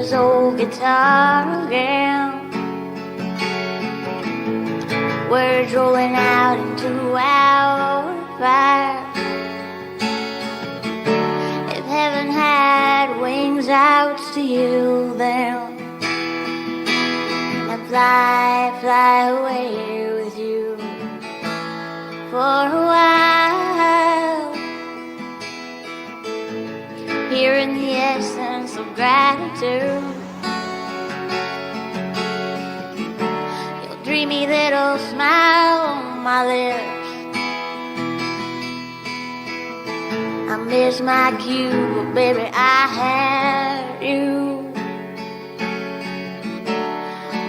his old guitar again. Words rolling out into our fire. If heaven had wings, I would steal them and fly away with you for a while. Hearing the essence of gratitude, your dreamy little smile on my lips. I miss my cue, but baby, I had you.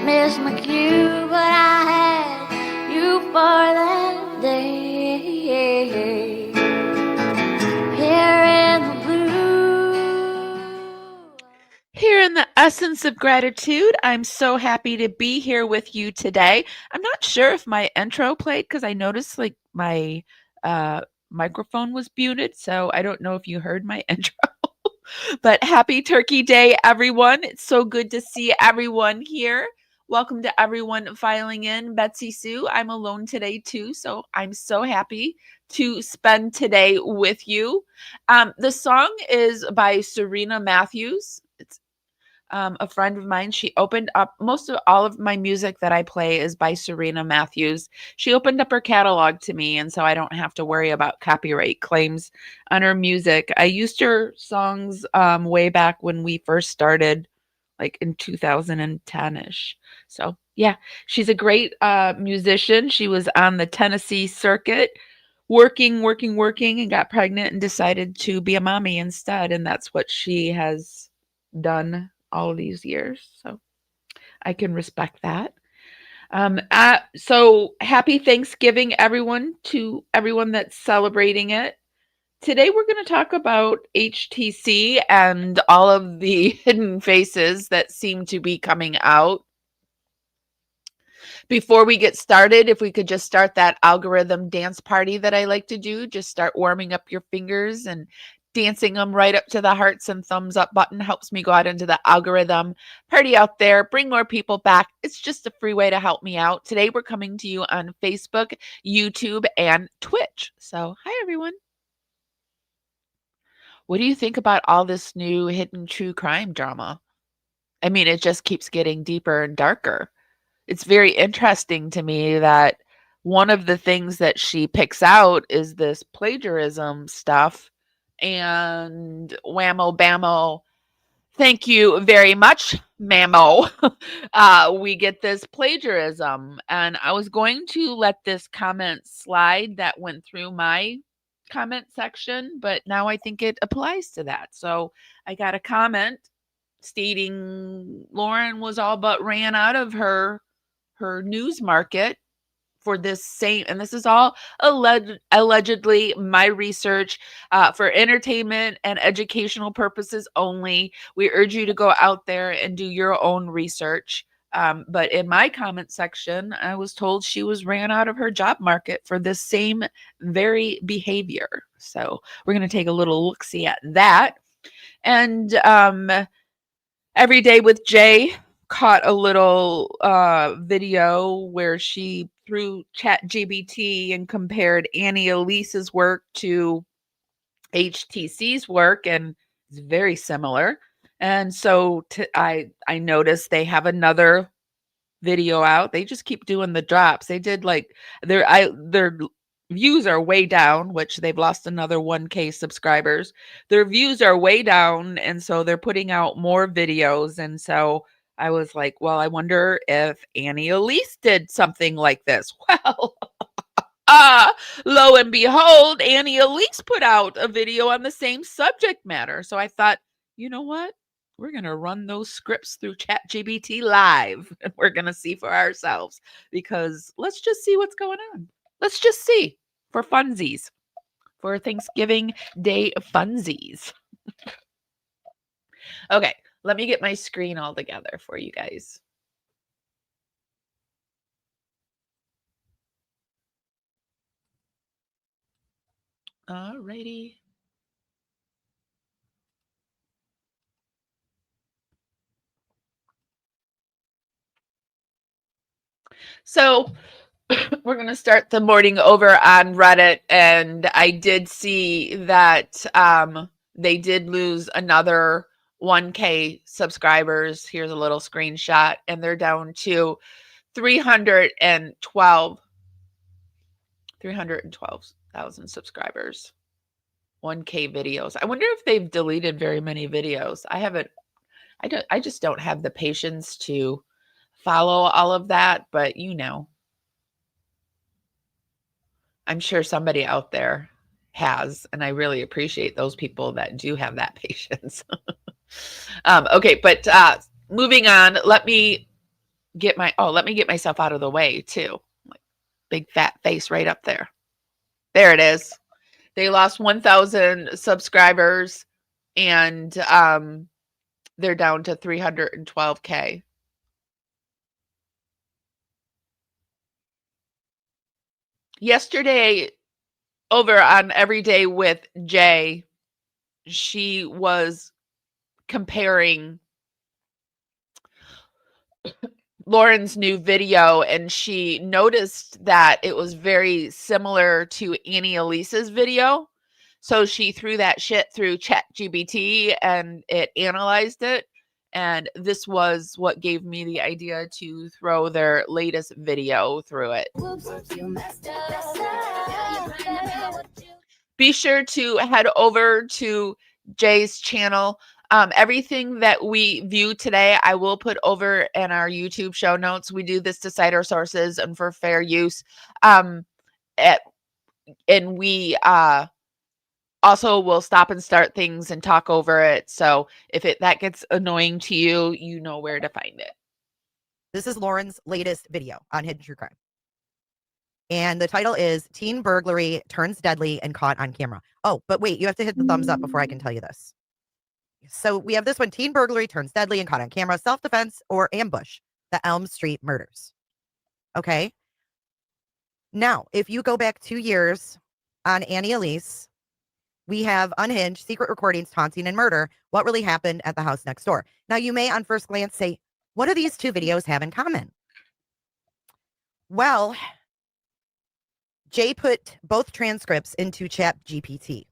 Miss my cue, but I had you for that day. Here in the blue. Here in the essence of gratitude, I'm so happy to be here with you today. I'm not sure if my intro played because I noticed like my microphone was muted, so I don't know if you heard my intro. But happy Turkey Day, everyone. It's so good to see everyone here. Welcome to everyone filing in. Betsy Sue, I'm alone today too, so I'm so happy to spend today with you. The song is by Serena Matthews. It's a friend of mine. She opened up most of all of my music that I play is by Serena Matthews. She opened up her catalog to me, and so I don't have to worry about copyright claims on her music. I used her songs way back when we first started, like in 2010-ish. So yeah, she's a great musician. She was on the Tennessee circuit, working, and got pregnant and decided to be a mommy instead. And that's what she has done all these years. So I can respect that. So happy Thanksgiving, everyone, to everyone that's celebrating it. Today we're going to talk about HTC and all of the hidden faces that seem to be coming out. Before we get started, if we could just start that algorithm dance party that I like to do, just start warming up your fingers and dancing them right up to the hearts and thumbs up button helps me go out into the algorithm party out there, bring more people back. It's just a free way to help me out. Today we're coming to you on Facebook, YouTube, and Twitch. So hi, everyone. What do you think about all this new hidden true crime drama? I mean, it just keeps getting deeper and darker. It's very interesting to me that one of the things that she picks out is this plagiarism stuff. And whammo bammo, thank you very much, mammo. We get this plagiarism. And I was going to let this comment slide that went through my comment section, but now I think it applies to that. So I got a comment stating Lauren was all but ran out of her news market for this same, and this is all allegedly my research for entertainment and educational purposes only. We urge you to go out there and do your own research. But in my comment section, I was told she was ran out of her job market for this same very behavior. So we're going to take a little look-see at that. And Every Day with Jay caught a little video where she threw ChatGPT and compared Annie Elise's work to HTC's work, and it's very similar. And so I noticed they have another video out. They just keep doing the drops. They did like their views are way down, which they've lost another 1K subscribers. Their views are way down, and so they're putting out more videos. And so I was like, well, I wonder if Annie Elise did something like this. Well, lo and behold, Annie Elise put out a video on the same subject matter. So I thought, you know what? We're going to run those scripts through ChatGPT live, and we're going to see for ourselves, because let's just see what's going on. Let's just see for funsies, for Thanksgiving Day funsies. Okay, let me get my screen all together for you guys. Alrighty. So we're going to start the morning over on Reddit, and I did see that they did lose another 1K subscribers. Here's a little screenshot, and they're down to 312,000 subscribers. 1K videos. I wonder if they've deleted very many videos. I just don't have the patience to follow all of that, but I'm sure somebody out there has, and I really appreciate those people that do have that patience. Okay, but moving on, let me get myself out of the way too. Like, big fat face right up there. There it is. They lost 1,000 subscribers, and they're down to 312K. Yesterday, over on Everyday with Jay, she was comparing Lauren's new video, and she noticed that it was very similar to Annie Elise's video. So she threw that shit through ChatGPT and it analyzed it. And this was what gave me the idea to throw their latest video through it. Be sure to head over to Jay's channel. Everything that we view today, I will put over in our YouTube show notes. We do this to cite our sources and for fair use. And we also will stop and start things and talk over it. So if that gets annoying to you, you know where to find it. This is Lauren's latest video on Hidden True Crime. And the title is Teen Burglary Turns Deadly and Caught on Camera. Oh, but wait, you have to hit the thumbs up before I can tell you this. So we have this one, Teen Burglary Turns Deadly and Caught on Camera, Self-Defense or Ambush, the Elm Street Murders. Okay. Now, if you go back 2 years on Annie Elise, we have Unhinged, Secret Recordings, Taunting, and Murder. What really happened at the house next door? Now, you may on first glance say, what do these two videos have in common? Well, Jay put both transcripts into ChatGPT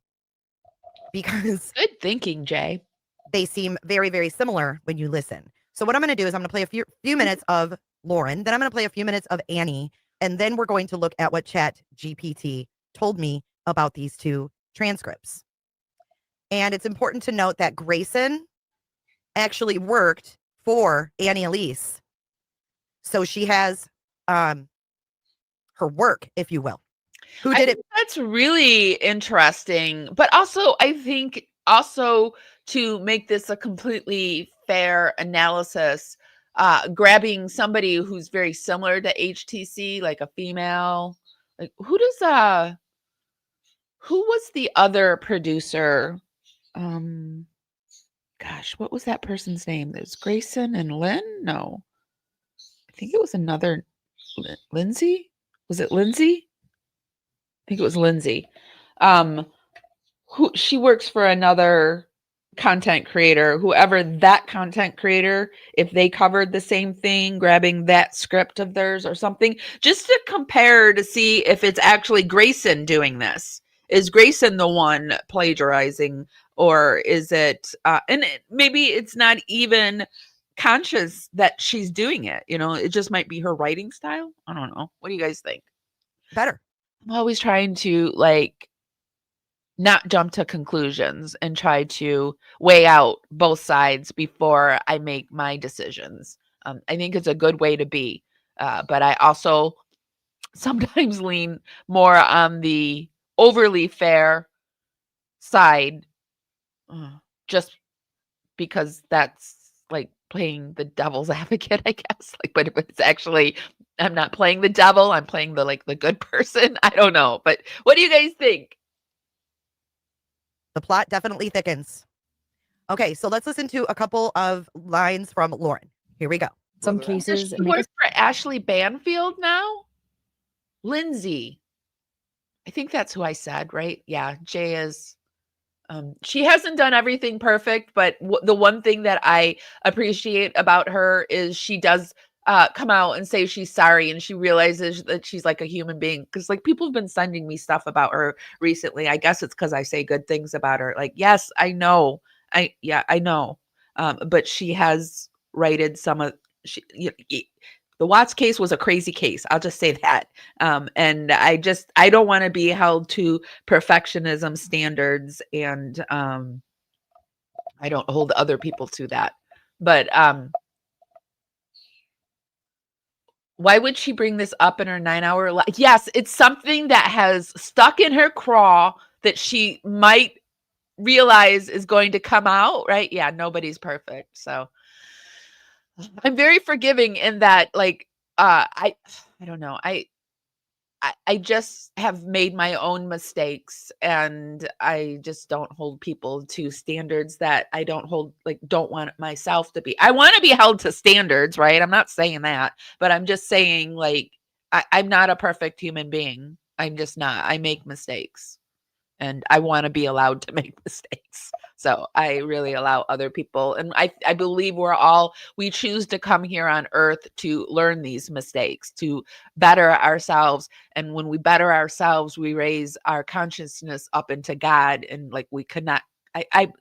because good thinking, Jay. They seem very, very similar when you listen. So what I'm going to do is I'm going to play a few minutes of Lauren, then I'm going to play a few minutes of Annie, and then we're going to look at what ChatGPT told me about these two transcripts. And it's important to note that Grayson actually worked for Annie Elise. So she has her work, if you will. Who did it? That's really interesting. But also, I think to make this a completely fair analysis, grabbing somebody who's very similar to HTC, like a female, like who was the other producer? Gosh, what was that person's name? There's Grayson and Lynn? No. I think it was another Lindsay. Was it Lindsay? I think it was Lindsay. Who she works for another content creator, whoever that content creator, if they covered the same thing, grabbing that script of theirs or something, just to compare to see if it's actually Grayson doing this. Is Grayson the one plagiarizing, or is it, maybe it's not even conscious that she's doing it. It just might be her writing style. I don't know. What do you guys think? Better. I'm always trying to not jump to conclusions and try to weigh out both sides before I make my decisions. I think it's a good way to be. But I also sometimes lean more on the overly fair side, just because that's like playing the devil's advocate, I guess. But it's actually, I'm not playing the devil. I'm playing the good person. I don't know. But what do you guys think? The plot definitely thickens. Okay, so let's listen to a couple of lines from Lauren. Here we go. Some cases. Does she work for Ashley Banfield now? Lindsay. I think that's who I said, right? Yeah, Jay is. She hasn't done everything perfect, but the one thing that I appreciate about her is she does come out and say she's sorry and she realizes that she's like a human being. Because like people have been sending me stuff about her recently. I guess it's because I say good things about her. Like, yes, I know. I know. But she has righted some of the Watts case was a crazy case. I'll just say that. And I don't want to be held to perfectionism standards, and I don't hold other people to that. But why would she bring this up in her 9-hour life? Yes, it's something that has stuck in her craw that she might realize is going to come out, right? Yeah, nobody's perfect. So I'm very forgiving in that, like, I don't know. I just have made my own mistakes, and I just don't hold people to standards that I don't want myself to be. I want to be held to standards, right? I'm not saying that, but I'm just saying, like, I'm not a perfect human being. I'm just not. I make mistakes, and I want to be allowed to make mistakes. So I really allow other people. And I believe we choose to come here on earth to learn these mistakes, to better ourselves. And when we better ourselves, we raise our consciousness up into God. And like, we could not,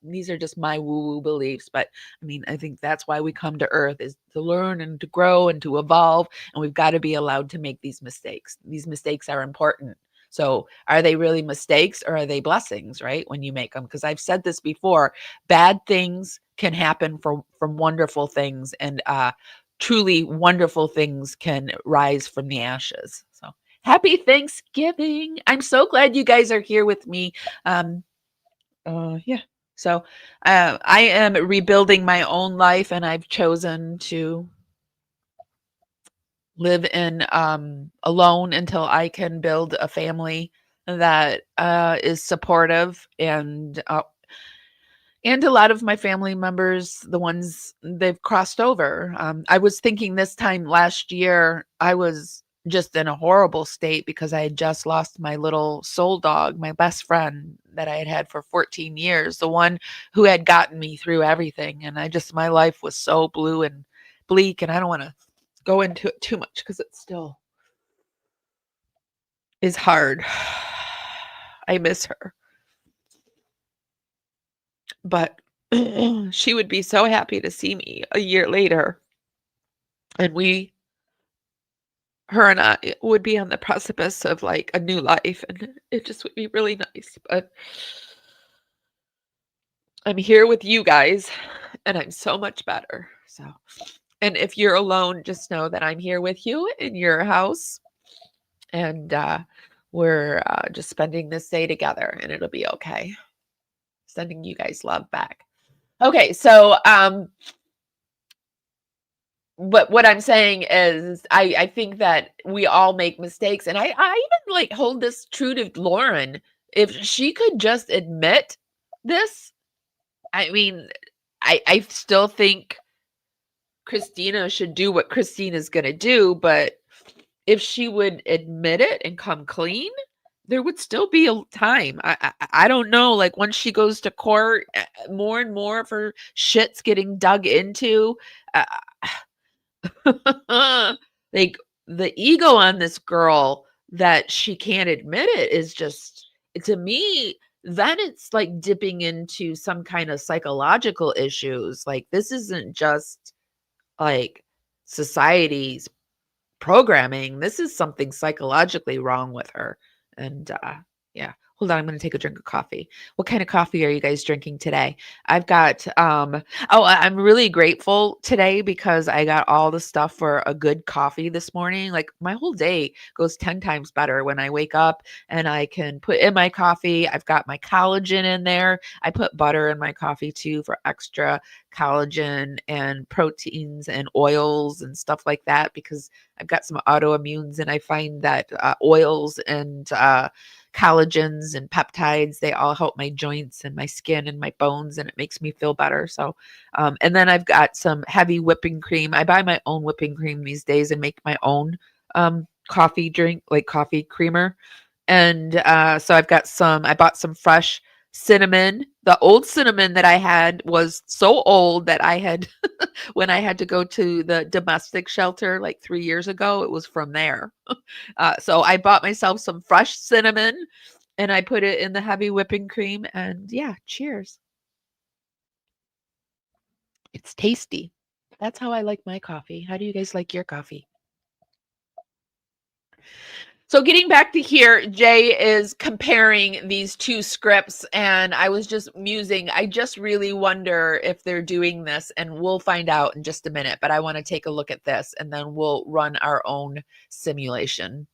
these are just my woo-woo beliefs, but I mean, I think that's why we come to earth, is to learn and to grow and to evolve. And we've got to be allowed to make these mistakes. These mistakes are important. So are they really mistakes, or are they blessings, right? When you make them, because I've said this before, bad things can happen from wonderful things, and truly wonderful things can rise from the ashes. So happy Thanksgiving. I'm so glad you guys are here with me. Yeah. So I am rebuilding my own life, and I've chosen to live in alone until I can build a family that is supportive, and a lot of my family members, the ones they've crossed over. I was thinking this time last year, I was just in a horrible state because I had just lost my little soul dog, my best friend that I had had for 14 years, the one who had gotten me through everything. And my life was so blue and bleak, and I don't want to go into it too much because it still is hard. I miss her. But she would be so happy to see me a year later. And her and I would be on the precipice of like a new life. And it just would be really nice. But I'm here with you guys, and I'm so much better. So, and if you're alone, just know that I'm here with you in your house. And we're just spending this day together, and it'll be okay. Sending you guys love back. Okay, so what I'm saying is I think that we all make mistakes, and I even like hold this true to Lauren. If she could just admit this, I mean, I still think Christina should do what Christina's gonna do, but if she would admit it and come clean, there would still be a time. I don't know, like, once she goes to court, more and more of her shit's getting dug into. Like, the ego on this girl that she can't admit it is just, to me, then it's like dipping into some kind of psychological issues. Like, this isn't just like society's programming. This is something psychologically wrong with her. And yeah, hold on, I'm going to take a drink of coffee. What kind of coffee are you guys drinking today? I've got I'm really grateful today because I got all the stuff for a good coffee this morning. Like, my whole day goes 10 times better when I wake up and I can put in my coffee. I've got my collagen in there. I put butter in my coffee too for extra collagen and proteins and oils and stuff like that, because I've got some autoimmunes, and I find that oils and collagens and peptides, they all help my joints and my skin and my bones, and it makes me feel better. So, and then I've got some heavy whipping cream. I buy my own whipping cream these days and make my own coffee drink, like coffee creamer. And so I bought some fresh cinnamon. The old cinnamon that I had was so old that I had, when I had to go to the domestic shelter like 3 years ago, it was from there. So I bought myself some fresh cinnamon and I put it in the heavy whipping cream, and yeah, cheers. It's tasty. That's how I like my coffee. How do you guys like your coffee? So getting back to here, Jay is comparing these two scripts, and I was just musing. I just really wonder if they're doing this, and we'll find out in just a minute. But I want to take a look at this, and then we'll run our own simulation.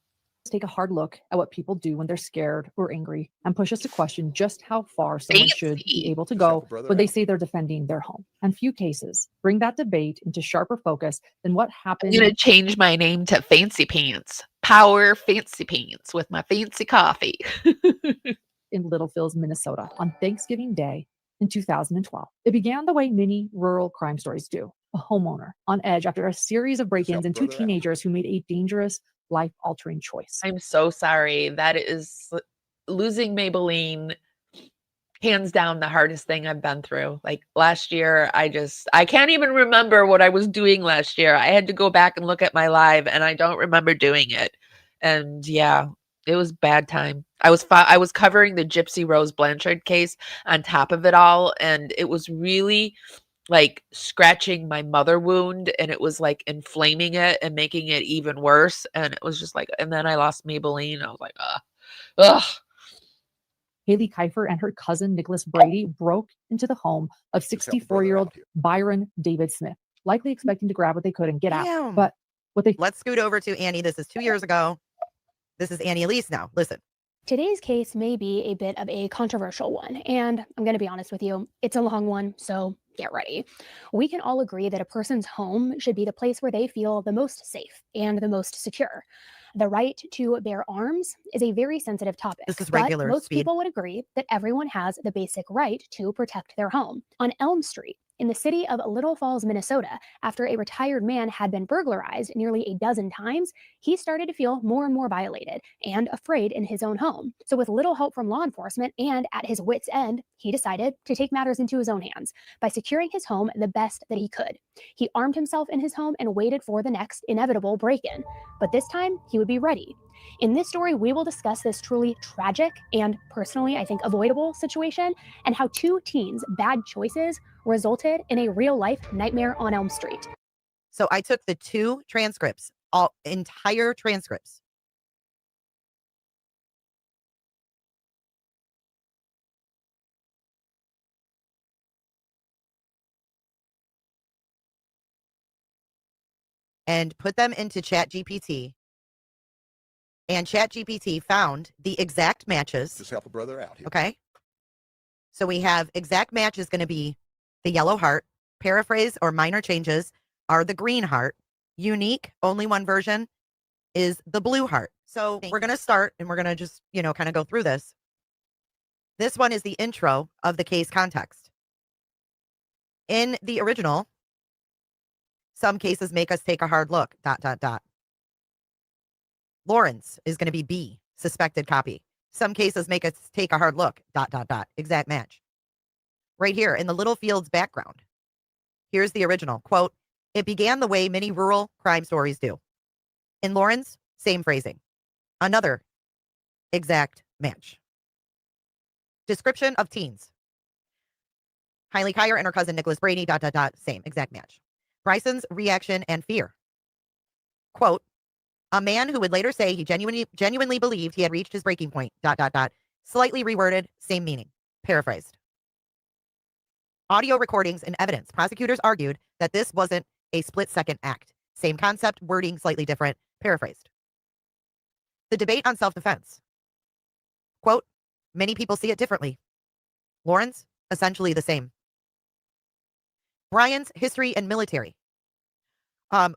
Take a hard look at what people do when they're scared or angry and push us to question just how far someone should be Fancy. able to go when they say they're defending their home. And few cases bring that debate into sharper focus than what I'm happened going to change my name to Fancy Pants. Power Fancy Pants with my fancy coffee. in Littlefield's, Minnesota on Thanksgiving Day in 2012. It began the way many rural crime stories do. A homeowner on edge after a series of break-ins and two teenagers who made a dangerous, life-altering choice. I'm so sorry. That is losing Maybelline, hands down the hardest thing I've been through. Like last year, I can't even remember what I was doing last year. I had to go back and look at my live, and I don't remember doing it. And yeah, it was bad time. I was covering the Gypsy Rose Blanchard case on top of it all, and it was really like scratching my mother wound, and it was like inflaming it and making it even worse. And it was just like, and then I lost Maybelline. I was like, ugh. Haley Kiefer and her cousin Nicholas Brady broke into the home of 64-year-old Byron David Smith, likely expecting to grab what they could and get out. Damn. But let's scoot over to Annie. This is 2 years ago. This is Annie Elise now. Listen. Today's case may be a bit of a controversial one, and I'm going to be honest with you, it's a long one, so get ready. We can all agree that a person's home should be the place where they feel the most safe and the most secure. The right to bear arms is a very sensitive topic. This is but regular most speed. people would agree that everyone has the basic right to protect their home. On Elm Street, in the city of Little Falls, Minnesota, after a retired man had been burglarized nearly a dozen times, he started to feel more and more violated and afraid in his own home. So with little help from law enforcement and at his wit's end, he decided to take matters into his own hands by securing his home the best that he could. He armed himself in his home and waited for the next inevitable break-in. But this time, he would be ready. In this story, we will discuss this truly tragic and personally, I think, avoidable situation and how two teens' bad choices resulted in a real-life nightmare on Elm Street. So I took the two transcripts, all entire transcripts. And put them into ChatGPT. And ChatGPT found the exact matches. Just help a brother out here. Okay. So we have exact match is going to be the yellow heart. Paraphrase or minor changes are the green heart. Unique, only one version, is the blue heart. So we're going to start and we're going to just, kind of go through this. This one is the intro of the case context. In the original, some cases make us take a hard look, ... Lauren's is going to be B, suspected copy. Some cases make us take a hard look, ... Exact match. Right here in the Littlefield's background. Here's the original. Quote, "It began the way many rural crime stories do." In Lauren's, same phrasing. Another exact match. Description of teens. Hailey Kyer and her cousin Nicholas Brady, ... Same exact match. Bryson's reaction and fear. Quote, "A man who would later say he genuinely believed he had reached his breaking point, ... Slightly reworded, same meaning. Paraphrased. Audio recordings and evidence. Prosecutors argued that this wasn't a split-second act. Same concept, wording slightly different. Paraphrased. The debate on self-defense. Quote, "Many people see it differently. Lauren's, essentially the same." Brian's history and military.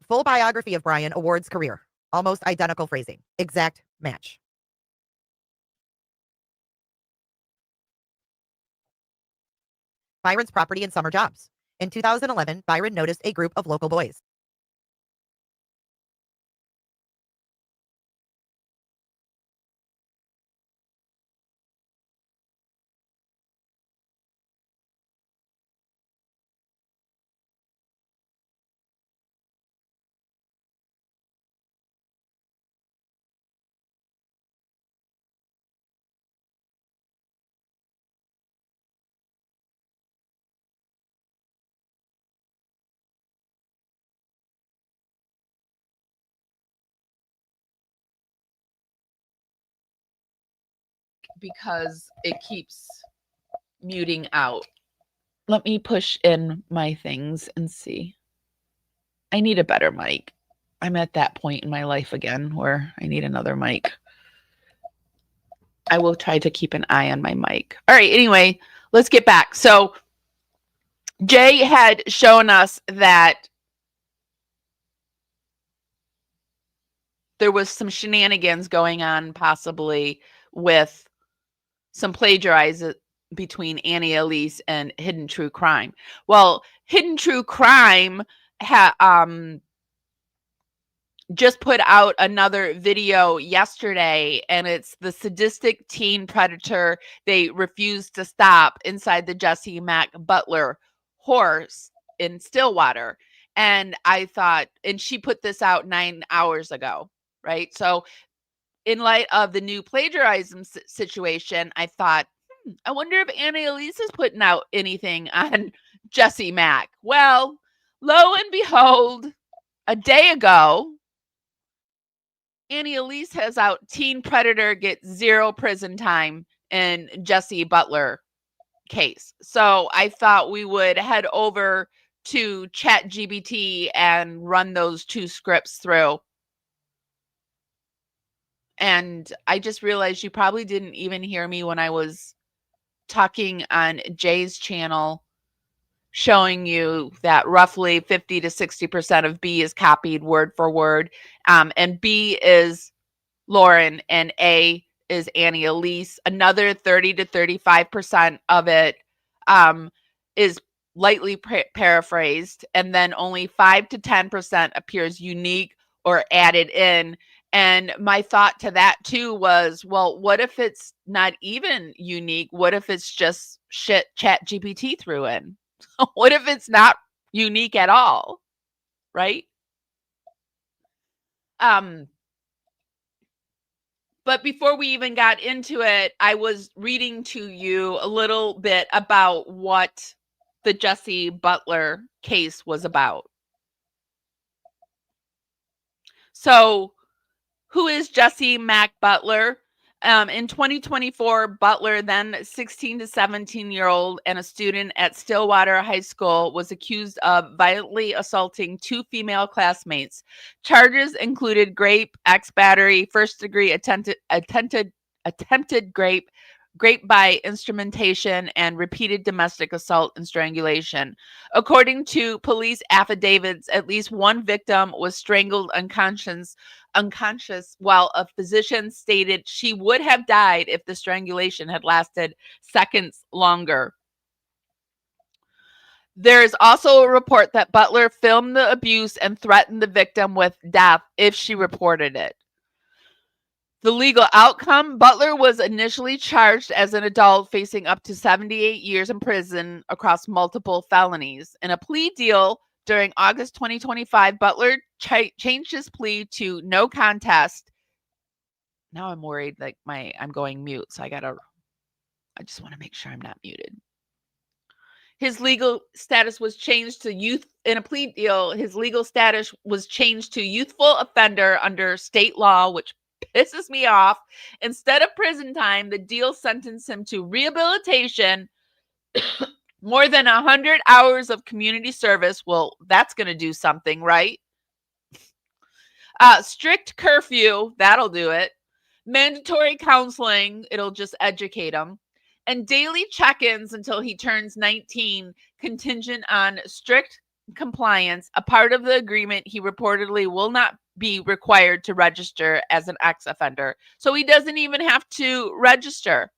Full biography of Brian, awards career. Almost identical phrasing. Exact match. Byron's property and summer jobs. In 2011, Byron noticed a group of local boys because it keeps muting out. Let me push in my things and see. I need a better mic. I'm at that point in my life again where I need another mic. I will try to keep an eye on my mic. All right, anyway, let's get back. So Jay had shown us that there was some shenanigans going on possibly with some plagiarizing between Annie Elise and Hidden True Crime. Well, Hidden True Crime just put out another video yesterday, and it's the sadistic teen predator they refused to stop inside the Jesse Mack Butler horse in Stillwater. And I thought, and she put this out 9 hours ago, right? So in light of the new plagiarism situation, I thought, I wonder if Annie Elise is putting out anything on Jesse Mack. Well, lo and behold, a day ago, Annie Elise has out teen predator gets 0 prison time in Jesse Butler case. So I thought we would head over to ChatGPT and run those 2 scripts through. And I just realized you probably didn't even hear me when I was talking on Jay's channel, showing you that roughly 50 to 60% of B is copied word for word. And B is Lauren and A is Annie Elise. Another 30 to 35% of it is lightly paraphrased. And then only 5 to 10% appears unique or added in. And my thought to that too was, well, what if it's not even unique? What if it's just shit ChatGPT threw in? What if it's not unique at all? Right? But before we even got into it, I was reading to you a little bit about what the Jesse Butler case was about. So, who is Jesse Mack Butler? In 2024, Butler, then 16 to 17-year-old and a student at Stillwater High School, was accused of violently assaulting 2 female classmates. Charges included rape, battery, first-degree attempted rape by instrumentation, and repeated domestic assault and strangulation. According to police affidavits, at least one victim was strangled unconscious, while a physician stated she would have died if the strangulation had lasted seconds longer. There is also a report that Butler filmed the abuse and threatened the victim with death if she reported it. The legal outcome: Butler was initially charged as an adult, facing up to 78 years in prison across multiple felonies. In a plea deal during August 2025, Butler changed his plea to no contest. Now I'm worried like I'm going mute, so I just want to make sure I'm not muted. His legal status was changed to youth in a plea deal. His legal status was changed to youthful offender under state law, which pisses me off. Instead of prison time, the deal sentenced him to rehabilitation, more than 100 hours of community service. Well, that's going to do something, right? Strict curfew, that'll do it. Mandatory counseling, it'll just educate him. And daily check-ins until he turns 19, contingent on strict compliance. A part of the agreement, he reportedly will not be required to register as an ex-offender. So he doesn't even have to register.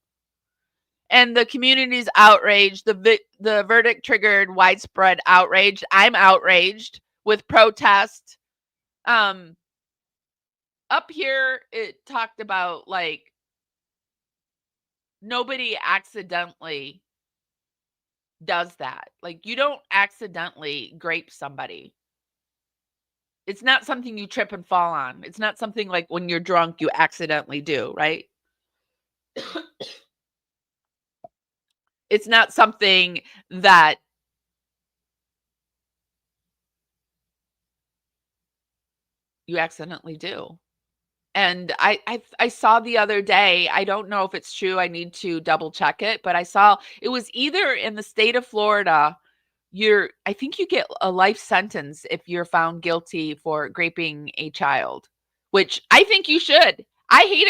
And the community's outraged. The verdict triggered widespread outrage. I'm outraged with protest. Up here, it talked about like nobody accidentally does that. Like you don't accidentally grape somebody. It's not something you trip and fall on. It's not something like when you're drunk, you accidentally do, right? It's not something that you accidentally do. And I saw the other day, I don't know if it's true, I need to double check it, but I saw it was either in the state of Florida, I think you get a life sentence if you're found guilty for graping a child, which I think you should. I hate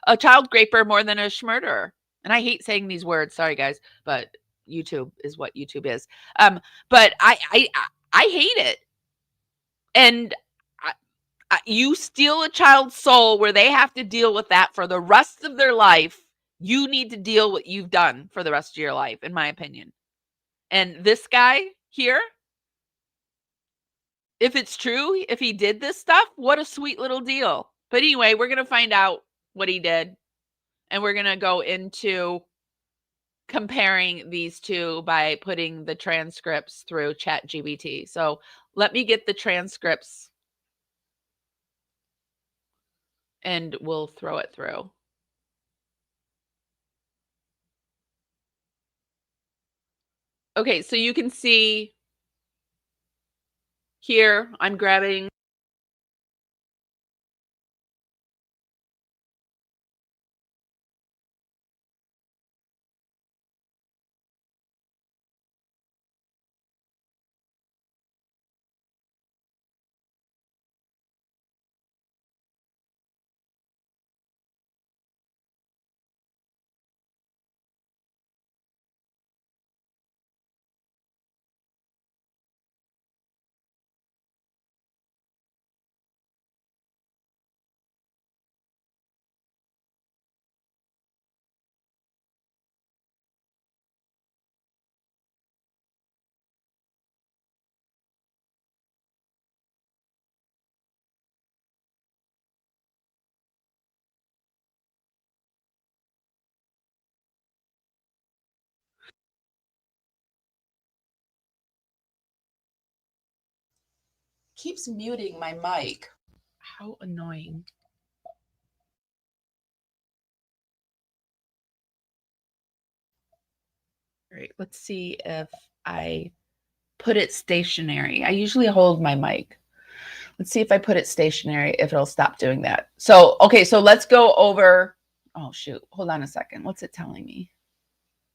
a child graper more than a schmurderer. And I hate saying these words, sorry guys, but YouTube is what YouTube is. But I hate it. And you steal a child's soul where they have to deal with that for the rest of their life. You need to deal what you've done for the rest of your life, in my opinion. And this guy here, if it's true, if he did this stuff, what a sweet little deal. But anyway, we're going to find out what he did. And we're going to go into comparing these two by putting the transcripts through ChatGPT. So let me get the transcripts and we'll throw it through. Okay, so you can see here, I'm grabbing keeps muting my mic. How annoying. All right, let's see if I put it stationary. I usually hold my mic. Let's see if I put it stationary, if it'll stop doing that. So, okay, so let's go over. Oh, shoot. Hold on a second. What's it telling me?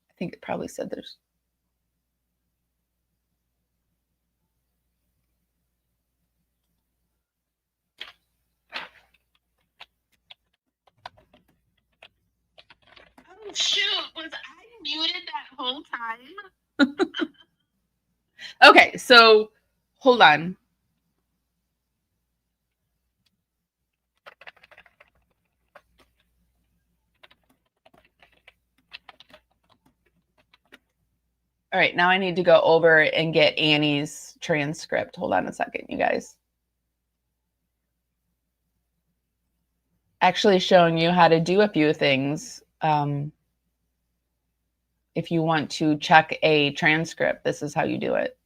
I think it probably said there's. Oh, shoot. Was I muted that whole time? Okay, so hold on. All right, now I need to go over and get Annie's transcript. Hold on a second, you guys. Actually showing you how to do a few things. If you want to check a transcript, this is how you do it.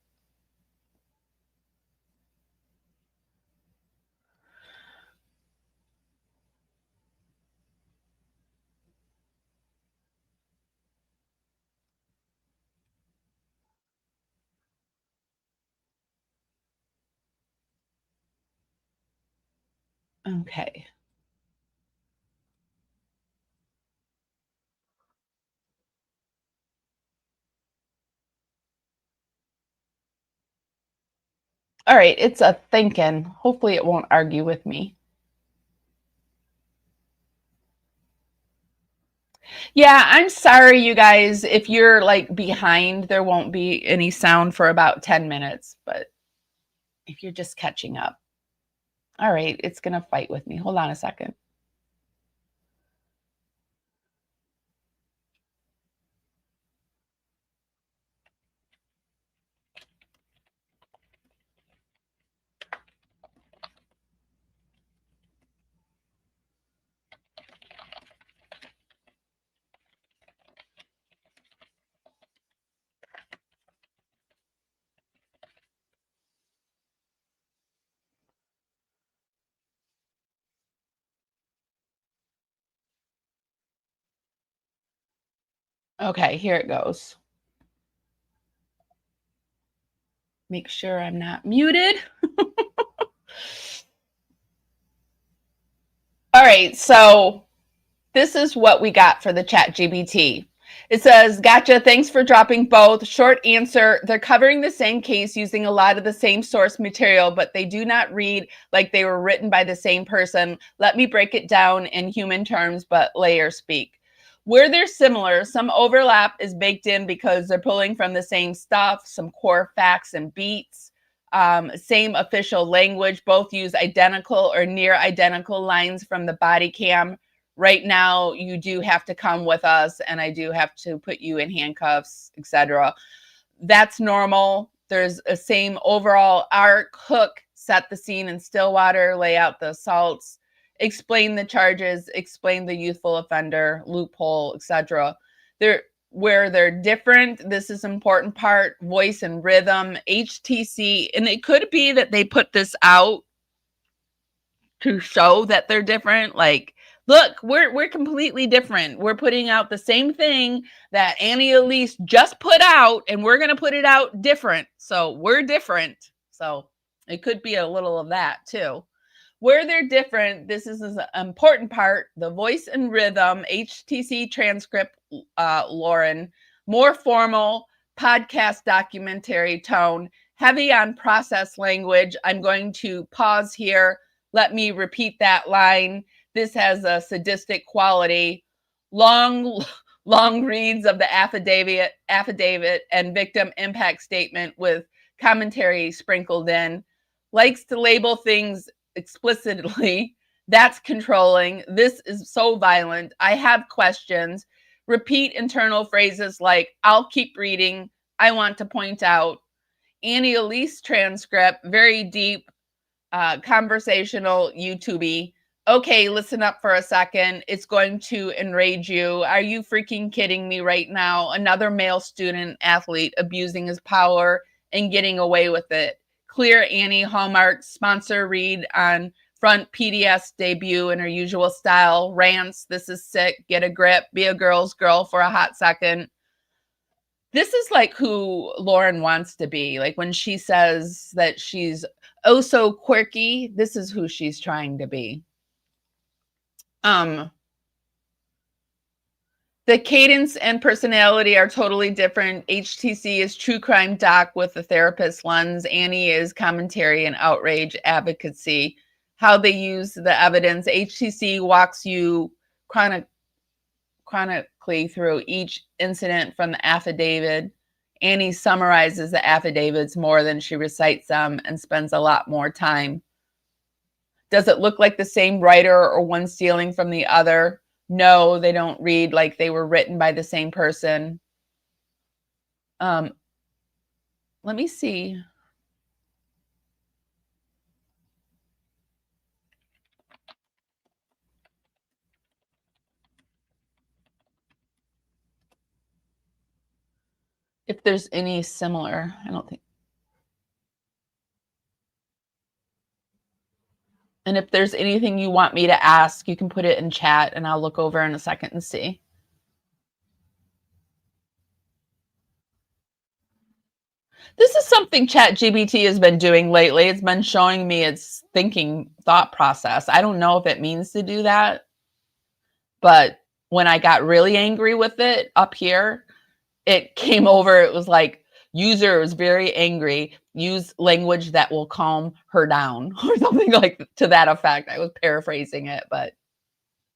Okay. All right, it's a thinking. Hopefully it won't argue with me. Yeah, I'm sorry, you guys. If you're like behind, there won't be any sound for about 10 minutes. But if you're just catching up, all right, it's going to fight with me. Hold on a second. Okay, here it goes. Make sure I'm not muted. All right, so this is what we got for the ChatGPT. It says, gotcha, thanks for dropping both. Short answer, they're covering the same case using a lot of the same source material, but they do not read like they were written by the same person. Let me break it down in human terms, but layer speak. Where they're similar, some overlap is baked in because they're pulling from the same stuff, some core facts and beats, same official language, both use identical or near identical lines from the body cam. Right now, you do have to come with us, and I do have to put you in handcuffs, etc. That's normal. There's a same overall arc, hook, set the scene in Stillwater, lay out the assaults, explain the charges, explain the youthful offender, loophole, etc. Where they're different, this is an important part, voice and rhythm, HTC, and it could be that they put this out to show that they're different, like, look, we're completely different. We're putting out the same thing that Annie Elise just put out, and we're going to put it out different. So we're different. So it could be a little of that too. Where they're different, this is an important part, the voice and rhythm, HTC transcript, Lauren, more formal, podcast documentary tone, heavy on process language. I'm going to pause here. Let me repeat that line. This has a sadistic quality. Long reads of the affidavit and victim impact statement with commentary sprinkled in. Likes to label things explicitly. That's controlling. This is so violent. I have questions. Repeat internal phrases like, I'll keep reading. I want to point out. Annie Elise transcript, very deep, conversational, YouTube-y. Okay, listen up for a second. It's going to enrage you. Are you freaking kidding me right now? Another male student athlete abusing his power and getting away with it. Clear Annie Hallmark sponsor read on front PDS debut in her usual style. Rants, this is sick. Get a grip. Be a girl's girl for a hot second. This is like who Lauren wants to be. Like when she says that she's oh so quirky, this is who she's trying to be. The cadence and personality are totally different. HTC is true crime doc with a therapist lens. Annie is commentary and outrage advocacy. How they use the evidence. HTC walks you chronically through each incident from the affidavit. Annie summarizes the affidavits more than she recites them and spends a lot more time. Does it look like the same writer or one stealing from the other? No, they don't read like they were written by the same person. Let me see. If there's any similar, I don't think. And if there's anything you want me to ask, you can put it in chat and I'll look over in a second and see. This is something ChatGPT has been doing lately. It's been showing me its thinking thought process. I don't know if it means to do that, but when I got really angry with it up here, it came over. It was like, user is very angry. Use language that will calm her down or something like to that effect. I was paraphrasing it, but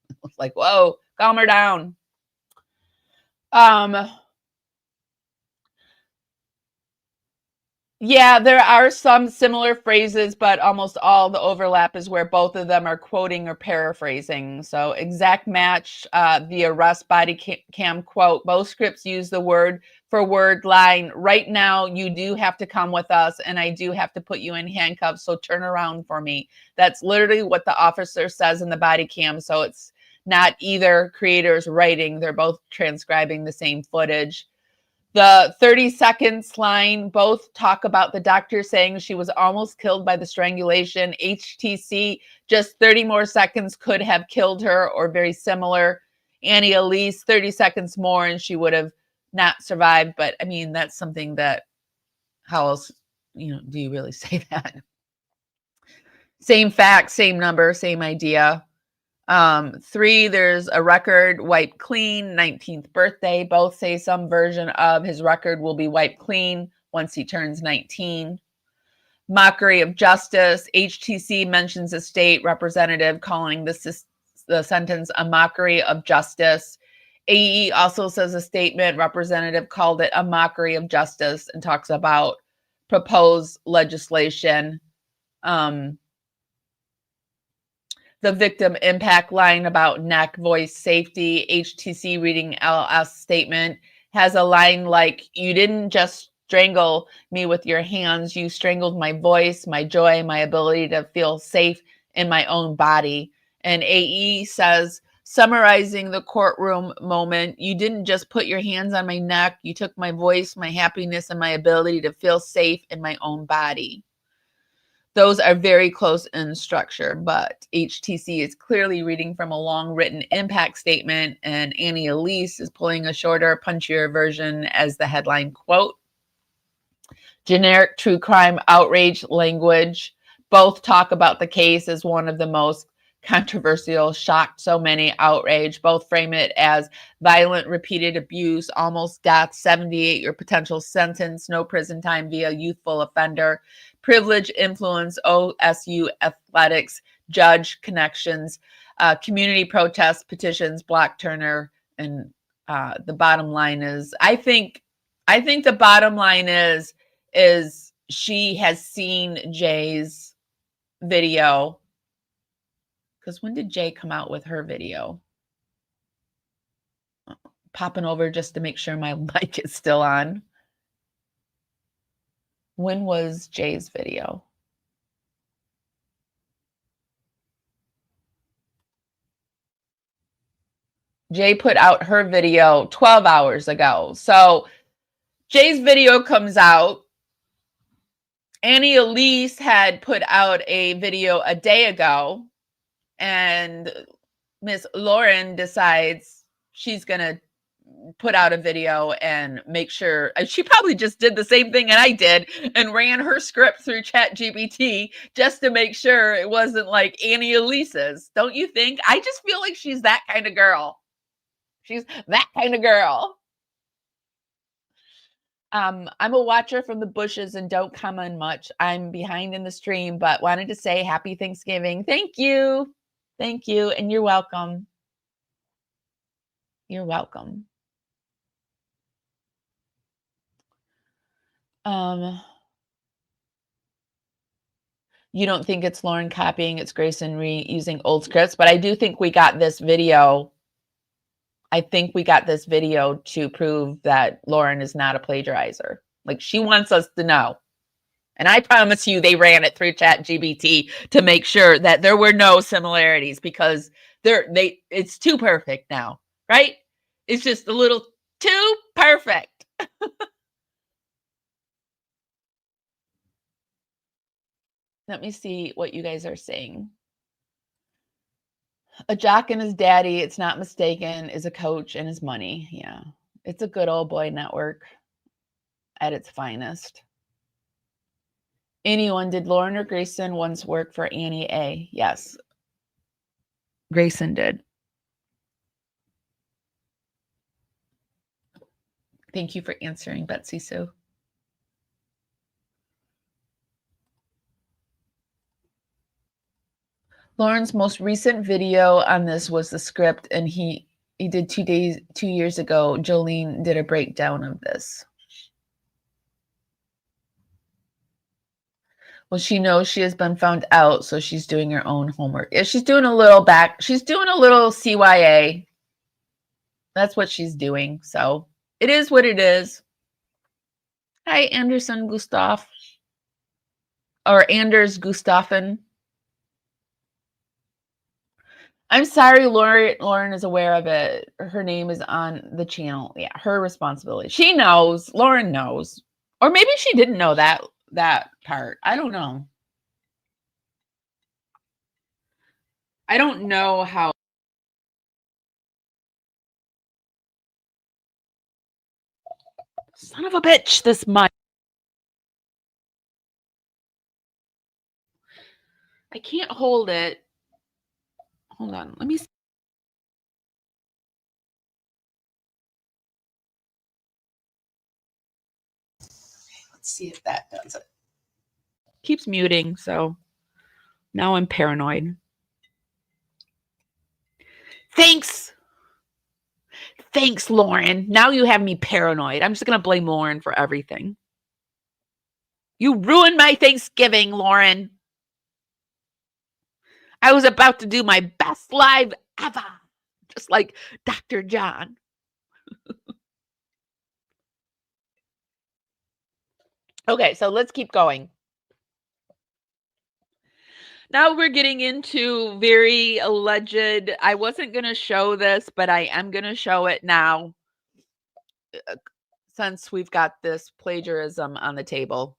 it was like, whoa, calm her down. Yeah, there are some similar phrases, but almost all the overlap is where both of them are quoting or paraphrasing. So exact match, the arrest body cam quote. Both scripts use the word for word line. Right now, you do have to come with us, and I do have to put you in handcuffs, so turn around for me. That's literally what the officer says in the body cam. So it's not either creators writing. They're both transcribing the same footage. The 30 seconds line, both talk about the doctor saying she was almost killed by the strangulation. HTC, just 30 more seconds could have killed her, or very similar. Annie Elise, 30 seconds more and she would have not survived. But I mean, that's something that, how else, do you really say that? Same fact, same number, same idea. 3, there's a record wiped clean, 19th birthday. Both say some version of his record will be wiped clean once he turns 19. Mockery of justice. HTC mentions a state representative calling the sentence a mockery of justice. AE also says a statement representative called it a mockery of justice and talks about proposed legislation. The victim impact line about neck voice safety. HTC reading LS statement has a line like, you didn't just strangle me with your hands, you strangled my voice, my joy, my ability to feel safe in my own body. And AE says, summarizing the courtroom moment, you didn't just put your hands on my neck, you took my voice, my happiness, and my ability to feel safe in my own body. Those are very close in structure, but HTC is clearly reading from a long written impact statement, and Annie Elise is pulling a shorter, punchier version as the headline quote. Generic true crime outrage language. Both talk about the case as one of the most controversial, shocked so many, outrage. Both frame it as violent, repeated abuse, almost death, 78-year potential sentence, no prison time via youthful offender, privilege, influence, OSU athletics, judge connections, community protests, petitions, Block Turner, and the bottom line is, I think the bottom line is she has seen Jay's video. Because when did Jay come out with her video? Popping over just to make sure my mic is still on. When was Jay's video? Jay put out her video 12 hours ago. So Jay's video comes out. Annie Elise had put out a video a day ago. And Miss Lauren decides she's going to put out a video and make sure. She probably just did the same thing that I did and ran her script through ChatGPT just to make sure it wasn't like Annie Elise's. Don't you think? I just feel like she's that kind of girl. She's that kind of girl. I'm a watcher from the bushes and don't comment much. I'm behind in the stream, but wanted to say happy Thanksgiving. Thank you. Thank you. And you're welcome. You're welcome. You don't think it's Lauren copying, it's Grayson reusing old scripts, but I do think we got this video. I think we got this video to prove that Lauren is not a plagiarizer. Like, she wants us to know. And I promise you they ran it through ChatGPT to make sure that there were no similarities, because it's too perfect now, right? It's just a little too perfect. Let me see what you guys are saying. A jock and his daddy, it's not mistaken, is a coach and his money. Yeah, it's a good old boy network at its finest. Anyone, did Lauren or Grayson once work for Annie A? Yes, Grayson did. Thank you for answering, Betsy Sue. Lauren's most recent video on this was the script, and he did 2 years ago. Jolene did a breakdown of this. Well, she knows she has been found out, so she's doing her own homework. Yeah, she's doing a little CYA. That's what she's doing. So it is what it is. Hi, Anderson Gustav. Or Anders Gustafen. I'm sorry, Lauren is aware of it. Her name is on the channel. Yeah, her responsibility. She knows. Lauren knows. Or maybe she didn't know that part. I don't know. I don't know how. Son of a bitch, this mic. I can't hold it. Hold on. Let me see. Let's see if that does it. Keeps muting, so now I'm paranoid. Thanks. Thanks, Lauren. Now you have me paranoid. I'm just going to blame Lauren for everything. You ruined my Thanksgiving, Lauren. I was about to do my best live ever, just like Dr. John. Okay, so let's keep going. Now we're getting into very alleged. I wasn't going to show this, but I am going to show it now since we've got this plagiarism on the table.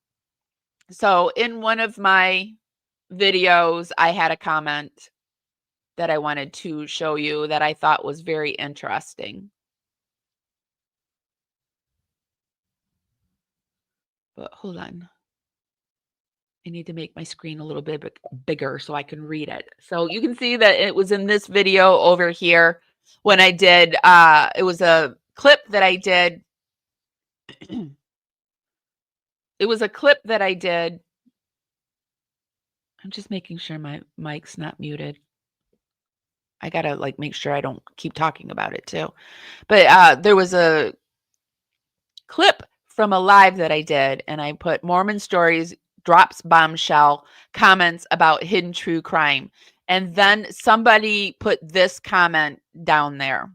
So in one of my videos, I had a comment that I wanted to show you that I thought was very interesting. But hold on. I need to make my screen a little bit bigger so I can read it. So you can see that it was in this video over here when I did, it was a clip that I did. It was a clip that I did. I'm just making sure my mic's not muted. I gotta like make sure I don't keep talking about it too. But there was a clip from a live that I did, and I put Mormon stories drops bombshell comments about hidden true crime. And then somebody put this comment down there.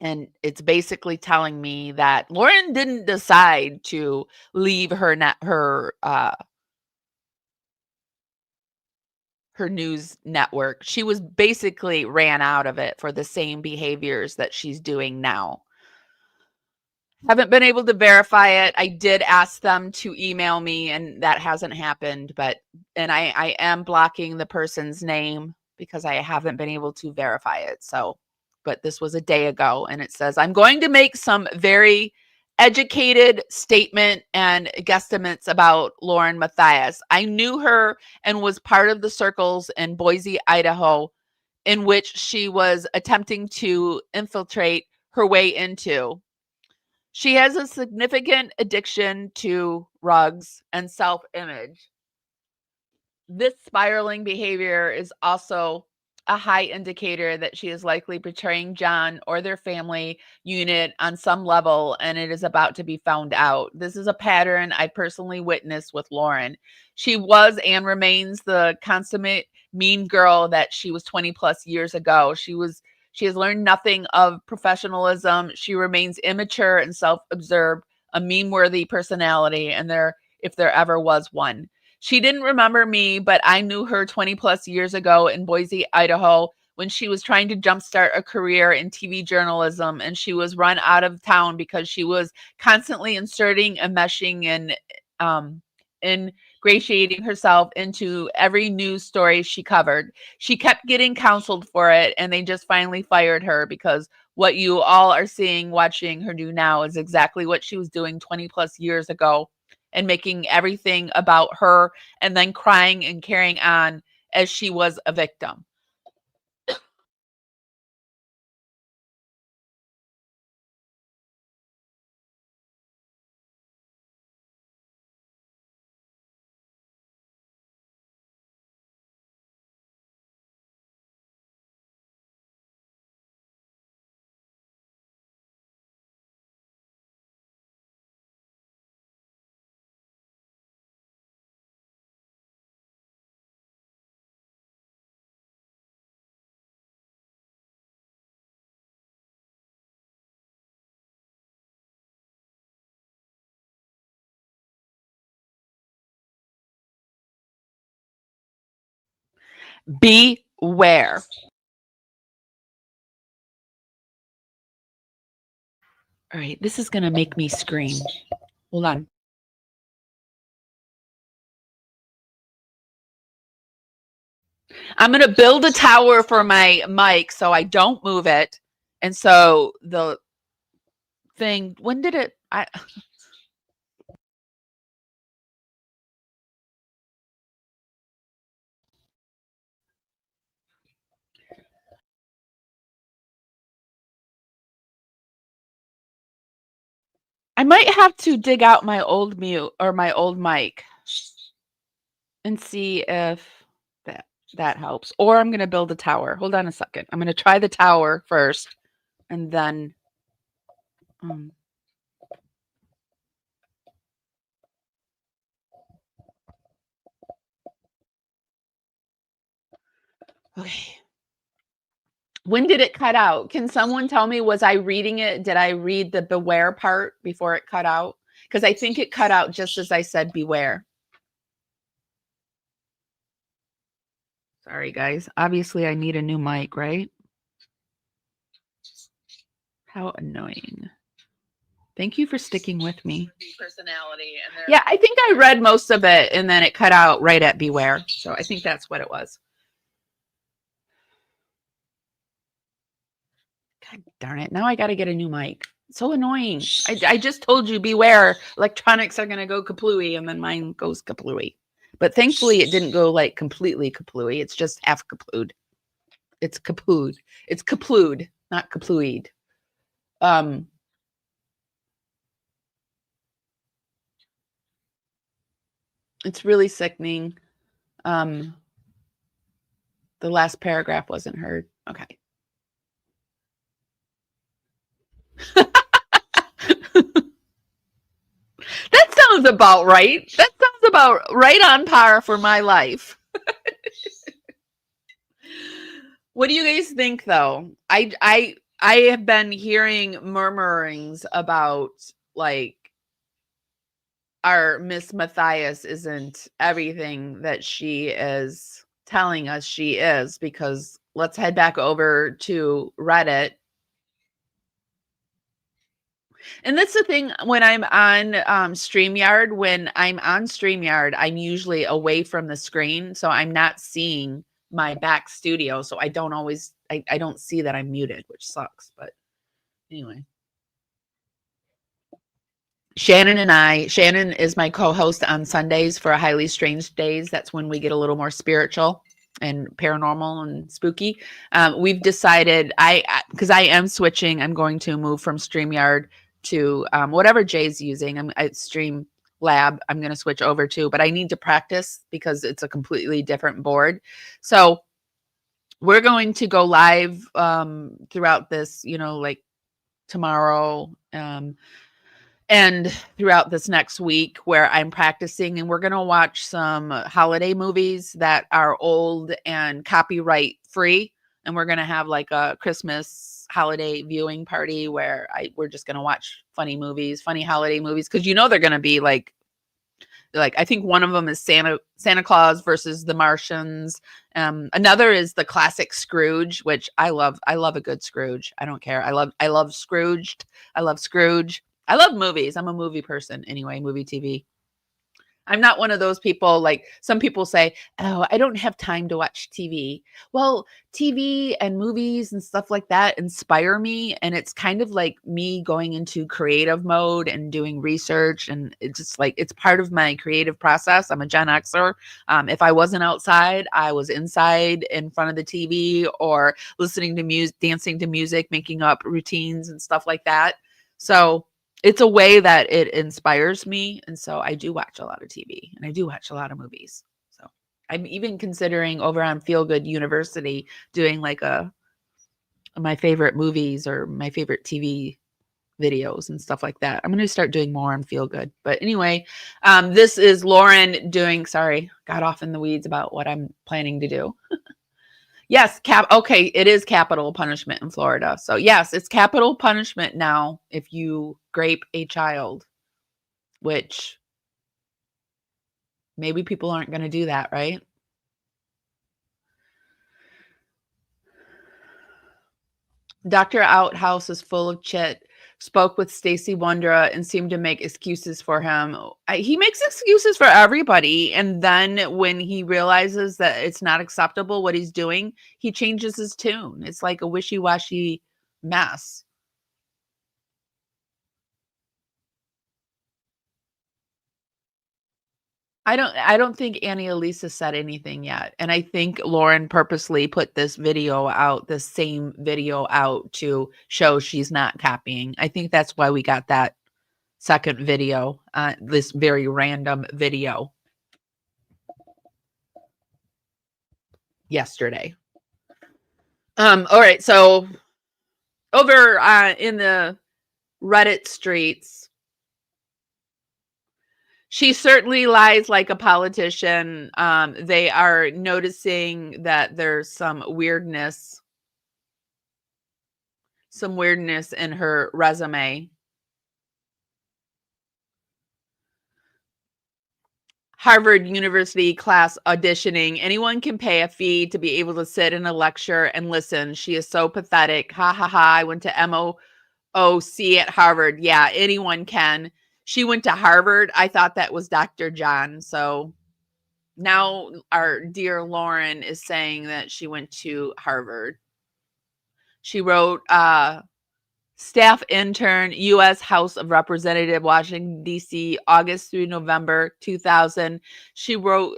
And it's basically telling me that Lauren didn't decide to leave her news network. She was basically ran out of it for the same behaviors that she's doing now. Haven't been able to verify it. I did ask them to email me, and that hasn't happened. And I am blocking the person's name because I haven't been able to verify it. So, but this was a day ago, and it says, I'm going to make some very educated statement and guesstimates about Lauren Matthias. I knew her and was part of the circles in Boise, Idaho, in which she was attempting to infiltrate her way into. She has a significant addiction to drugs and self-image. This spiraling behavior is also a high indicator that she is likely betraying John or their family unit on some level, and it is about to be found out. This is a pattern I personally witnessed with Lauren. She was and remains the consummate mean girl that she was 20 plus years ago. She has learned nothing of professionalism. She remains immature and self-absorbed, a meme-worthy personality, and if there ever was one. She didn't remember me, but I knew her 20 plus years ago in Boise, Idaho, when she was trying to jumpstart a career in TV journalism, and she was run out of town because she was constantly inserting and meshing and ingratiating herself into every news story she covered. She kept getting counseled for it, and they just finally fired her because what you all are seeing, watching her do now is exactly what she was doing 20 plus years ago, and making everything about her and then crying and carrying on as she was a victim. Beware. All right, this is going to make me scream. Hold on. I'm going to build a tower for my mic so I don't move it. And so the thing, when did it, I might have to dig out my old mute or my old mic and see if that helps. Or I'm going to build a tower. Hold on a second. I'm going to try the tower first and then okay. When did it cut out? Can someone tell me, was I reading it? Did I read the beware part before it cut out? Because I think it cut out just as I said beware. Sorry, guys. Obviously, I need a new mic, right? How annoying. Thank you for sticking with me. Personality. Yeah, I think I read most of it and then it cut out right at beware. So I think that's what it was. God darn it. Now I got to get a new mic. It's so annoying. I just told you beware. Electronics are going to go kaplooey and then mine goes kaplooey. But thankfully it didn't go like completely kaplooey. It's just half kaplooed. It's kaplooed. It's kaplooed, not kaplooied. It's really sickening. The last paragraph wasn't heard. Okay. That sounds about right. That sounds about right on par for my life. What do you guys think, though? I have been hearing murmurings about like our Miss Matthias isn't everything that she is telling us she is, because let's head back over to Reddit. And that's the thing when I'm on StreamYard. When I'm on StreamYard, I'm usually away from the screen, so I'm not seeing my back studio. So I don't always, I don't see that I'm muted, which sucks. But anyway. Shannon is my co-host on Sundays for Highly Strange Days. That's when we get a little more spiritual and paranormal and spooky. We've decided, because I am switching, I'm going to move from StreamYard to whatever Jay's using. I Stream Lab, I'm going to switch over to, but I need to practice because it's a completely different board. So we're going to go live throughout this, like tomorrow, and throughout this next week where I'm practicing, and we're going to watch some holiday movies that are old and copyright free. And we're going to have like a Christmas holiday viewing party where we're just going to watch funny holiday movies. Cause they're going to be like, I think one of them is Santa Claus versus the Martians. Another is the classic Scrooge, which I love. I love a good Scrooge. I don't care. I love Scrooged. I love Scrooge. I love movies. I'm a movie person anyway, movie TV. I'm not one of those people, like some people say, oh, I don't have time to watch TV. Well, TV and movies and stuff like that inspire me. And it's kind of like me going into creative mode and doing research. And it's just like, it's part of my creative process. I'm a Gen Xer. If I wasn't outside, I was inside in front of the TV or listening to music, dancing to music, making up routines and stuff like that. So it's a way that it inspires me. And so I do watch a lot of TV and I do watch a lot of movies. So I'm even considering over on Feel Good University doing like my favorite movies or my favorite TV videos and stuff like that. I'm going to start doing more on Feel Good. But anyway, this is Lauren got off in the weeds about what I'm planning to do. Yes, okay, it is capital punishment in Florida. So yes, it's capital punishment now if you grape a child, which maybe people aren't going to do that, right? Dr. Outhouse is full of chit. Spoke with Stacey Wondra and seemed to make excuses for him. He makes excuses for everybody. And then when he realizes that it's not acceptable what he's doing, he changes his tune. It's like a wishy-washy mess. I don't think Annie Elisa said anything yet. And I think Lauren purposely put this same video out to show she's not copying. I think that's why we got that second video, this very random video yesterday. All right, so over in the Reddit streets, she certainly lies like a politician. They are noticing that there's some weirdness in her resume. Harvard University class auditioning. Anyone can pay a fee to be able to sit in a lecture and listen. She is so pathetic. Ha ha ha. I went to MOOC at Harvard. Yeah, anyone can. She went to Harvard. I thought that was Dr. John. So now our dear Lauren is saying that she went to Harvard. She wrote, staff intern, U.S. House of Representative, Washington, D.C., August through November 2000. She wrote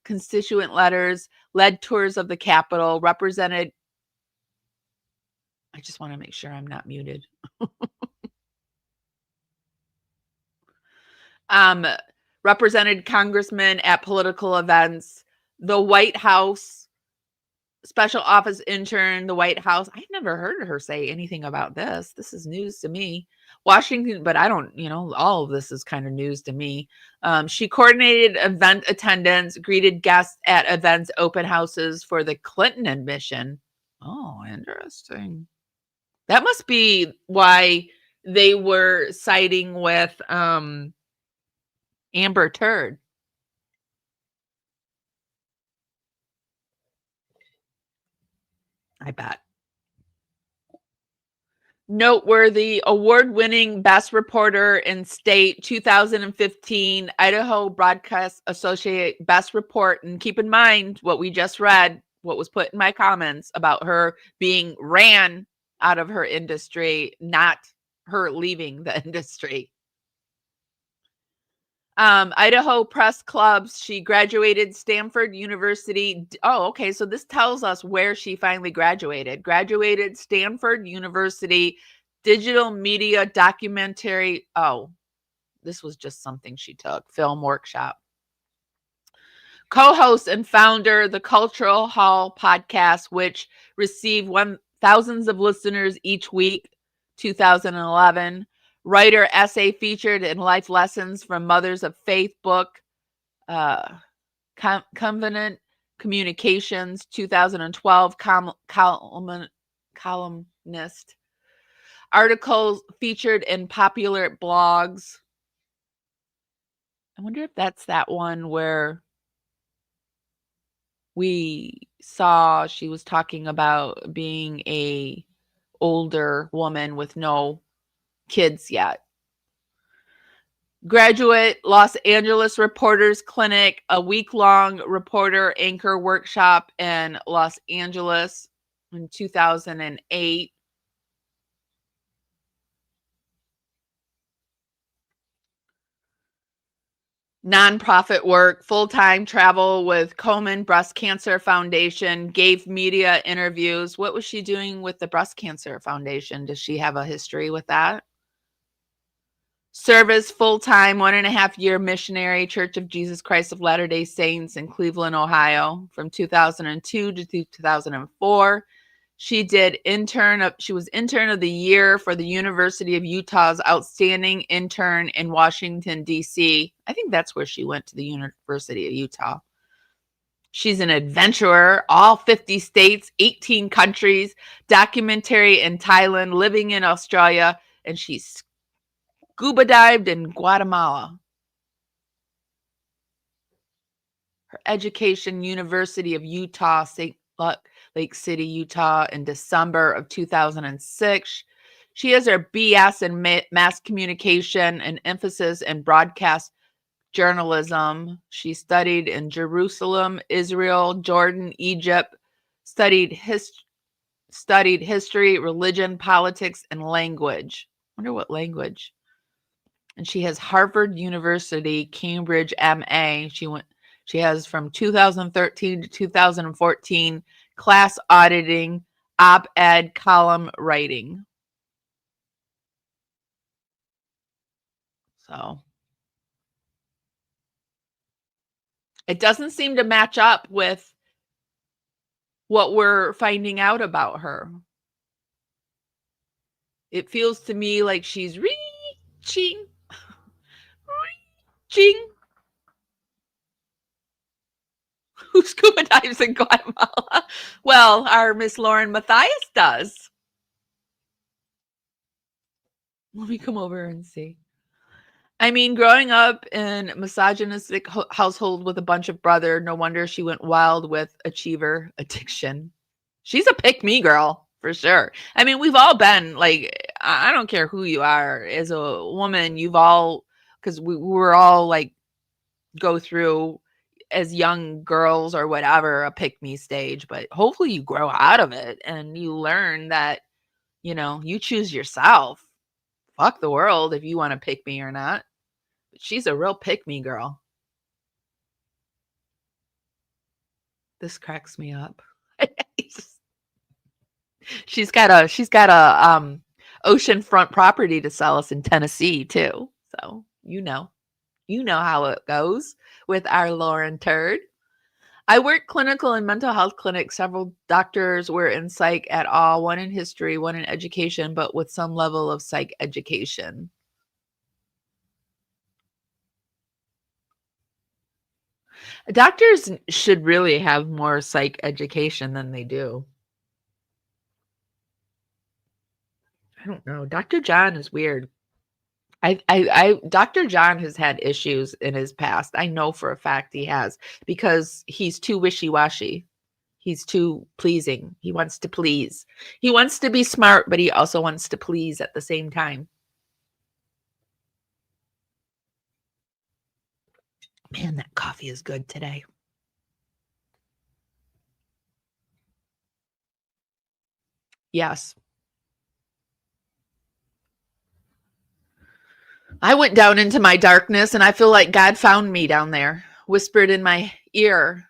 constituent letters, led tours of the Capitol, represented. I just want to make sure I'm not muted. Represented congressmen at political events, the White House, special office intern, the White House. I've never heard her say anything about this. This is news to me. Washington, but I don't, all of this is kind of news to me. She coordinated event attendance, greeted guests at events, open houses for the Clinton admission. Oh, interesting. That must be why they were siding with Amber Turd. I bet. Noteworthy, award-winning Best Reporter in State 2015, Idaho Broadcast Associate Best Report. And keep in mind what we just read, what was put in my comments about her being ran out of her industry, not her leaving the industry. Idaho Press Clubs. She graduated Stanford University. Oh, okay. So this tells us where she finally graduated. Graduated Stanford University Digital Media Documentary. Oh, this was just something she took. Film workshop. Co-host and founder the Cultural Hall podcast, which received thousands of listeners each week. 2011. Writer, essay featured in Life Lessons from Mothers of Faith book, Covenant Communications, 2012, columnist. Articles featured in popular blogs. I wonder if that's that one where we saw she was talking about being a older woman with no kids yet. Graduate Los Angeles Reporters Clinic, a week-long reporter anchor workshop in Los Angeles in 2008. Nonprofit work, full-time travel with Komen Breast Cancer Foundation, gave media interviews. What was she doing with the Breast Cancer Foundation? Does she have a history with that? Service full-time 1.5-year missionary Church of Jesus Christ of Latter-day Saints in Cleveland, Ohio from 2002 to 2004. She was intern of the year for the University of Utah's outstanding intern in Washington, D.C. I think that's where she went, to the University of Utah. She's an adventurer, all 50 states, 18 countries, documentary in Thailand, living in Australia, and she's scuba dived in Guatemala. Her education, University of Utah, St. Lake City, Utah, in December of 2006. She has her BS in mass communication and emphasis in broadcast journalism. She studied in Jerusalem, Israel, Jordan, Egypt, studied history, religion, politics, and language. I wonder what language. And she has Harvard University, Cambridge MA. She has from 2013 to 2014 class auditing, op-ed column writing. So it doesn't seem to match up with what we're finding out about her. It feels to me like she's reaching. Who scuba dives in Guatemala? Well, our Miss Lauren Matthias does. Let me come over and see. I mean, growing up in a misogynistic household with a bunch of brother, no wonder she went wild with achiever addiction. She's a pick-me girl, for sure. I mean, we've all been, like, I don't care who you are. As a woman, you've all, because we were all, like, go through, as young girls or whatever, a pick-me stage. But hopefully you grow out of it and you learn that, you know, you choose yourself. Fuck the world if you want to pick me or not. But she's a real pick-me girl. This cracks me up. She's got a oceanfront property to sell us in Tennessee too. So you know how it goes with our Lauren Turd. I worked clinical and mental health clinics. Several doctors were in psych at all, one in history, one in education, but with some level of psych education. Doctors should really have more psych education than they do. I don't know. Dr. John is weird. Dr. John has had issues in his past. I know for a fact he has, because he's too wishy-washy. He's too pleasing. He wants to please. He wants to be smart, but he also wants to please at the same time. Man, that coffee is good today. Yes. I went down into my darkness and I feel like God found me down there, whispered in my ear,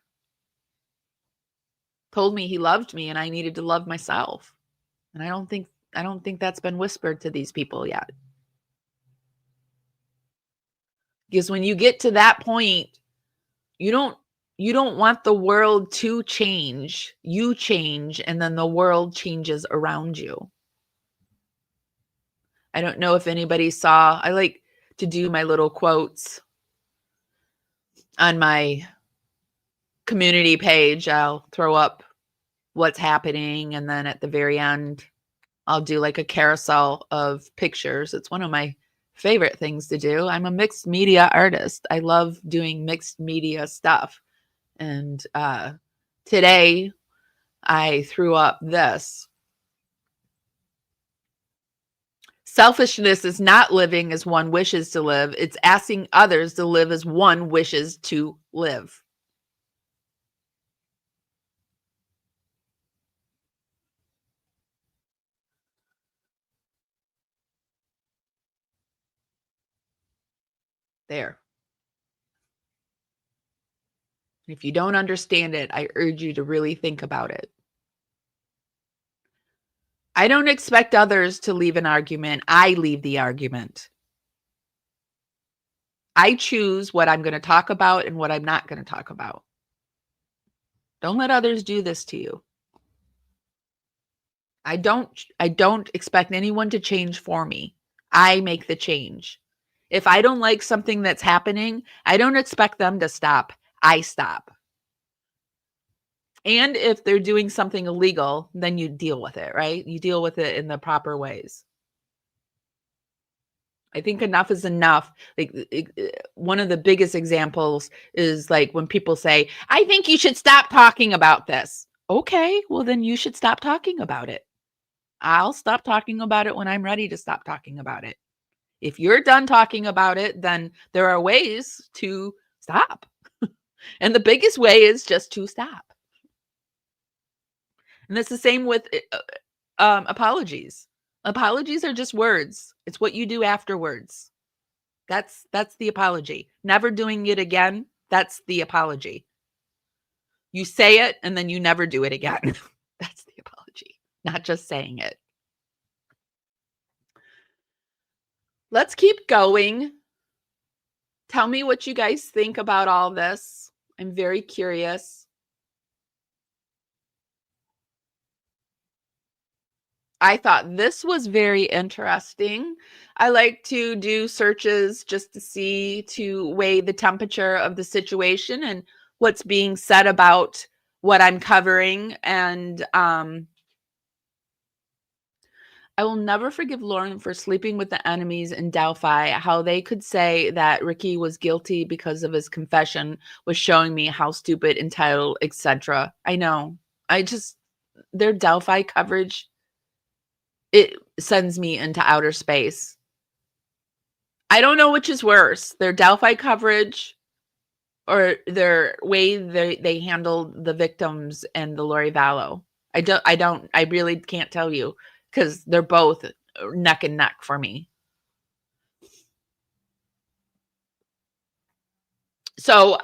told me he loved me and I needed to love myself. And I don't think that's been whispered to these people yet. Because when you get to that point, you don't want the world to change. You change and then the world changes around you. I don't know if anybody saw, I like to do my little quotes on my community page. I'll throw up what's happening, and then at the very end, I'll do like a carousel of pictures. It's one of my favorite things to do. I'm a mixed media artist. I love doing mixed media stuff. And today I threw up this. Selfishness is not living as one wishes to live. It's asking others to live as one wishes to live. There. If you don't understand it, I urge you to really think about it. I don't expect others to leave an argument. I leave the argument. I choose what I'm going to talk about and what I'm not going to talk about. Don't let others do this to you. I don't expect anyone to change for me. I make the change. If I don't like something that's happening, I don't expect them to stop. I stop. And if they're doing something illegal, then you deal with it, right? You deal with it in the proper ways. I think enough is enough. Like one of the biggest examples is like when people say, I think you should stop talking about this. Okay, well then you should stop talking about it. I'll stop talking about it when I'm ready to stop talking about it. If you're done talking about it, then there are ways to stop. And the biggest way is just to stop. And it's the same with apologies. Apologies are just words. It's what you do afterwards. That's the apology. Never doing it again. That's the apology. You say it and then you never do it again. That's the apology, not just saying it. Let's keep going. Tell me what you guys think about all this. I'm very curious. I thought this was very interesting. I like to do searches just to weigh the temperature of the situation and what's being said about what I'm covering. And I will never forgive Lauren for sleeping with the enemies in Delphi. How they could say that Ricky was guilty because of his confession was showing me how stupid, entitled, etc. I know. Their Delphi coverage, it sends me into outer space. I don't know which is worse, their Delphi coverage or their way they handled the victims and the Lori Vallow. I really can't tell you, because they're both neck and neck for me. So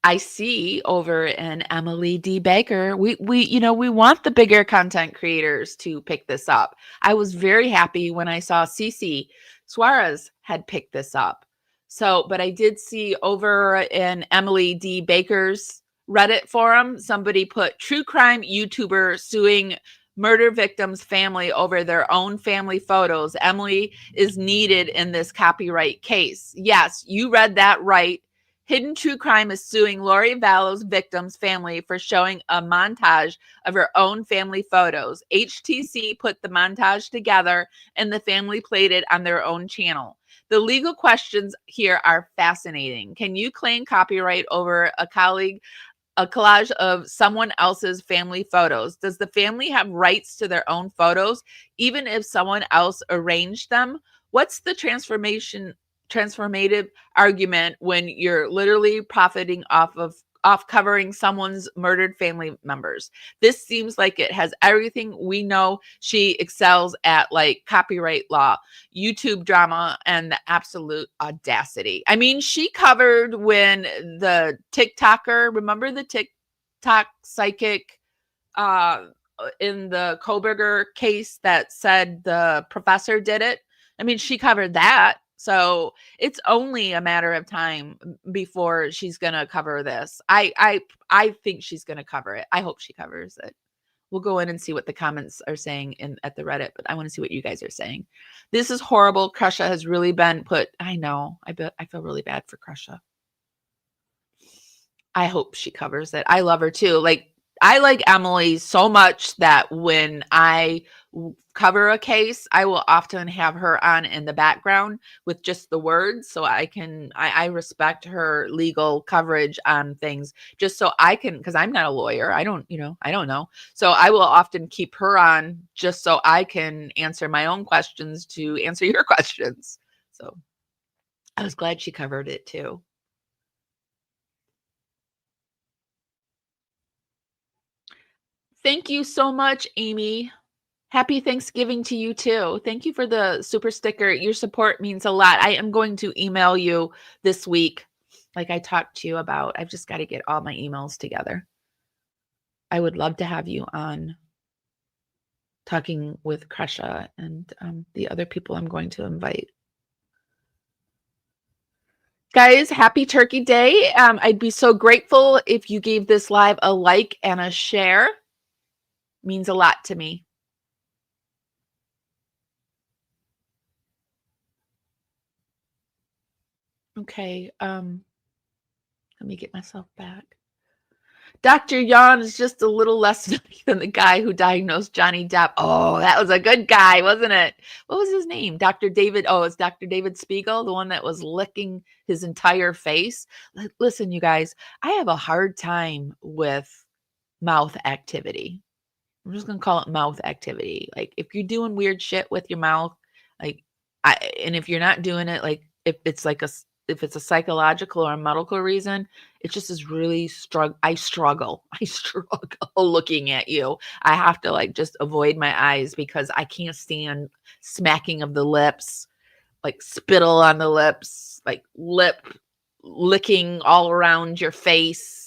I see over in Emily D. Baker, we want the bigger content creators to pick this up. I was very happy when I saw Cece Suarez had picked this up. So, but I did see over in Emily D. Baker's Reddit forum, somebody put true crime YouTuber suing murder victims' family over their own family photos. Emily is needed in this copyright case. Yes, you read that right. Hidden True Crime is suing Lori Vallow's victim's family for showing a montage of her own family photos. HTC put the montage together and the family played it on their own channel. The legal questions here are fascinating. Can you claim copyright over a collage of someone else's family photos? Does the family have rights to their own photos, even if someone else arranged them? What's the transformative argument when you're literally profiting off covering someone's murdered family members? This seems like it has everything we know she excels at, like copyright law, YouTube drama, and the absolute audacity. I mean, she covered when the TikToker, remember the TikTok psychic in the Koberger case that said the professor did it? I mean, she covered that. So it's only a matter of time before she's going to cover this. I think she's going to cover it. I hope she covers it. We'll go in and see what the comments are saying at the Reddit, but I want to see what you guys are saying. This is horrible. Krusha has really been put. I know. I feel really bad for Krusha. I hope she covers it. I love her too. Like, I like Emily so much that when I cover a case, I will often have her on in the background with just the words. So I respect her legal coverage on things just so I can, because I'm not a lawyer. I don't know. So I will often keep her on just so I can answer my own questions to answer your questions. So I was glad she covered it too. Thank you so much, Amy. Happy Thanksgiving to you too. Thank you for the super sticker. Your support means a lot. I am going to email you this week, like I talked to you about. I've just got to get all my emails together. I would love to have you on talking with Krusha and the other people I'm going to invite. Guys, happy Turkey Day. I'd be so grateful if you gave this live a like and a share. Means a lot to me. Okay, let me get myself back. Dr. Yan is just a little less than the guy who diagnosed Johnny Depp. Oh, that was a good guy, wasn't it? What was his name? Dr. David. Oh, it's Dr. David Spiegel, the one that was licking his entire face. Listen, you guys, I have a hard time with mouth activity. I'm just going to call it mouth activity. Like, if you're doing weird shit with your mouth, like, and if you're not doing it, like, if it's a psychological or a medical reason, it just is really I struggle looking at you. I have to like just avoid my eyes because I can't stand smacking of the lips, like spittle on the lips, like lip licking all around your face,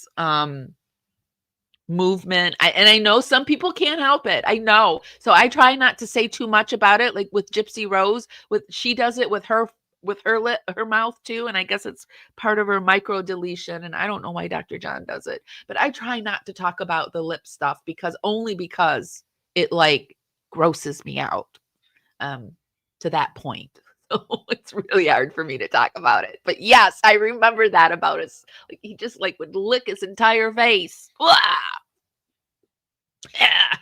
movement. And I know some people can't help it. I know. So I try not to say too much about it. Like with Gypsy Rose, she does it with her with her mouth too, and I guess it's part of her micro deletion, and I don't know why Dr. John does it, but I try not to talk about the lip stuff because it like grosses me out to that point. So it's really hard for me to talk about it. But yes, I remember that about us. Like he just like would lick his entire face. Blah! Yeah.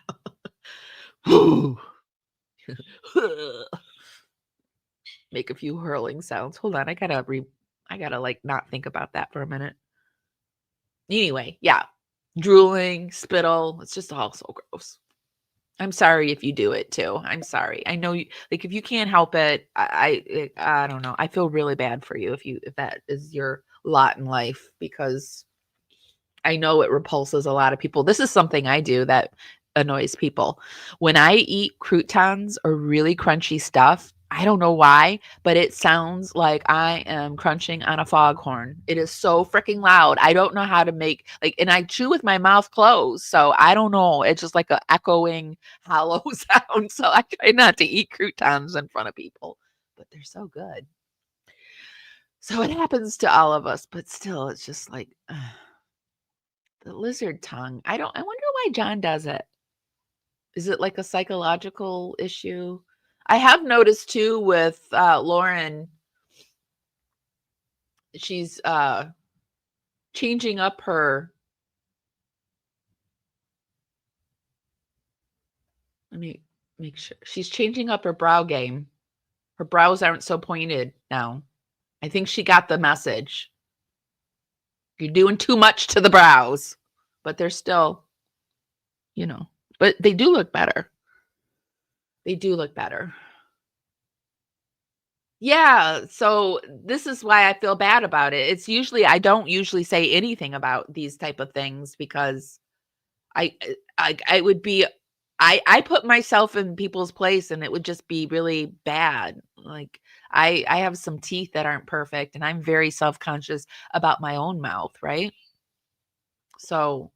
Make a few hurling sounds. Hold on, I gotta like not think about that for a minute. Anyway, yeah, drooling, spittle. It's just all so gross. I'm sorry if you do it too. I'm sorry. I know you like if you can't help it. I don't know. I feel really bad for you if that is your lot in life because I know it repulses a lot of people. This is something I do that annoys people. When I eat croutons or really crunchy stuff, I don't know why, but it sounds like I am crunching on a foghorn. It is so freaking loud. I don't know how to make and I chew with my mouth closed. So I don't know. It's just like a echoing hollow sound. So I try not to eat croutons in front of people, but they're so good. So it happens to all of us, but still it's just like the lizard tongue. I wonder why John does it. Is it like a psychological issue? I have noticed too with Lauren, she's changing up her. Let me make sure. She's changing up her brow game. Her brows aren't so pointed now. I think she got the message. You're doing too much to the brows, but they're still, but they do look better. They do look better. Yeah, so this is why I feel bad about it. I don't usually say anything about these type of things because I put myself in people's place and it would just be really bad. Like I have some teeth that aren't perfect and I'm very self-conscious about my own mouth, right? So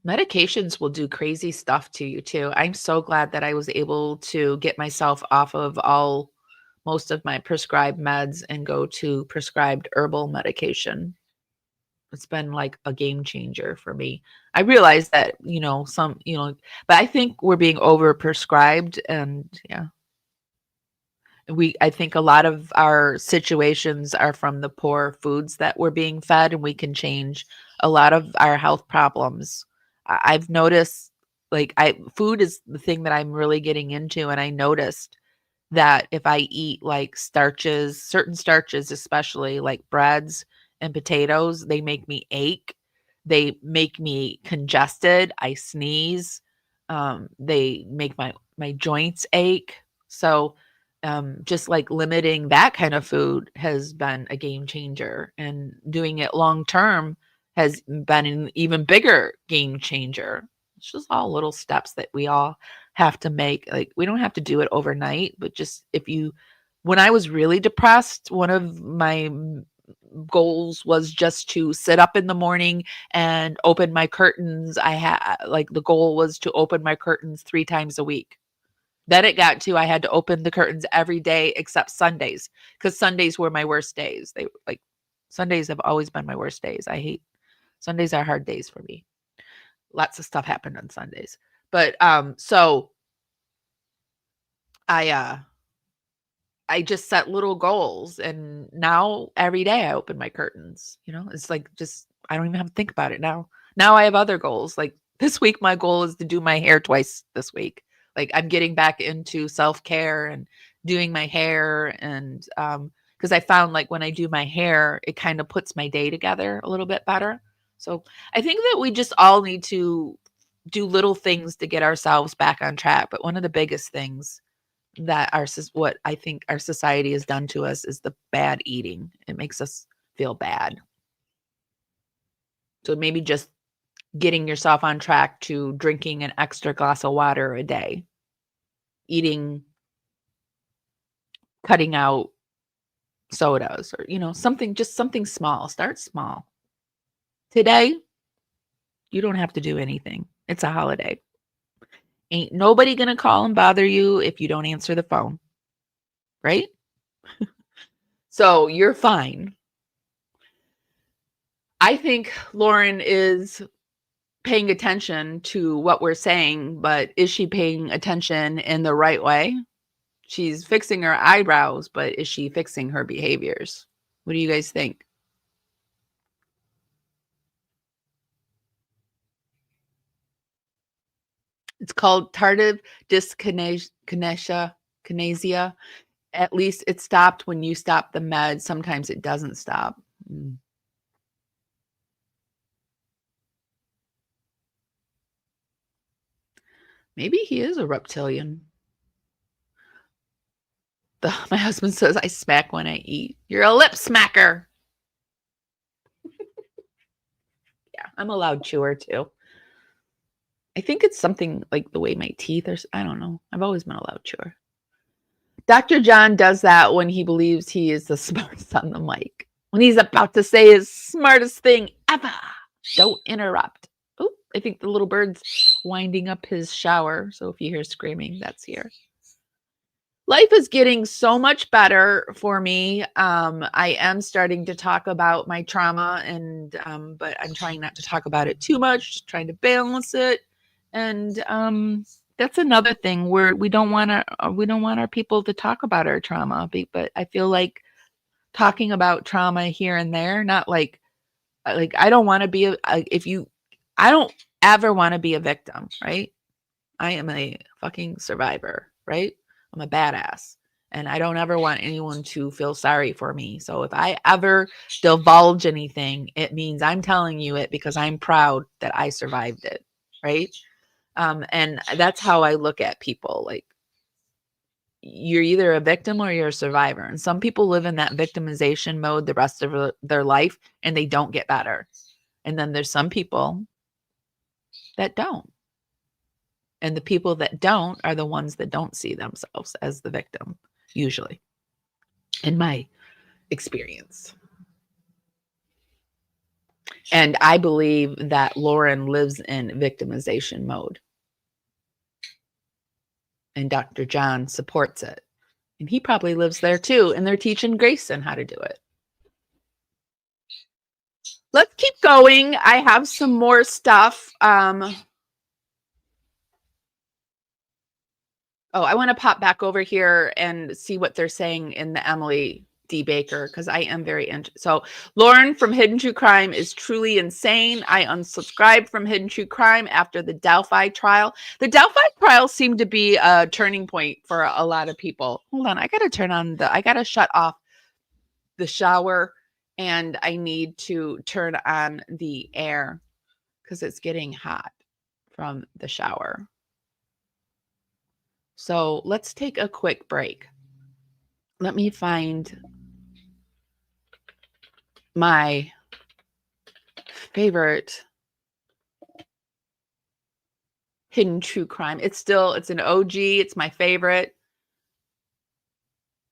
medications will do crazy stuff to you too. I'm so glad that I was able to get myself off of most of my prescribed meds and go to prescribed herbal medication. It's been like a game changer for me. I realize that, but I think we're being over prescribed and yeah. I think a lot of our situations are from the poor foods that we're being fed, and we can change a lot of our health problems. I've noticed food is the thing that I'm really getting into. And I noticed that if I eat like certain starches, especially like breads and potatoes, they make me ache. They make me congested. I sneeze. They make my joints ache. So just like limiting that kind of food has been a game changer, and doing it long term has been an even bigger game changer. It's just all little steps that we all have to make. Like we don't have to do it overnight, but just when I was really depressed, one of my goals was just to sit up in the morning and open my curtains. The goal was to open my curtains 3 times a week. Then it got to I had to open the curtains every day except Sundays, because Sundays were my worst days. Sundays have always been my worst days. I hate Sundays are hard days for me. Lots of stuff happened on Sundays. But so I just set little goals, and now every day I open my curtains. It's like I don't even have to think about it now. Now I have other goals. Like this week, my goal is to do my hair twice this week. Like I'm getting back into self-care and doing my hair, and because I found like when I do my hair, it kind of puts my day together a little bit better. So I think that we just all need to do little things to get ourselves back on track. But one of the biggest things that what I think our society has done to us is the bad eating. It makes us feel bad. So maybe just getting yourself on track to drinking an extra glass of water a day, cutting out sodas, or, something small. Start small. Today, you don't have to do anything. It's a holiday. Ain't nobody gonna call and bother you if you don't answer the phone, right? So you're fine. I think Lauren is paying attention to what we're saying, but is she paying attention in the right way? She's fixing her eyebrows, but is she fixing her behaviors? What do you guys think? It's called tardive dyskinesia. At least it stopped when you stop the med. Sometimes it doesn't stop. Maybe he is a reptilian. My husband says I smack when I eat. You're a lip smacker. Yeah, I'm a loud chewer too. I think it's something like the way my teeth are. I don't know. I've always been a loud chewer. Dr. John does that when he believes he is the smartest on the mic. When he's about to say his smartest thing ever. Don't interrupt. Oh, I think the little bird's winding up his shower. So if you hear screaming, that's here. Life is getting so much better for me. I am starting to talk about my trauma, and but I'm trying not to talk about it too much, just trying to balance it. And that's another thing where we don't want our people to talk about our trauma, but I feel like talking about trauma here and there, not like I don't want to be I don't ever want to be a victim, right? I am a fucking survivor, right? I'm a badass, and I don't ever want anyone to feel sorry for me. So if I ever divulge anything, it means I'm telling you it because I'm proud that I survived it, right? And that's how I look at people. Like, you're either a victim or you're a survivor. And some people live in that victimization mode the rest of their life, and they don't get better. And then there's some people that don't. And the people that don't are the ones that don't see themselves as the victim, usually, in my experience. And I believe that Lauren lives in victimization mode. And Dr. John supports it. And he probably lives there too. And they're teaching Grayson how to do it. Let's keep going. I have some more stuff. Oh, I want to pop back over here and see what they're saying in the Emily D. Baker, because I am very interested. So Lauren from Hidden True Crime is truly insane. I unsubscribed from Hidden True Crime after the Delphi trial. The Delphi trial seemed to be a turning point for a lot of people. Hold on. I got to shut off the shower, and I need to turn on the air because it's getting hot from the shower. So let's take a quick break. Let me find my favorite Hidden True Crime. It's an OG. It's my favorite.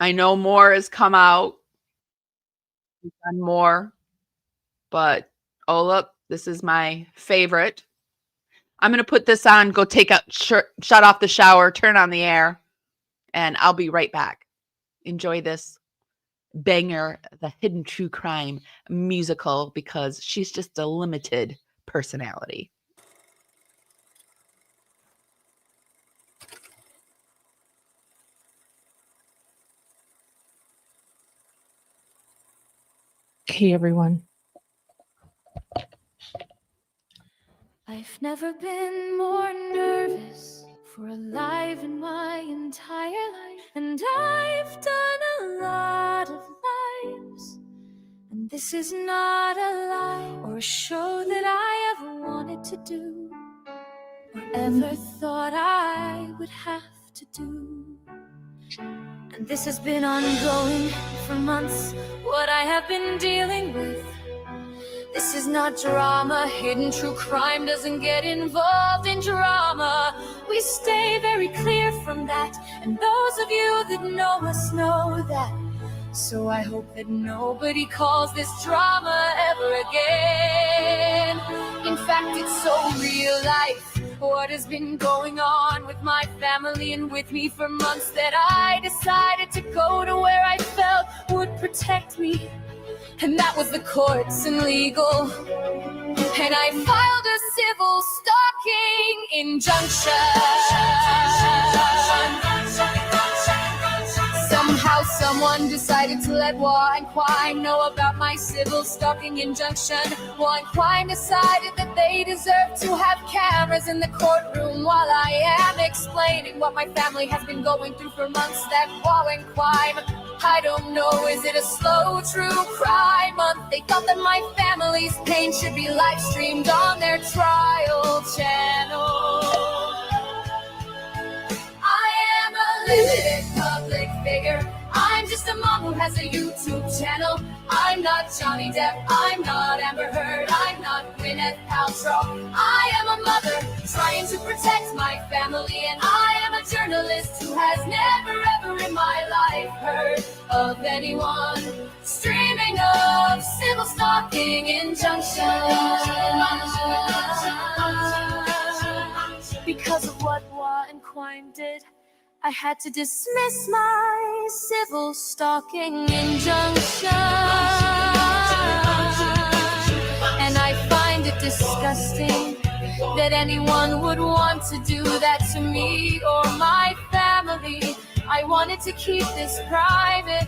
I know more has come out. We've done more, but this is my favorite. I'm going to put this on, go shut off the shower, turn on the air, and I'll be right back. Enjoy this banger, the Hidden True Crime musical, because she's just a limited personality. Hey, everyone. I've never been more nervous for a life in my entire life, and I've done a lot of lives, and this is not a lie or a show that I ever wanted to do or ever thought I would have to do. And this has been ongoing for months, what I have been dealing with. This is not drama. Hidden True Crime doesn't get involved in drama. We stay very clear from that, and those of you that know us know that. So I hope that nobody calls this drama ever again. In fact, it's so real life. what has been going on with my family and with me for months, that I decided to go to where I felt would protect me, and that was the courts and legal. And I filed a civil stalking injunction. Somehow someone decided to let Wa and Quine know about my civil stalking injunction. Wa and Quine decided that they deserve to have cameras in the courtroom while I am explaining what my family has been going through for months. That Wa and Quine, I don't know, is it a slow true crime month? They thought that my family's pain should be live streamed on their trial channel. I am a limited public figure. I'm just a mom who has a YouTube channel. I'm not Johnny Depp, I'm not Amber Heard, I'm not Gwyneth Paltrow. I am a mother trying to protect my family, and I am a journalist who has never ever in my life heard of anyone streaming of civil stalking injunctions. Because of what Wa and Quine did, I had to dismiss my civil stalking injunction. And I find it disgusting that anyone would want to do that to me or my family. I wanted to keep this private.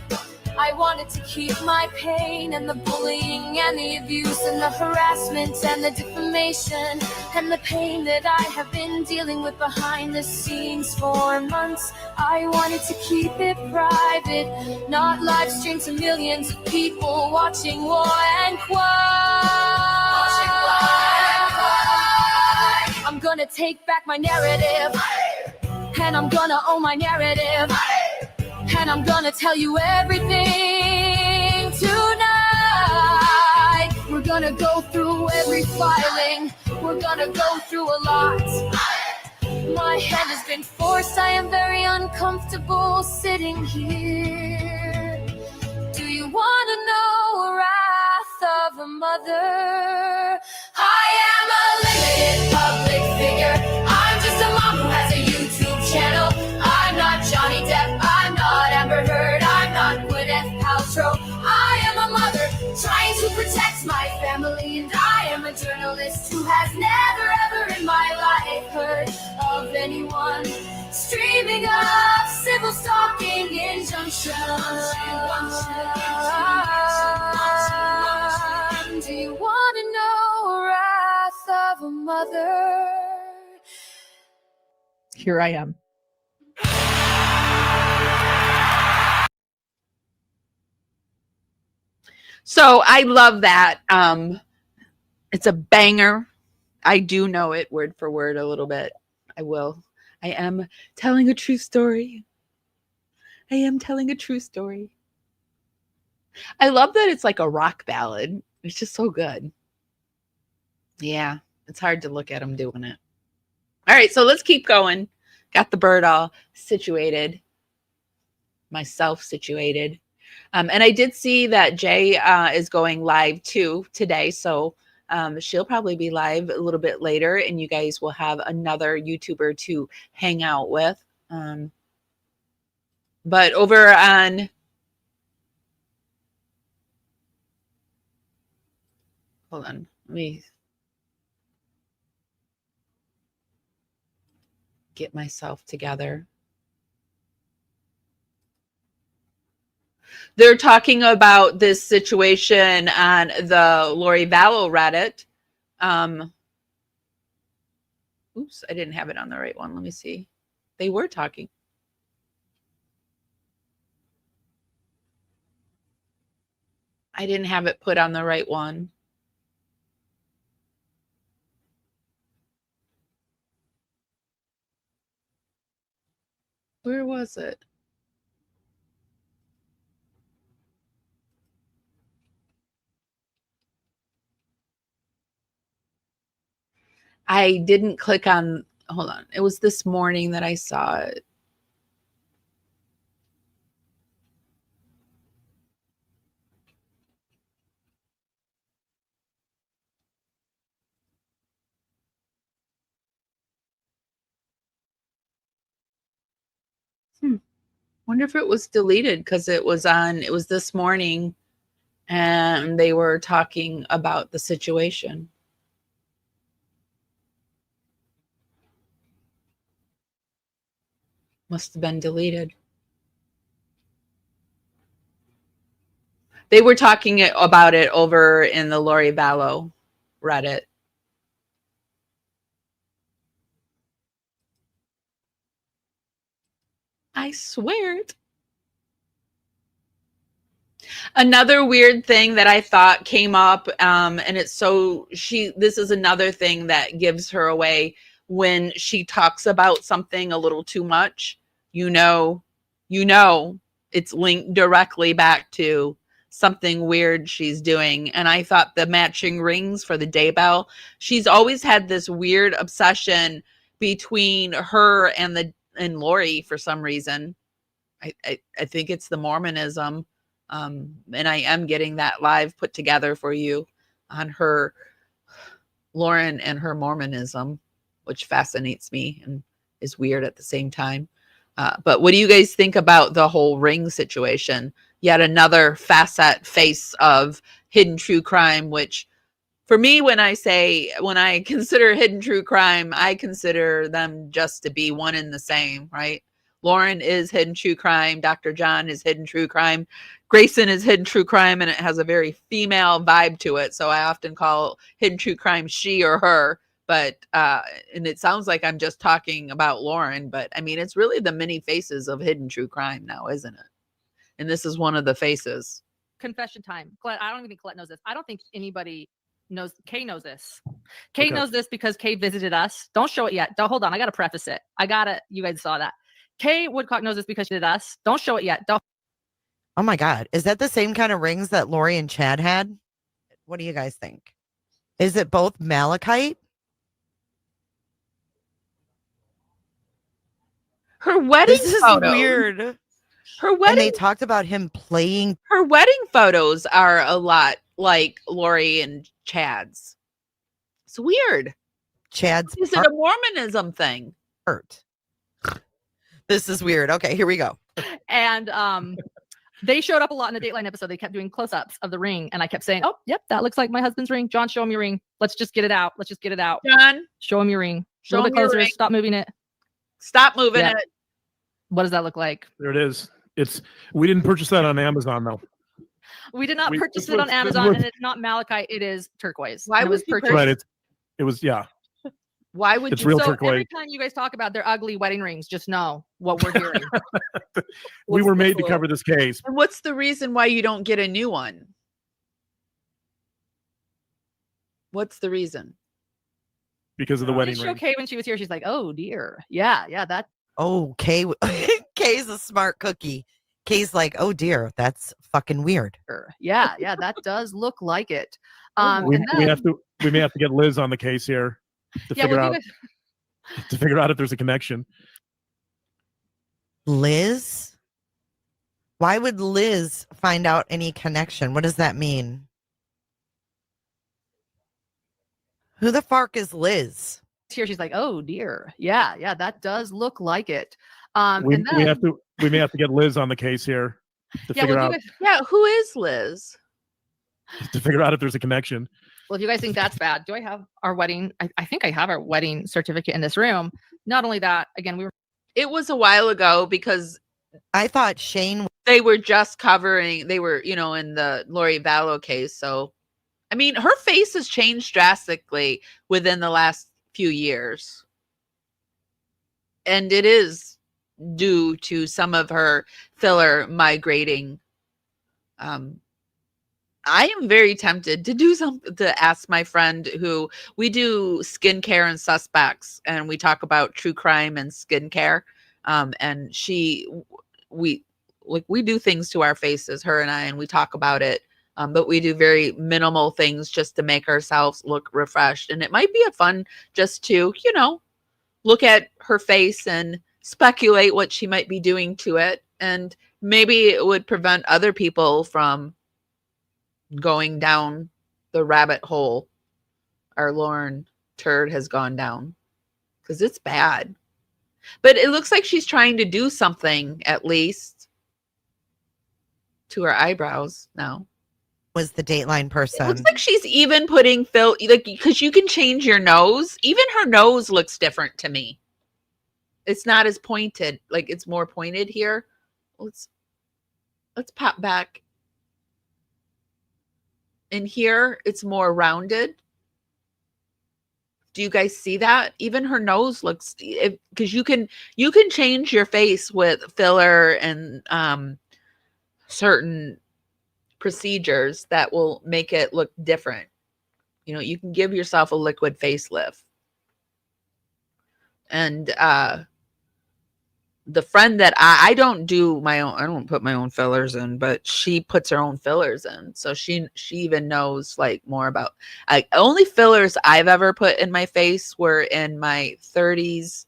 I wanted to keep my pain and the bullying and the abuse and the harassment and the defamation and the pain that I have been dealing with behind the scenes for months. I wanted to keep it private, not live stream to millions of people watching War and Quine. I'm gonna take back my narrative, and I'm gonna own my narrative. And I'm gonna tell you everything tonight. We're gonna go through every filing. We're gonna go through a lot. My hand has been forced. I am very uncomfortable sitting here. Do you wanna know wrath of a mother? I am a limited public figure. I'm just a mom who has a YouTube channel. I'm not Johnny Depp, I'm not Amber Heard, I'm not Gwyneth Paltrow. I am a mother trying to protect my family, and I am a journalist who has never ever in my life heard of anyone streaming of civil stalking injunctions. Do you want to know wrath of a mother? Here I am. So I love that. It's a banger. I do know it word for word a little bit. I will. I am telling a true story. I am telling a true story. I love that it's like a rock ballad. It's just so good. Yeah, it's hard to look at them doing it. All right, so let's keep going. Got the bird all situated. Myself situated. And I did see that Jay is going live too today. So she'll probably be live a little bit later, and you guys will have another YouTuber to hang out with. But over on, hold on, let me get myself together. They're talking about this situation on the Lori Vallow Reddit. Oops, I didn't have it on the right one. Let me see. They were talking. I didn't have it put on the right one. Where was it? I didn't click on, hold on. It was this morning that I saw it. Wonder if it was deleted because it was this morning and they were talking about the situation. Must have been deleted. They were talking about it over in the Lori Vallow Reddit. I swear it. Another weird thing that I thought came up, and it's this is another thing that gives her away when she talks about something a little too much. You know, it's linked directly back to something weird she's doing. And I thought the matching rings for the Daybell, she's always had this weird obsession between her and Lori for some reason. I think it's the Mormonism. And I am getting that live put together for you on her, Lauren and her Mormonism, which fascinates me and is weird at the same time. But what do you guys think about the whole ring situation? Yet another face of hidden true crime, which for me, when I consider hidden true crime, I consider them just to be one and the same, right? Lauren is hidden true crime. Dr. John is hidden true crime. Grayson is hidden true crime, and it has a very female vibe to it. So I often call hidden true crime she or her. But and it sounds like I'm just talking about Lauren, but I mean, it's really the many faces of hidden true crime now, isn't it? And this is one of the faces. Confession time. Colette, I don't even think Colette knows this. I don't think anybody knows. Kay knows this. Kay knows this because Kay visited us. Don't show it yet. Hold on. I got to preface it. You guys saw that. Kay Woodcock knows this because she did us. Don't show it yet. Oh my God. Is that the same kind of rings that Lori and Chad had? What do you guys think? Is it both malachite? Her wedding This is photos. weird. Her wedding. And they talked about him playing. Her wedding photos are a lot like Lori and Chad's. It's weird. Chad's Is it a Mormonism thing? Hurt. This is weird. Okay, here we go. And they showed up a lot in the Dateline episode. They kept doing close-ups of the ring, and I kept saying, "Oh, yep, that looks like my husband's ring." John, show him your ring. Let's just get it out. John, show him your ring. Show a little bit closer. ring. Stop moving it. Stop moving Yep. it. What does that look like? There it is. We didn't purchase that on Amazon though. We did not purchase this it on was- Amazon, and it's not malachite. It is turquoise. Why And it would was you purchased? Right. It was yeah. Why would It's you? real So turquoise. every time you guys talk about their ugly wedding rings, just know what we're hearing. We were made to cool? cover this case. And what's the reason why you don't get a new one? What's the reason? Because of the Did wedding show ring. Kay when she was here. She's like, "Oh dear, yeah, that." Oh, Kay. Kay's a smart cookie. Kay's like, oh dear, that's fucking weird. Yeah, that does look like it. We and may then- have to get Liz on the case here to yeah, figure well, out you guys- to figure out if there's a connection. Liz? Why would Liz find out any connection? What does that mean? Who the fuck is Liz? here. She's like, "Oh dear, yeah, that does look like it." We and then, may have to get Liz on the case here to yeah, figure well, out you guys, Yeah, who is Liz? if there's a connection. well, if you guys think that's bad, do I have our wedding? I think I have our wedding certificate in this room. Not only that, again, It was a while ago because I thought Shane. they were just covering. They were, in the Lori Vallow case. So, I mean, her face has changed drastically within the last few years, and it is due to some of her filler migrating. I am very tempted to do something to ask my friend who we do skincare and suspects, and we talk about true crime and skincare. And we do things to our faces, her and I, and we talk about it. But we do very minimal things just to make ourselves look refreshed. And it might be a fun just to, look at her face and speculate what she might be doing to it. And maybe it would prevent other people from going down the rabbit hole our Lauren turd has gone down, because it's bad. But it looks like she's trying to do something, at least. to her eyebrows now. Was the Dateline It person. looks like she's even putting like, because you can change your nose. Even her nose looks different to me. It's not as pointed. Like, it's more pointed here. Let's pop back. In here, it's more rounded. Do you guys see that? Even her nose looks, because you can change your face with filler and certain procedures that will make it look different. You know, you can give yourself a liquid facelift. And the friend that I don't do my own, I don't put my own fillers in, but she puts her own fillers in. So she even knows like more about, only fillers I've ever put in my face were in my 30s.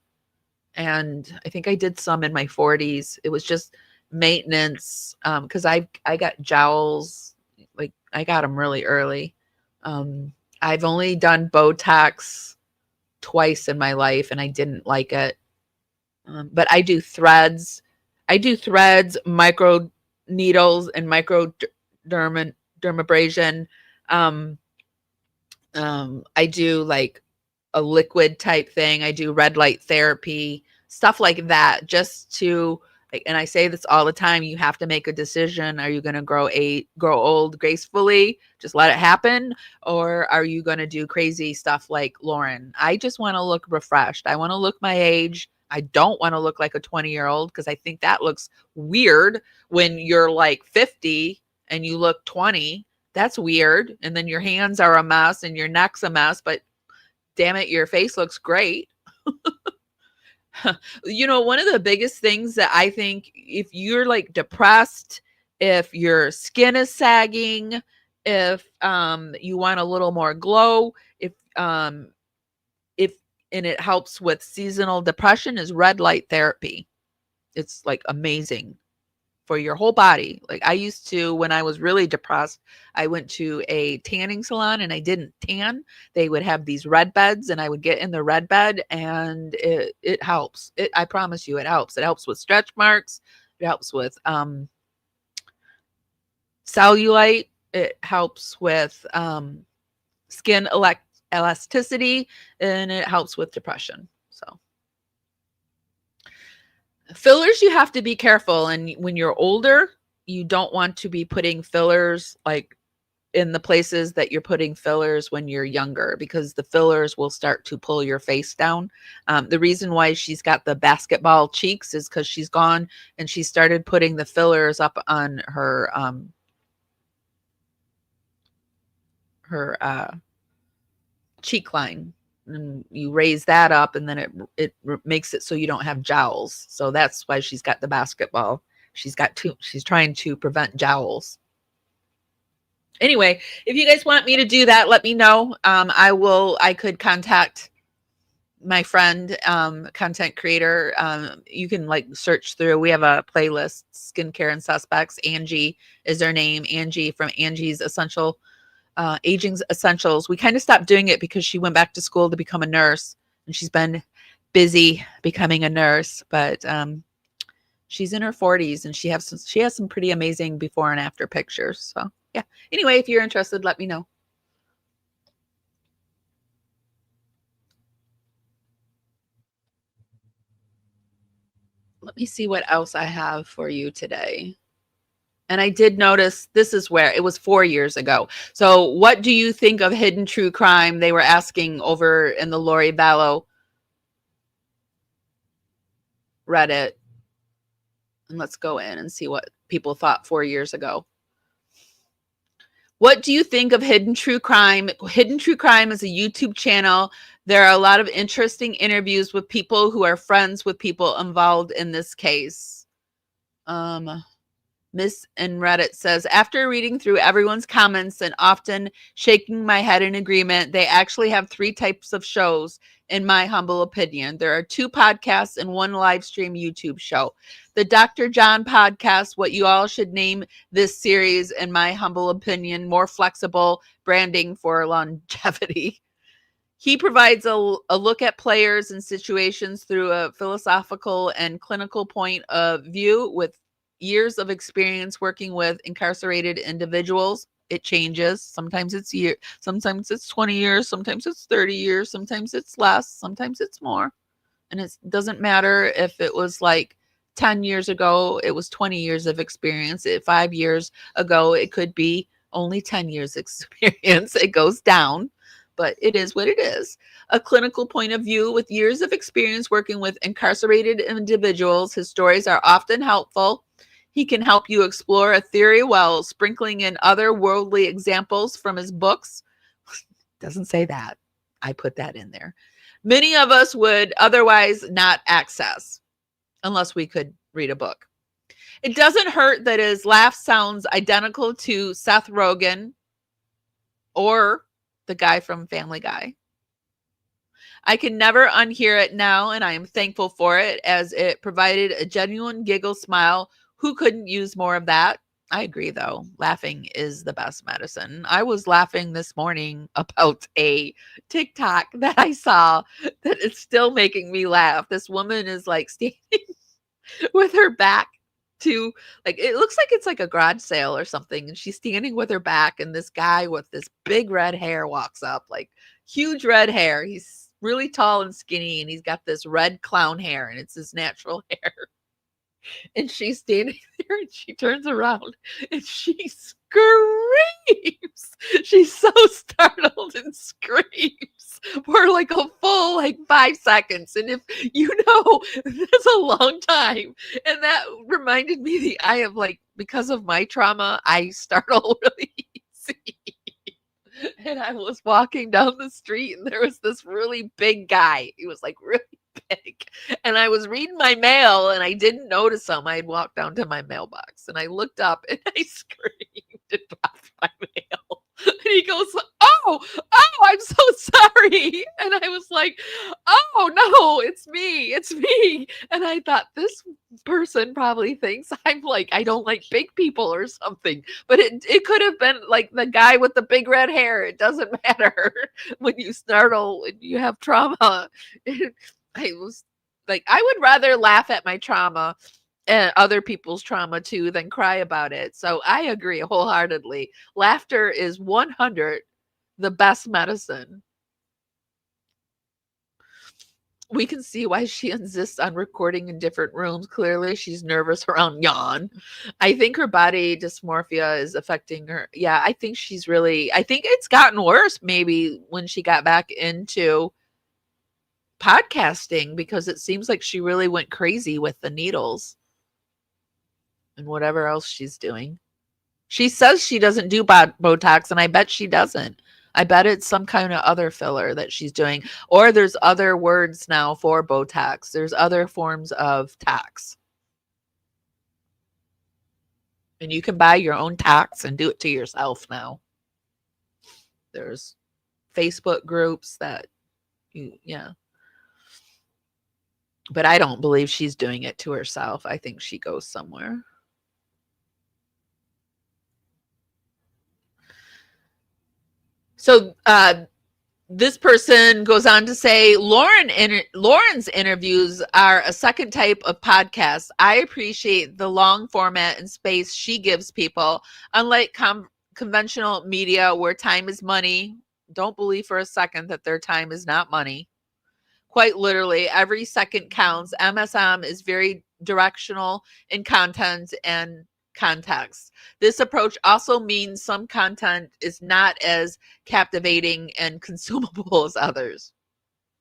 And I think I did some in my 40s. It was just maintenance. Cause I got jowls, like I got them really early. I've only done Botox twice in my life and I didn't like it. But I do threads. Micro needles, and micro dermabrasion. I do like a liquid type thing. I do red light therapy, stuff like that, just to, and I say this all the time, you have to make a decision. Are you going to grow old gracefully, just let it happen? Or are you going to do crazy stuff like Lauren? I just want to look refreshed. I want to look my age. I don't want to look like a 20-year-old because I think that looks weird when you're like 50 and you look 20. That's weird. And then your hands are a mess and your neck's a mess, but damn it, your face looks great. You know, one of the biggest things that I think, if you're like depressed, if your skin is sagging, if you want a little more glow, if and it helps with seasonal depression, is red light therapy. It's like amazing for your whole body. Like I used to, when I was really depressed, I went to a tanning salon and I didn't tan. They would have these red beds and I would get in the red bed and it helps. I promise you, it helps. It helps with stretch marks. It helps with cellulite. It helps with skin elasticity, and it helps with depression. So fillers, you have to be careful. And when you're older, you don't want to be putting fillers like in the places that you're putting fillers when you're younger, because the fillers will start to pull your face down. The reason why she's got the basketball cheeks is because she's gone and she started putting the fillers up on her cheek line, and you raise that up and then it makes it so you don't have jowls. So that's why she's got the basketball. She's trying to prevent jowls. Anyway, if you guys want me to do that, let me know. I could contact my friend, content creator. You can like search through, we have a playlist, Skincare and Suspects. Angie is her name. Angie from Angie's Aging Essentials. We kind of stopped doing it because she went back to school to become a nurse and she's been busy becoming a nurse, but she's in her 40s and she has some pretty amazing before and after pictures. So yeah. Anyway, if you're interested, let me know. Let me see what else I have for you today. And I did notice, this is where it was 4 years ago. So what do you think of hidden true crime? They were asking over in the Lori Vallow Reddit. And let's go in and see what people thought 4 years ago. What do you think of Hidden True Crime? Hidden True Crime is a YouTube channel. There are a lot of interesting interviews with people who are friends with people involved in this case. Miss in Reddit says, after reading through everyone's comments and often shaking my head in agreement, they actually have 3 types of shows, in my humble opinion. There are 2 podcasts and 1 live stream YouTube show. The Dr. John podcast, what you all should name this series, in my humble opinion, more flexible branding for longevity. He provides a look at players and situations through a philosophical and clinical point of view with years of experience working with incarcerated individuals. It changes. Sometimes it's year, sometimes it's 20 years, sometimes it's 30 years, sometimes it's less, sometimes it's more. And it doesn't matter if it was like 10 years ago, it was 20 years of experience. 5 years ago, it could be only 10 years experience. It goes down, but it is what it is. A clinical point of view with years of experience working with incarcerated individuals. His stories are often helpful. He can help you explore a theory while sprinkling in other worldly examples from his books. Doesn't say that. I put that in there. Many of us would otherwise not access unless we could read a book. It doesn't hurt that his laugh sounds identical to Seth Rogen or the guy from Family Guy. I can never unhear it now, and I am thankful for it as it provided a genuine giggle smile. Who couldn't use more of that? I agree, though. Laughing is the best medicine. I was laughing this morning about a TikTok that I saw that is still making me laugh. This woman is like standing with her back to, like, it looks like it's like a garage sale or something. And she's standing with her back, and this guy with this big red hair walks up, like huge red hair. He's really tall and skinny, and he's got this red clown hair, and it's his natural hair. And she's standing there, and she turns around and she screams. She's so startled and screams for like a full like 5 seconds. And if you know, that's a long time. And that reminded me I have like, because of my trauma, I startle really easy. And I was walking down the street, and there was this really big guy. He was like really big. And I was reading my mail, and I didn't notice him. I had walked down to my mailbox, and I looked up, and I screamed and dropped my mail. And he goes, oh, I'm so sorry. And I was like, oh no, it's me. And I thought, this person probably thinks I'm like, I don't like big people or something. But it could have been like the guy with the big red hair. It doesn't matter when you startle and you have trauma. I was like, I would rather laugh at my trauma and other people's trauma too than cry about it. So I agree wholeheartedly. Laughter is 100 the best medicine. We can see why she insists on recording in different rooms. Clearly, she's nervous around yawn. I think her body dysmorphia is affecting her. Yeah, I think I think it's gotten worse maybe when she got back into podcasting, because it seems like she really went crazy with the needles and whatever else she's doing. She says she doesn't do Botox, and I bet she doesn't. I bet it's some kind of other filler that she's doing. Or there's other words now for Botox. There's other forms of tax. And you can buy your own tax and do it to yourself now. There's Facebook groups that yeah. But I don't believe she's doing it to herself. I think she goes somewhere. So this person goes on to say, Lauren's interviews are a second type of podcast. I appreciate the long format and space she gives people. Unlike conventional media where time is money, don't believe for a second that their time is not money. Quite literally, every second counts. MSM is very directional in content and context. This approach also means some content is not as captivating and consumable as others.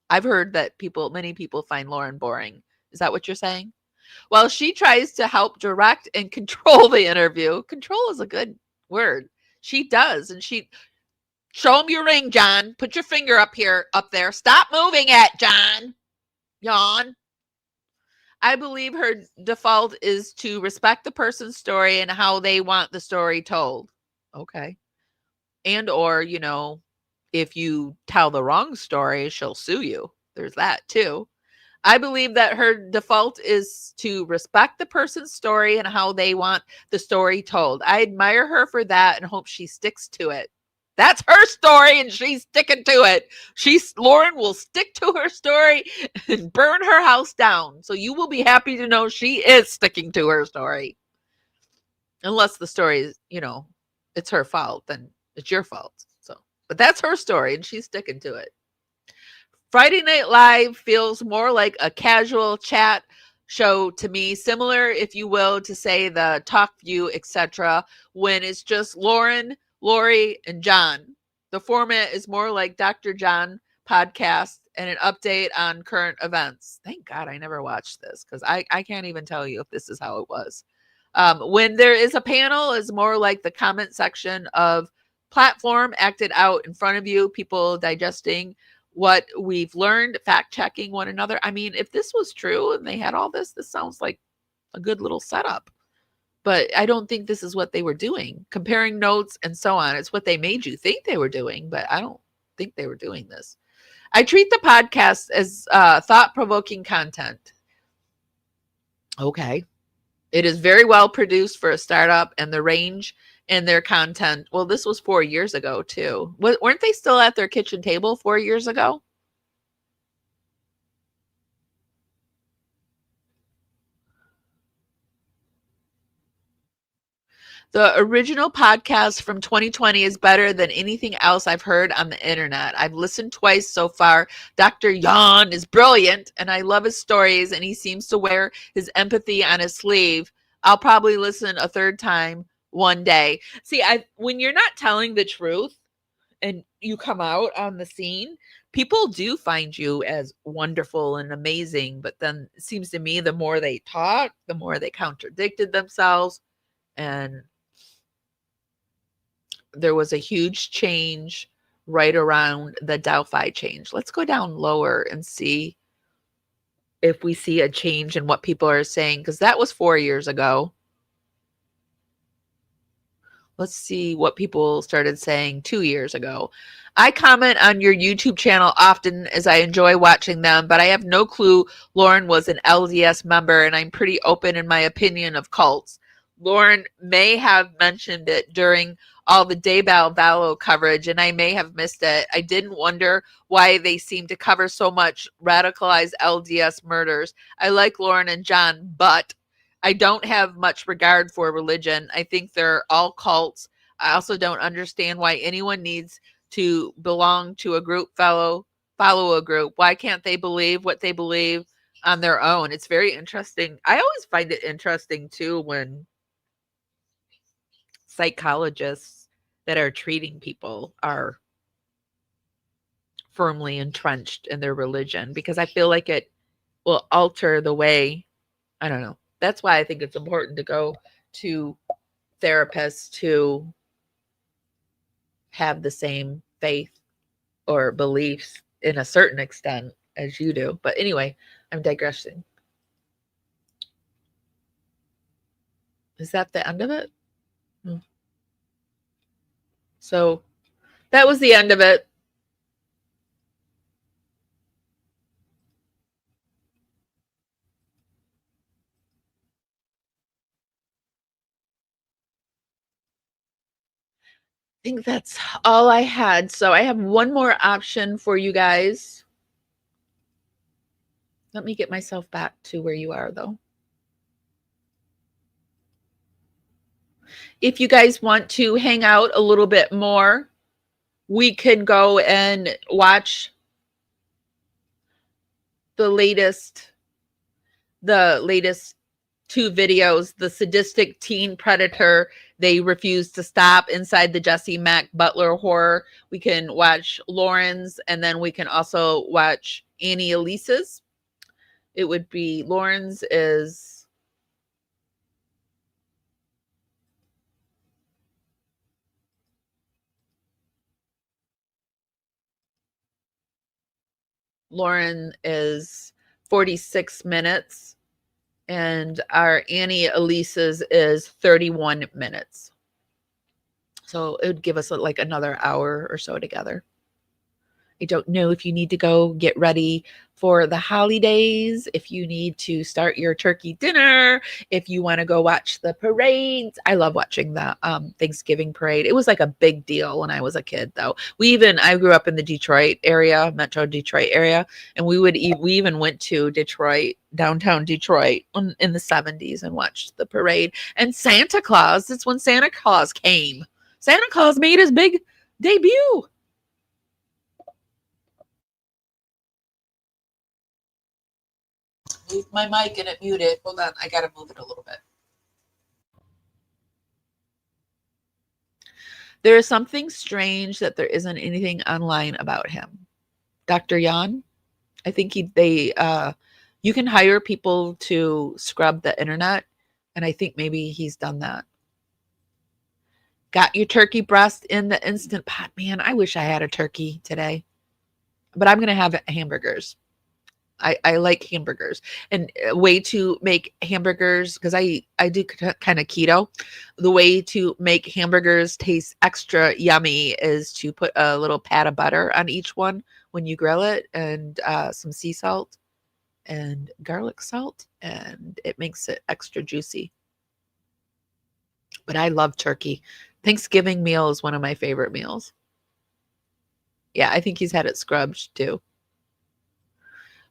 I've heard that many people find Lauren boring. Is that what you're saying? Well, she tries to help direct and control the interview. Control is a good word. She does. And show him your ring, John. Put your finger up there. Stop moving it, John. Yawn. I believe her default is to respect the person's story and how they want the story told. Okay. And or, if you tell the wrong story, she'll sue you. There's that too. I believe that her default is to respect the person's story and how they want the story told. I admire her for that and hope she sticks to it. That's her story, and she's sticking to it. Lauren will stick to her story and burn her house down. So you will be happy to know she is sticking to her story. Unless the story is, it's her fault, then it's your fault. So, but that's her story and she's sticking to it. Friday Night Live feels more like a casual chat show to me, similar, if you will, to say the Talk View, etc., when it's just Lauren, Lori, and John. The format is more like Dr. John podcast and an update on current events. Thank God I never watched this because I can't even tell you if this is how it was. When there is a panel, is more like the comment section of platform acted out in front of you, people digesting what we've learned, fact checking one another. I mean, if this was true and they had all this sounds like a good little setup. But I don't think this is what they were doing, comparing notes and so on. It's what they made you think they were doing, but I don't think they were doing this. I treat the podcast as thought-provoking content. Okay. It is very well produced for a startup, and the range in their content. Well, this was 4 years ago too. Weren't they still at their kitchen table 4 years ago? The original podcast from 2020 is better than anything else I've heard on the internet. I've listened twice so far. Dr. Jan is brilliant, and I love his stories, and he seems to wear his empathy on his sleeve. I'll probably listen a third time one day. See, when you're not telling the truth and you come out on the scene, people do find you as wonderful and amazing. But then it seems to me the more they talk, the more they contradicted themselves. And there was a huge change right around the Delphi change. Let's go down lower and see if we see a change in what people are saying, because that was 4 years ago. Let's see what people started saying 2 years ago. I comment on your YouTube channel often as I enjoy watching them, but I have no clue Lauren was an LDS member, and I'm pretty open in my opinion of cults. Lauren may have mentioned it during all the Daybell Vallow coverage, and I may have missed it. I didn't wonder why they seem to cover so much radicalized LDS murders. I like Lauren and John, but I don't have much regard for religion. I think they're all cults. I also don't understand why anyone needs to belong to a group, follow a group. Why can't they believe what they believe on their own? It's very interesting. I always find it interesting too when psychologists that are treating people are firmly entrenched in their religion, because I feel like it will alter the way, I don't know. That's why I think it's important to go to therapists who have the same faith or beliefs in a certain extent as you do. But anyway, I'm digressing. Is that the end of it? So that was the end of it. I think that's all I had. So I have one more option for you guys. Let me get myself back to where you are, though. If you guys want to hang out a little bit more, we can go and watch the latest 2 videos. The sadistic teen predator, they refuse to stop, inside the Jesse Mack Butler horror. We can watch Lauren's, and then we can also watch Annie Elise's. It would be Lauren's is Lauren is 46 minutes. And our Annie Elise's is 31 minutes. So it would give us like another hour or so together. I don't know if you need to go get ready for the holidays, if you need to start your turkey dinner, if you want to go watch the parades. I love watching the Thanksgiving parade. It was like a big deal when I was a kid, though. I grew up in the Detroit area, Metro Detroit area, and we even went to Detroit, downtown Detroit in the 70s and watched the parade. And Santa Claus, it's when Santa Claus came. Santa Claus made his big debut. Move my mic and it muted. Hold on, I gotta move it a little bit. There is something strange that there isn't anything online about him. Dr. Yan, I think you can hire people to scrub the internet, and I think maybe he's done that. Got your turkey breast in the Instant Pot. Man, I wish I had a turkey today, but I'm gonna have hamburgers. I like hamburgers, and a way to make hamburgers, because I do kind of keto. The way to make hamburgers taste extra yummy is to put a little pat of butter on each one when you grill it, and some sea salt and garlic salt, and it makes it extra juicy. But I love turkey. Thanksgiving meal is one of my favorite meals. Yeah, I think he's had it scrubbed too.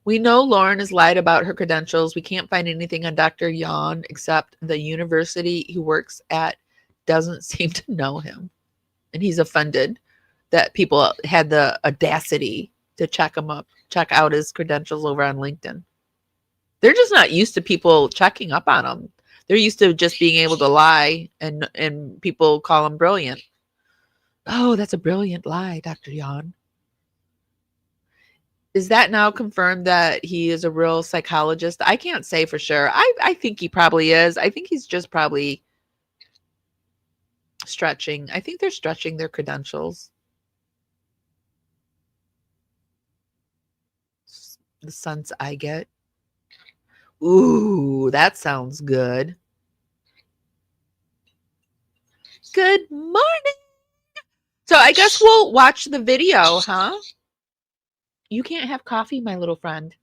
We know Lauren has lied about her credentials. We can't find anything on Dr. Yan except the university he works at doesn't seem to know him. And he's offended that people had the audacity to check out his credentials over on LinkedIn. They're just not used to people checking up on them. They're used to just being able to lie, and people call them brilliant. Oh, that's a brilliant lie, Dr. Yan. Is that now confirmed that he is a real psychologist? I can't say for sure. I think he probably is. I think he's just probably stretching. I think they're stretching their credentials. The sense I get. Ooh, that sounds good. Good morning. So I guess we'll watch the video, huh? You can't have coffee, my little friend.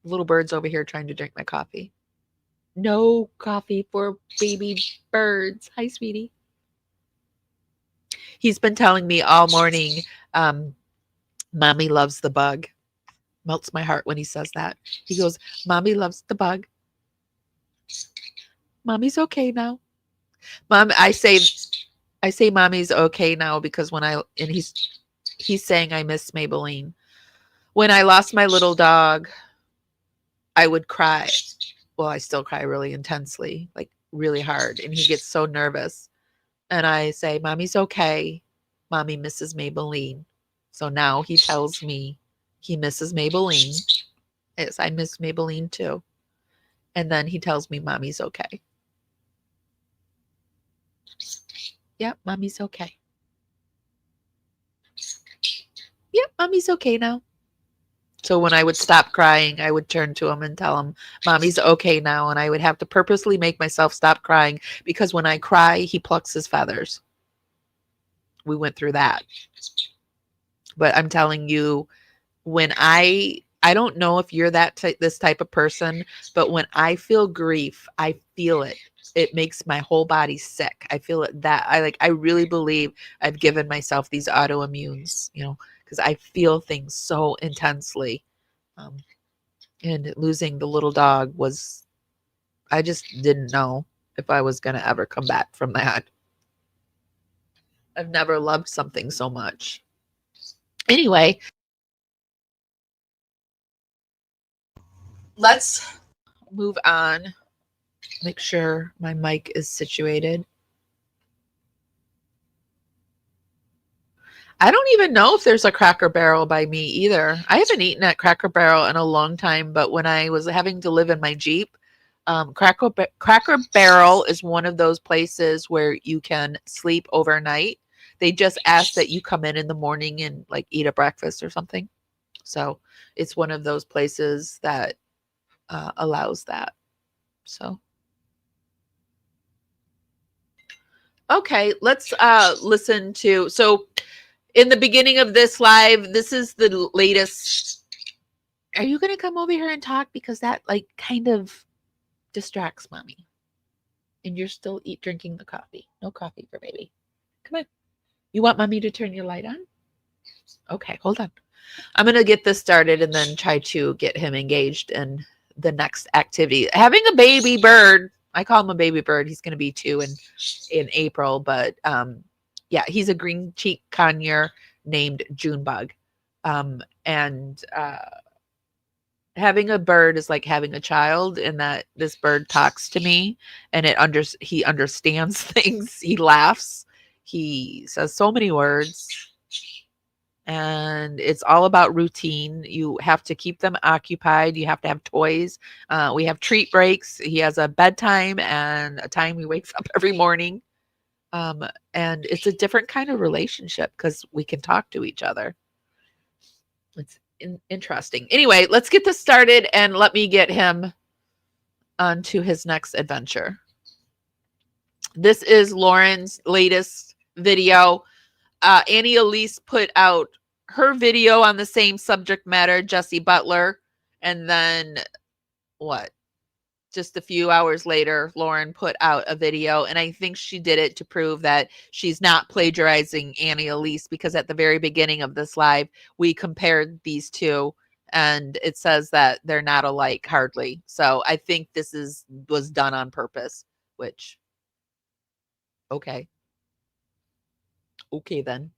Little bird's over here trying to drink my coffee. No coffee for baby birds. Hi, sweetie. He's been telling me all morning, Mommy loves the bug. Melts my heart when he says that. He goes, Mommy loves the bug. Mommy's okay now. Mom, I say Mommy's okay now because he's saying I miss Maybelline. When I lost my little dog, I would cry. Well, I still cry really intensely, like really hard. And he gets so nervous. And I say, Mommy's okay. Mommy misses Maybelline. So now he tells me he misses Maybelline. Yes, I miss Maybelline too. And then he tells me Mommy's okay. Yep, Mommy's okay. Yep, Mommy's okay now. So when I would stop crying, I would turn to him and tell him, Mommy's okay now. And I would have to purposely make myself stop crying because when I cry, he plucks his feathers. We went through that. But I'm telling you, when I don't know if you're this type of person, but when I feel grief, I feel it. It makes my whole body sick. I feel it I really believe I've given myself these autoimmunes, because I feel things so intensely. And losing the little dog I just didn't know if I was going to ever come back from that. I've never loved something so much. Anyway, let's move on. Make sure my mic is situated. I don't even know if there's a Cracker Barrel by me either. I haven't eaten at Cracker Barrel in a long time, but when I was having to live in my Jeep, Cracker Barrel is one of those places where you can sleep overnight. They just ask that you come in the morning and like eat a breakfast or something. So it's one of those places that allows that. So. Okay, let's listen to, so in the beginning of this live, this is the latest. Are you going to come over here and talk? Because that like kind of distracts mommy. And you're still drinking the coffee. No coffee for baby. Come on. You want mommy to turn your light on? Okay, hold on. I'm going to get this started and then try to get him engaged in the next activity. Having a baby bird, I call him a baby bird. He's going to be 2 in April, but yeah, he's a green cheek conure named Junebug. And having a bird is like having a child in that this bird talks to me and he understands things. He laughs. He says so many words. And it's all about routine. You have to keep them occupied. You have to have toys. We have treat breaks. He has a bedtime and a time he wakes up every morning. And it's a different kind of relationship because we can talk to each other. It's interesting. Anyway, let's get this started and let me get him on to his next adventure. This is Lauren's latest video. Annie Elise put out her video on the same subject matter, Jesse Butler. And then what? Just a few hours later, Lauren put out a video. And I think she did it to prove that she's not plagiarizing Annie Elise, because at the very beginning of this live, we compared these two and it says that they're not alike hardly. So I think this was done on purpose, which, okay. Okay, then.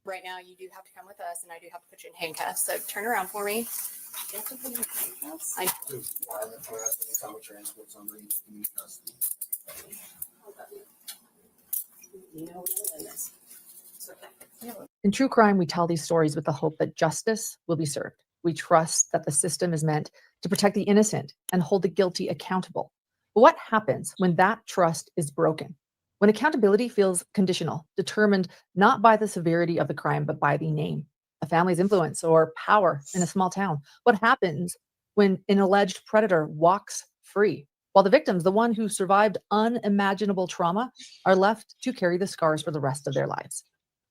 Right now, you do have to come with us, and I do have to put you in handcuffs. So turn around for me. You have to put you in handcuffs. You know we're in this. It's okay. In true crime, we tell these stories with the hope that justice will be served. We trust that the system is meant to protect the innocent and hold the guilty accountable. But what happens when that trust is broken? When accountability feels conditional, determined not by the severity of the crime, but by the name, a family's influence, or power in a small town? What happens when an alleged predator walks free, while the victims, the one who survived unimaginable trauma, are left to carry the scars for the rest of their lives?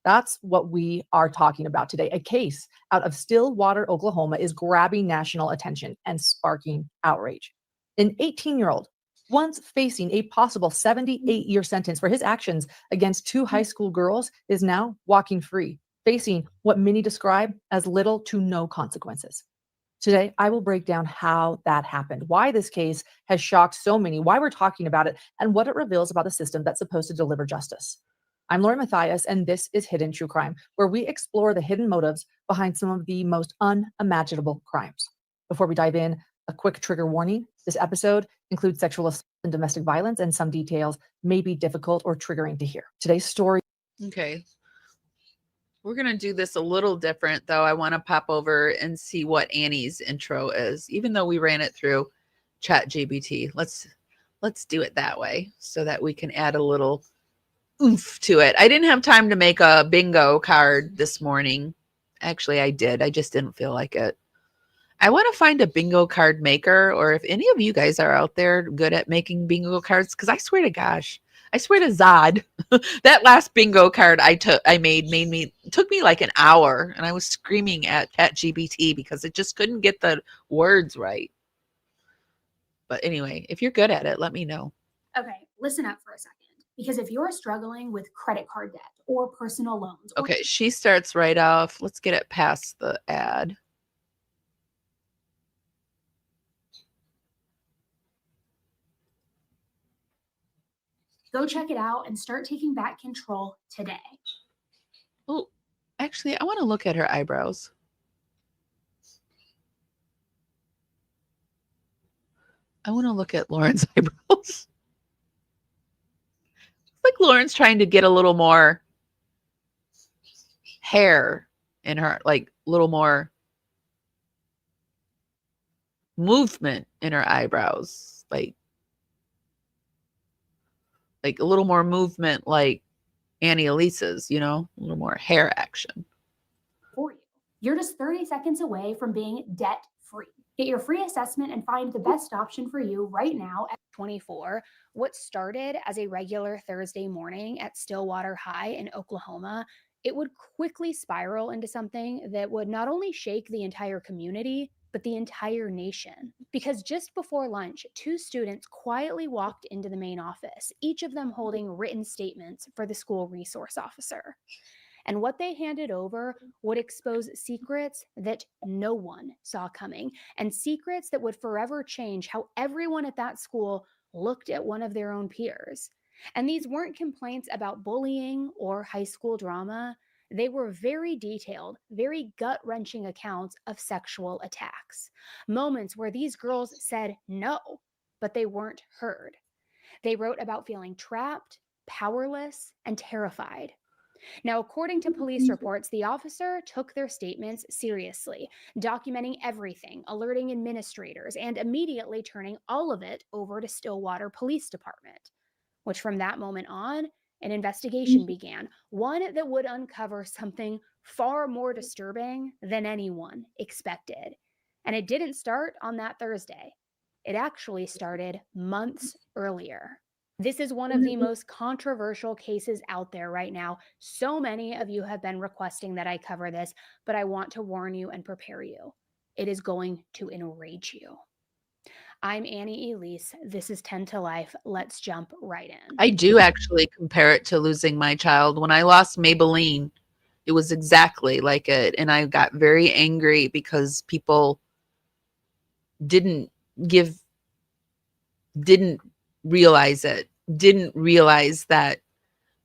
That's what we are talking about today. A case out of Stillwater, Oklahoma is grabbing national attention and sparking outrage. An 18-year-old, once facing a possible 78-year sentence for his actions against 2 high school girls, is now walking free, facing what many describe as little to no consequences. Today, I will break down how that happened, why this case has shocked so many, why we're talking about it, and what it reveals about the system that's supposed to deliver justice. I'm Lauren Matthias, and this is Hidden True Crime, where we explore the hidden motives behind some of the most unimaginable crimes. Before we dive in, a quick trigger warning. This episode includes sexual assault and domestic violence, and some details may be difficult or triggering to hear. Today's story. Okay. We're going to do this a little different, though. I want to pop over and see what Annie's intro is, even though we ran it through ChatGPT. Let's do it that way so that we can add a little oomph to it. I didn't have time to make a bingo card this morning. Actually, I did. I just didn't feel like it. I want to find a bingo card maker, or if any of you guys are out there good at making bingo cards, because I swear to gosh, I swear to Zod, that last bingo card I made took me like an hour, and I was screaming at ChatGPT because it just couldn't get the words right. But anyway, if you're good at it, let me know. Okay, listen up for a second. Because if you're struggling with credit card debt or personal loans. Okay, she starts right off. Let's get it past the ad. Go check it out and start taking back control today. Oh, actually, I want to look at her eyebrows. I want to look at Lauren's eyebrows. Like Lauren's trying to get a little more hair in her, like a little more movement in her eyebrows, like a little more movement, like Annie Elise's, you know, a little more hair action. For you. You're just 30 seconds away from being debt free. Get your free assessment and find the best option for you right now. 2024, what started as a regular Thursday morning at Stillwater High in Oklahoma, it would quickly spiral into something that would not only shake the entire community, but the entire nation. Because just before lunch, two students quietly walked into the main office, each of them holding written statements for the school resource officer. And what they handed over would expose secrets that no one saw coming, and secrets that would forever change how everyone at that school looked at one of their own peers. And these weren't complaints about bullying or high school drama. They were very detailed, very gut-wrenching accounts of sexual attacks. Moments where these girls said no, but they weren't heard. They wrote about feeling trapped, powerless, and terrified. Now, according to police reports, the officer took their statements seriously, documenting everything, alerting administrators, and immediately turning all of it over to Stillwater Police Department, which from that moment on, an investigation began, one that would uncover something far more disturbing than anyone expected. And it didn't start on that Thursday. It actually started months earlier. This is one of the most controversial cases out there right now. So many of you have been requesting that I cover this, but I want to warn you and prepare you. It is going to enrage you. I'm Annie Elise. This is 10 to Life. Let's jump right in. I do actually compare it to losing my child. When I lost Maybelline, it was exactly like it. And I got very angry because people didn't realize it, didn't realize that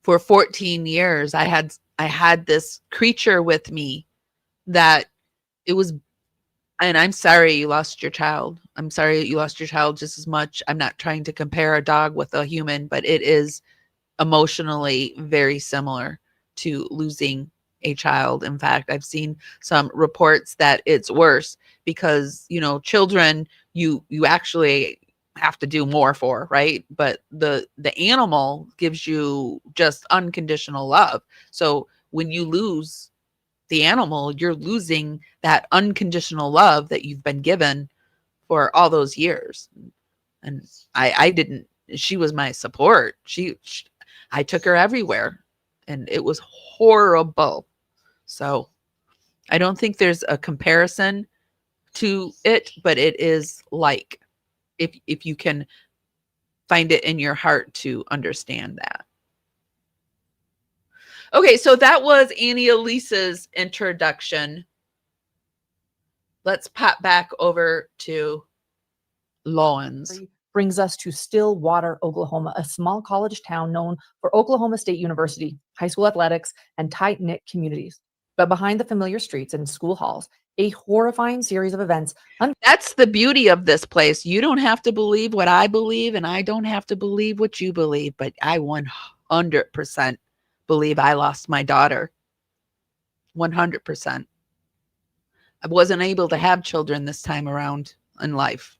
for 14 years I had this creature with me that it was. And I'm sorry you lost your child. I'm sorry you lost your child just as much. I'm not trying to compare a dog with a human, but it is emotionally very similar to losing a child. In fact, I've seen some reports that it's worse because, you know, children, you actually have to do more for, right? But the animal gives you just unconditional love. So when you lose the animal, you're losing that unconditional love that you've been given for all those years. And I didn't, she was my support. I took her everywhere and it was horrible. So I don't think there's a comparison to it, but it is like, if you can find it in your heart to understand that. Okay, so that was Annie Elise's introduction. Let's pop back over to Lauren's. Brings us to Stillwater, Oklahoma, a small college town known for Oklahoma State University, high school athletics, and tight-knit communities. But behind the familiar streets and school halls, a horrifying series of events. That's the beauty of this place. You don't have to believe what I believe, and I don't have to believe what you believe, but I 100% believe I lost my daughter. 100%. I wasn't able to have children this time around in life.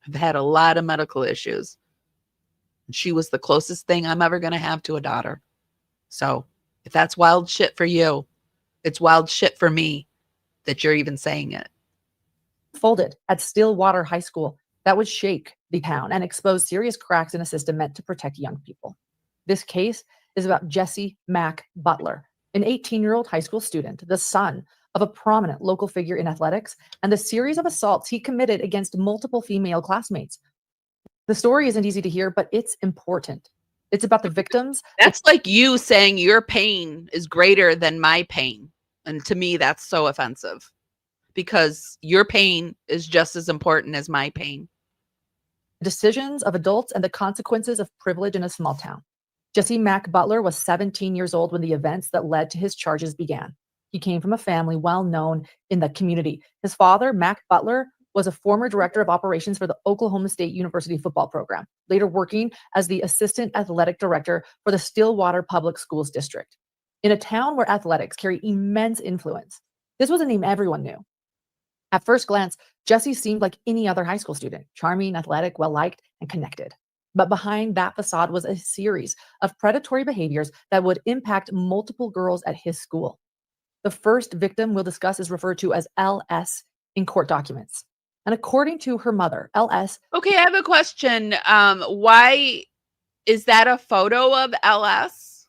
I've had a lot of medical issues. She was the closest thing I'm ever going to have to a daughter. So if that's wild shit for you, it's wild shit for me that you're even saying it. Folded at Stillwater High School that would shake the town and expose serious cracks in a system meant to protect young people. This case is about Jesse Mack Butler, an 18-year-old high school student, the son of a prominent local figure in athletics, and the series of assaults he committed against multiple female classmates. The story isn't easy to hear, but it's important. It's about the victims. That's like you saying your pain is greater than my pain. And to me, that's so offensive because your pain is just as important as my pain. Decisions of adults and the consequences of privilege in a small town. Jesse Mack Butler was 17 years old when the events that led to his charges began. He came from a family well known in the community. His father, Mack Butler, was a former director of operations for the Oklahoma State University football program, later working as the assistant athletic director for the Stillwater Public Schools District. In a town where athletics carry immense influence, this was a name everyone knew. At first glance, Jesse seemed like any other high school student, charming, athletic, well-liked, and connected. But behind that facade was a series of predatory behaviors that would impact multiple girls at his school. The first victim we'll discuss is referred to as LS in court documents. And according to her mother, LS, Okay, I have a question. Why is that a photo of LS?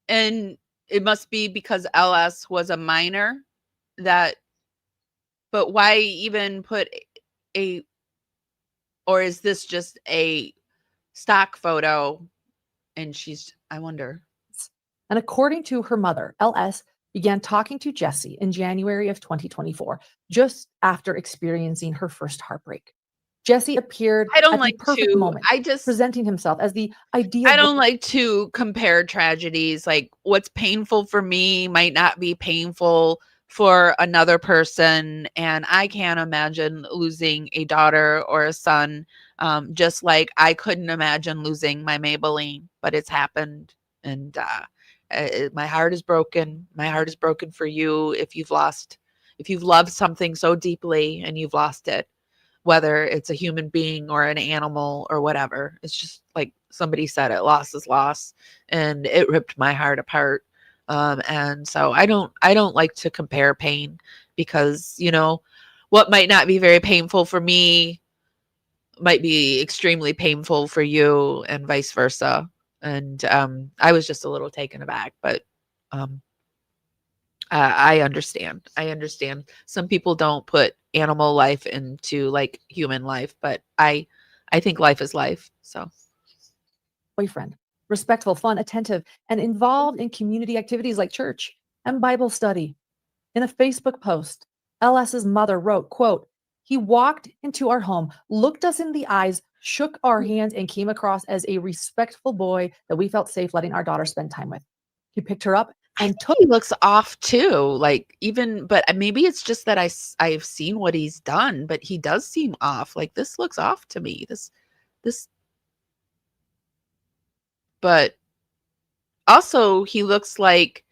And it must be because LS was a minor that, but why even put a, or is this just a stock photo? And I wonder. and according to her mother, LS began talking to Jesse in January of 2024, just after experiencing her first heartbreak. Jesse appeared I don't at like the perfect to, moment, I just, presenting himself as the ideal. I don't like to compare tragedies. Like what's painful for me might not be painful for another person. And I can't imagine losing a daughter or a son. Just like I couldn't imagine losing my Maybelline, but it's happened. And my heart is broken. My heart is broken for you if you've loved something so deeply and you've lost it, whether it's a human being or an animal or whatever. It's just like somebody said, it, loss is loss, and it ripped my heart apart. And so I don't like to compare pain, because what might not be very painful for me might be extremely painful for you, and vice versa. And I was just a little taken aback, but I understand. I understand. Some people don't put animal life into like human life, but I think life is life. So boyfriend, respectful, fun, attentive, and involved in community activities like church and Bible study. In a Facebook post, LS's mother wrote, quote, "He walked into our home, looked us in the eyes, shook our hands, and came across as a respectful boy that we felt safe letting our daughter spend time with. He picked her up I and think took." he looks off too. Like even, but maybe it's just that I've seen what he's done, but he does seem off. Like this looks off to me. This, but also he looks like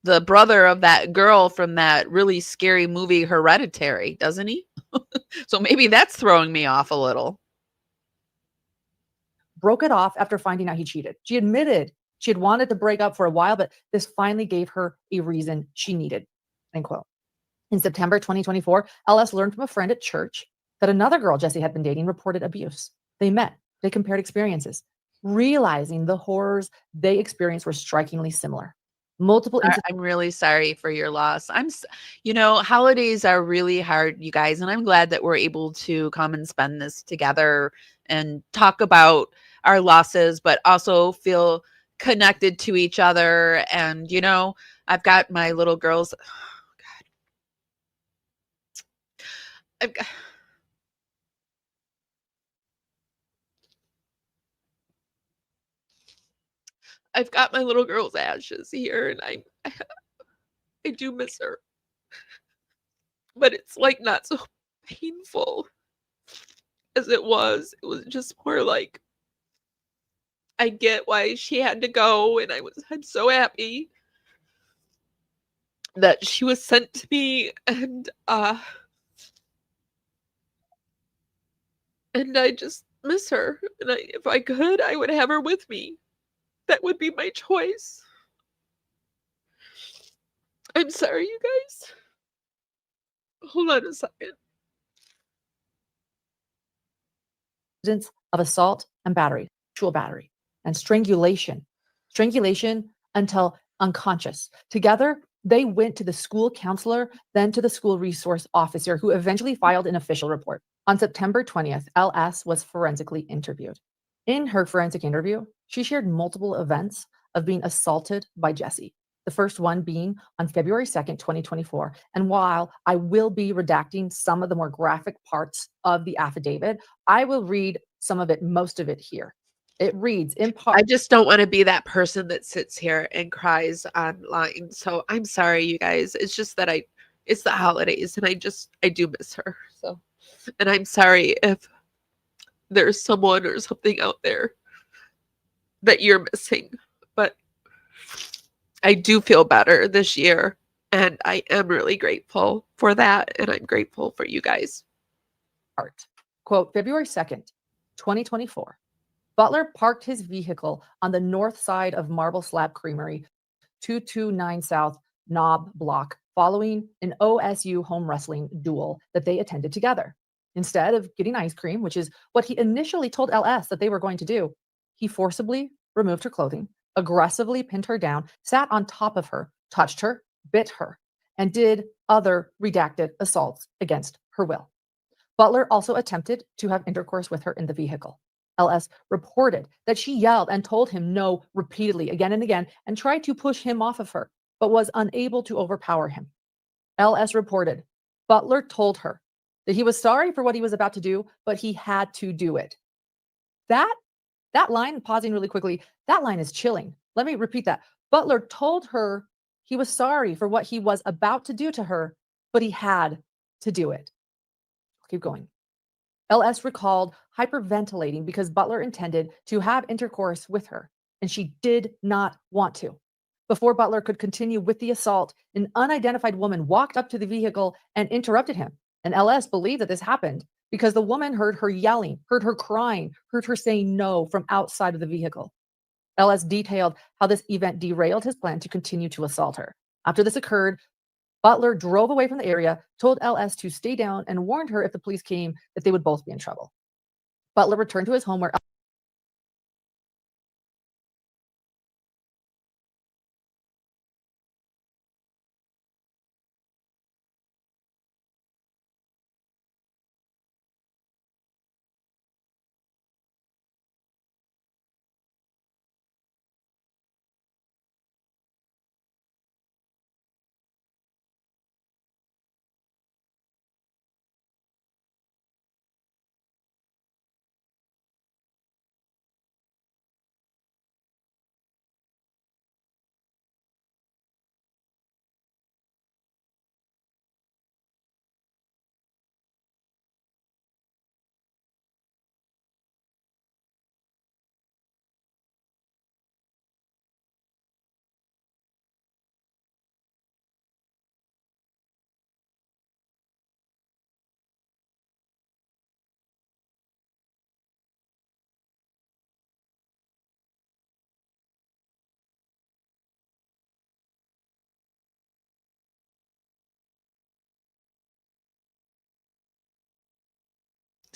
the brother of that girl from that really scary movie Hereditary, doesn't he? So maybe that's throwing me off a little. broke it off after finding out he cheated. She admitted she had wanted to break up for a while, but this finally gave her a reason she needed. End quote. In September 2024, LS learned from a friend at church that another girl Jesse had been dating reported abuse. They met, they compared experiences, realizing the horrors they experienced were strikingly similar. Multiple incidents. I'm really sorry for your loss. Holidays are really hard, you guys, and I'm glad that we're able to come and spend this together and talk about our losses, but also feel connected to each other. And, I've got my little girls. Oh, God. I've got my little girl's ashes here, and I do miss her. But it's like not so painful as it was. It was just more like, I get why she had to go, and I'm so happy that she was sent to me, and I just miss her. And if I could, I would have her with me. That would be my choice. I'm sorry, you guys. Hold on a second. Of assault and battery, sexual battery, and strangulation until unconscious. Together, they went to the school counselor, then to the school resource officer, who eventually filed an official report. On September 20th, LS was forensically interviewed. In her forensic interview, she shared multiple events of being assaulted by Jesse. The first one being on February 2nd, 2024. And while I will be redacting some of the more graphic parts of the affidavit, I will read some of it, most of it here. It reads in part. I just don't want to be that person that sits here and cries online. So I'm sorry, you guys. It's just that it's the holidays, and I do miss her. So, and I'm sorry if there's someone or something out there that you're missing, but I do feel better this year, and I am really grateful for that, and I'm grateful for you guys. Quote, February 2nd, 2024. Butler parked his vehicle on the north side of Marble Slab Creamery, 229 South knob block following an OSU home wrestling duel that they attended together. Instead of getting ice cream, which is what he initially told LS that they were going to do, he forcibly removed her clothing, aggressively pinned her down, sat on top of her, touched her, bit her, and did other redacted assaults against her will. Butler also attempted to have intercourse with her in the vehicle. LS reported that she yelled and told him no repeatedly again and again and tried to push him off of her, but was unable to overpower him. LS reported Butler told her that he was sorry for what he was about to do, but he had to do it. That line, pausing really quickly, that line is chilling. Let me repeat that. Butler told her he was sorry for what he was about to do to her, but he had to do it. Keep going. LS recalled hyperventilating because Butler intended to have intercourse with her, and she did not want to. Before Butler could continue with the assault, an unidentified woman walked up to the vehicle and interrupted him. And LS believed that this happened because the woman heard her yelling, heard her crying, heard her saying no from outside of the vehicle. LS detailed how this event derailed his plan to continue to assault her. After this occurred, Butler drove away from the area, told LS to stay down, and warned her if the police came that they would both be in trouble. Butler returned to his home where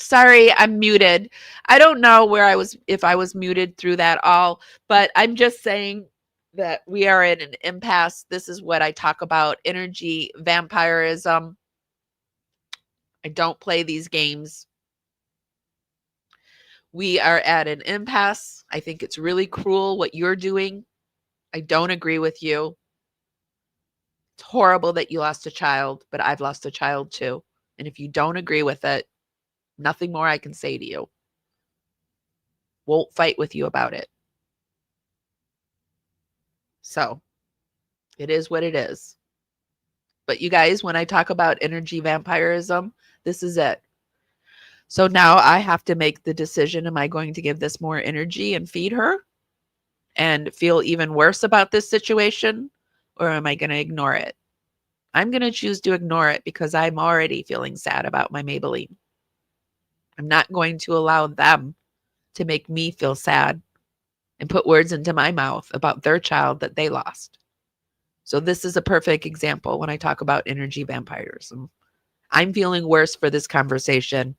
Sorry, I'm muted. I don't know where I was, if I was muted through that all, but I'm just saying that we are in an impasse. This is what I talk about, energy vampirism. I don't play these games. We are at an impasse. I think it's really cruel what you're doing. I don't agree with you. It's horrible that you lost a child, but I've lost a child too. And if you don't agree with it, nothing more I can say to you. Won't fight with you about it. So it is what it is. But you guys, when I talk about energy vampirism, this is it. So now I have to make the decision, am I going to give this more energy and feed her and feel even worse about this situation? Or am I going to ignore it? I'm going to choose to ignore it because I'm already feeling sad about my Maybelline. I'm not going to allow them to make me feel sad and put words into my mouth about their child that they lost. So this is a perfect example when I talk about energy vampirism. I'm feeling worse for this conversation,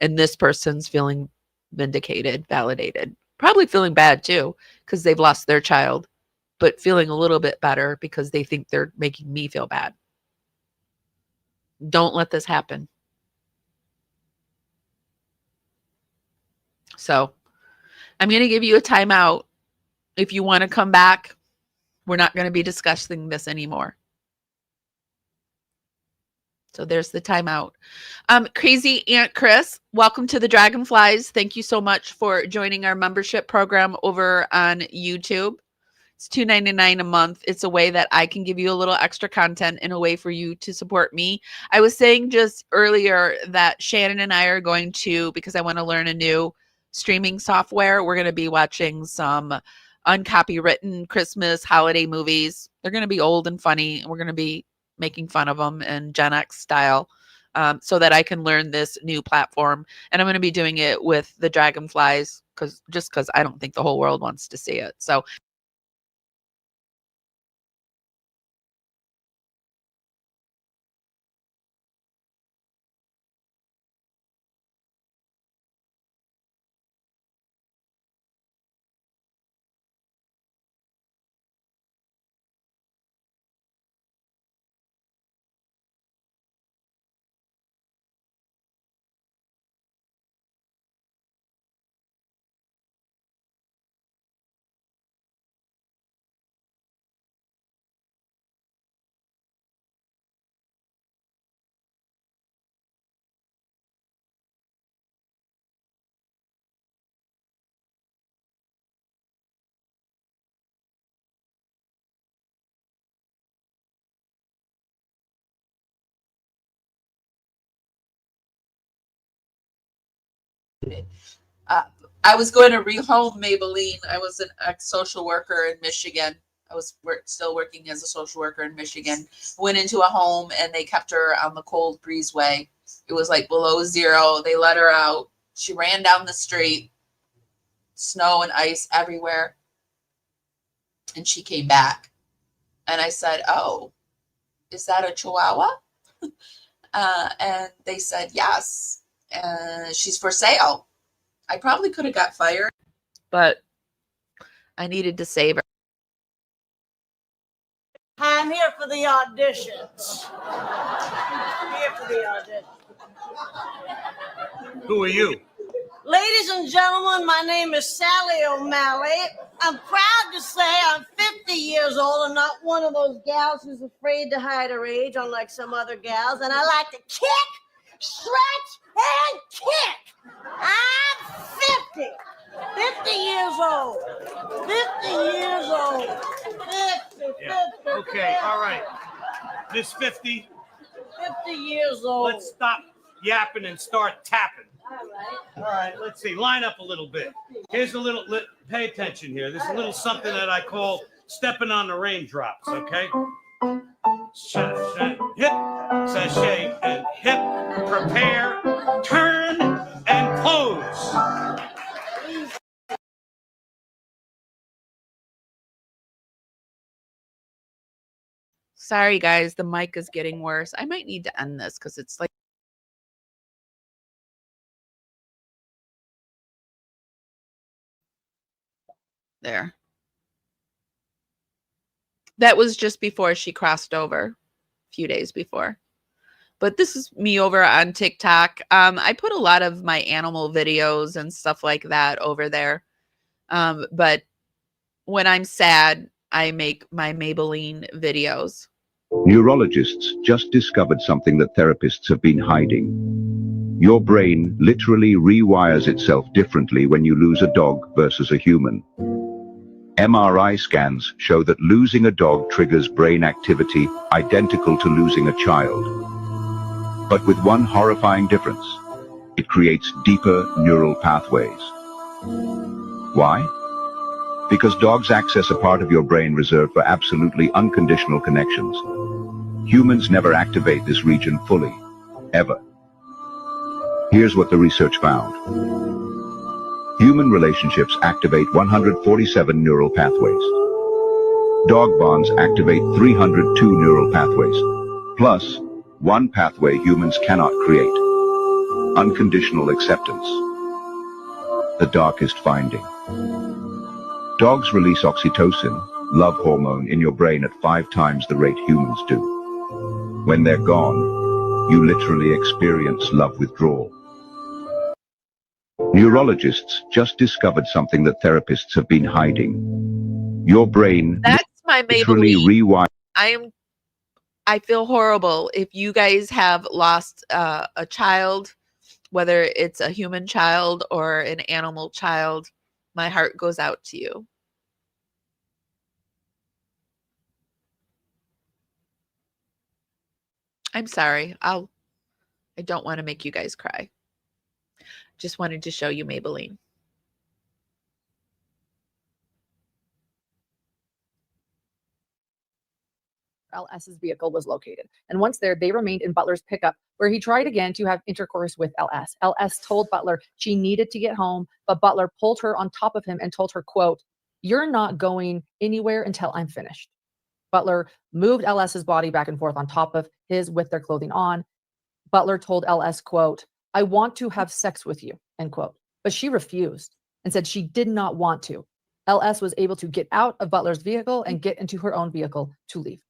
and this person's feeling vindicated, validated. Probably feeling bad too, because they've lost their child, but feeling a little bit better because they think they're making me feel bad. Don't let this happen. So I'm going to give you a timeout. If you want to come back, we're not going to be discussing this anymore. So there's the timeout. Crazy Aunt Chris, welcome to the Dragonflies. Thank you so much for joining our membership program over on YouTube. It's $2.99 a month. It's a way that I can give you a little extra content and a way for you to support me. I was saying just earlier that Shannon and I are going to, because I want to learn a new streaming software, we're going to be watching some uncopywritten Christmas holiday movies. They're going to be old and funny. We're going to be making fun of them in Gen X style, so that I can learn this new platform. And I'm going to be doing it with the Dragonflies because I don't think the whole world wants to see it. So I was going to rehome Maybelline. I was an ex-social worker in Michigan. I was still working as a social worker in Michigan. Went into a home and they kept her on the cold breezeway. It was like below zero. They let her out. She ran down the street, snow and ice everywhere. And she came back. And I said, "Oh, is that a Chihuahua?" And they said, "Yes. She's for sale." I probably could have got fired, but I needed to save her. I'm here for the auditions. I'm here for the audition. Who are you? Ladies and gentlemen, my name is Sally O'Malley. I'm proud to say I'm 50 years old and not one of those gals who's afraid to hide her age, unlike some other gals. And I like to kick, stretch, and kick. I'm 50. 50 years old. 50 years old. 50, Yeah. 50. Okay, all right. Miss 50, 50 years old. let's stop yapping and start tapping. All right. All right, let's see. Line up a little bit. Here's a little, pay attention here. There's a little something that I call stepping on the raindrops, okay? Sashay, hip, sashay, and hip, prepare, turn, and pose. Sorry, guys. The mic is getting worse. I might need to end this because it's like. There. That was just before she crossed over, a few days before. But this is me over on TikTok. I put a lot of my animal videos and stuff like that over there. But when I'm sad, I make my Maybelline videos. Neurologists just discovered something that therapists have been hiding. Your brain literally rewires itself differently when you lose a dog versus a human. MRI scans show that losing a dog triggers brain activity identical to losing a child. But with one horrifying difference: it creates deeper neural pathways. Why? Because dogs access a part of your brain reserved for absolutely unconditional connections. Humans never activate this region fully, ever. Here's what the research found. Human relationships activate 147 neural pathways. Dog bonds activate 302 neural pathways, plus one pathway humans cannot create: unconditional acceptance. The darkest finding. Dogs release oxytocin, love hormone, in your brain at 5 times the rate humans do. When they're gone, you literally experience love withdrawal. Neurologists just discovered something that therapists have been hiding. Your brain That's my literally Maybelline. I feel horrible if you guys have lost a child, whether it's a human child or an animal child. My heart goes out to you. I'm sorry. I don't want to make you guys cry. Just wanted to show you Maybelline. LS's vehicle was located. And once there, they remained in Butler's pickup, where he tried again to have intercourse with LS. LS told Butler she needed to get home, but Butler pulled her on top of him and told her, quote, "You're not going anywhere until I'm finished." Butler moved LS's body back and forth on top of his with their clothing on. Butler told LS, quote, "I want to have sex with you," end quote. But she refused and said she did not want to. LS was able to get out of Butler's vehicle and get into her own vehicle to leave.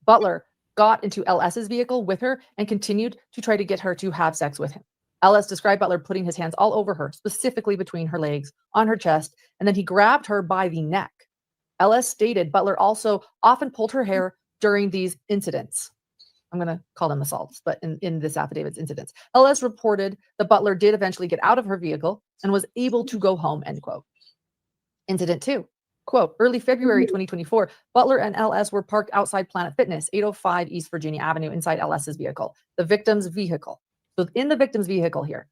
Butler got into LS's vehicle with her and continued to try to get her to have sex with him. LS described Butler putting his hands all over her, specifically between her legs, on her chest, and then he grabbed her by the neck. LS stated Butler also often pulled her hair during these incidents. I'm going to call them assaults, but in this affidavit's incidents. LS reported that Butler did eventually get out of her vehicle and was able to go home, end quote. Incident 2. Quote, early February 2024, Butler and LS were parked outside Planet Fitness, 805 East Virginia Avenue, inside LS's vehicle, the victim's vehicle. So in the victim's vehicle here,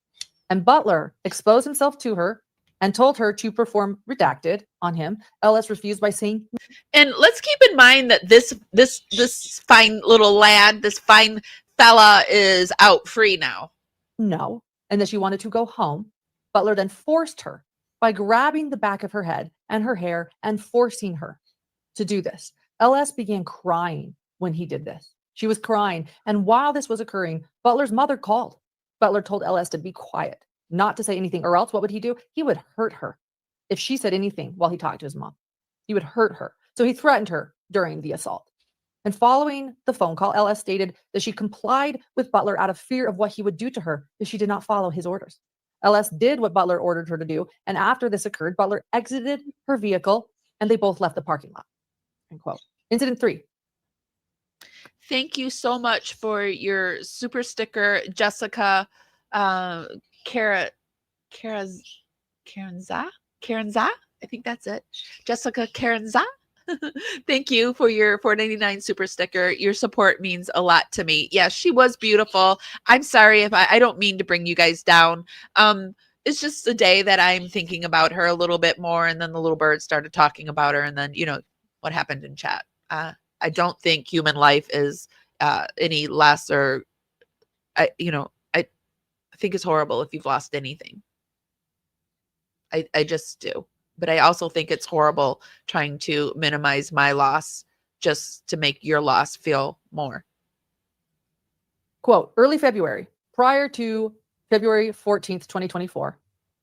and Butler exposed himself to her and told her to perform redacted on him. LS refused by saying, and let's keep in mind that this fine little lad, this fine fella is out free now. no, and that she wanted to go home. Butler then forced her by grabbing the back of her head and her hair and forcing her to do this. LS began crying when he did this. She was crying, and while this was occurring, Butler's mother called. Butler told LS to be quiet, not to say anything, or else what would he do? He would hurt her if she said anything while he talked to his mom. He would hurt her. So he threatened her during the assault. And following the phone call, LS stated that she complied with Butler out of fear of what he would do to her if she did not follow his orders. LS did what Butler ordered her to do, and after this occurred, Butler exited her vehicle and they both left the parking lot. End quote. Incident 3. Thank you so much for your super sticker, Jessica Karenza. I think that's it. Jessica Karenza. Thank you for your $4.99 super sticker. Your support means a lot to me. Yes, she was beautiful. I'm sorry if I don't mean to bring you guys down. It's just a day that I'm thinking about her a little bit more, and then the little bird started talking about her, and then what happened in chat. I don't think human life is any less, or I think it's horrible if you've lost anything. I just do. But I also think it's horrible trying to minimize my loss just to make your loss feel more. Quote, early February, prior to February 14th, 2024,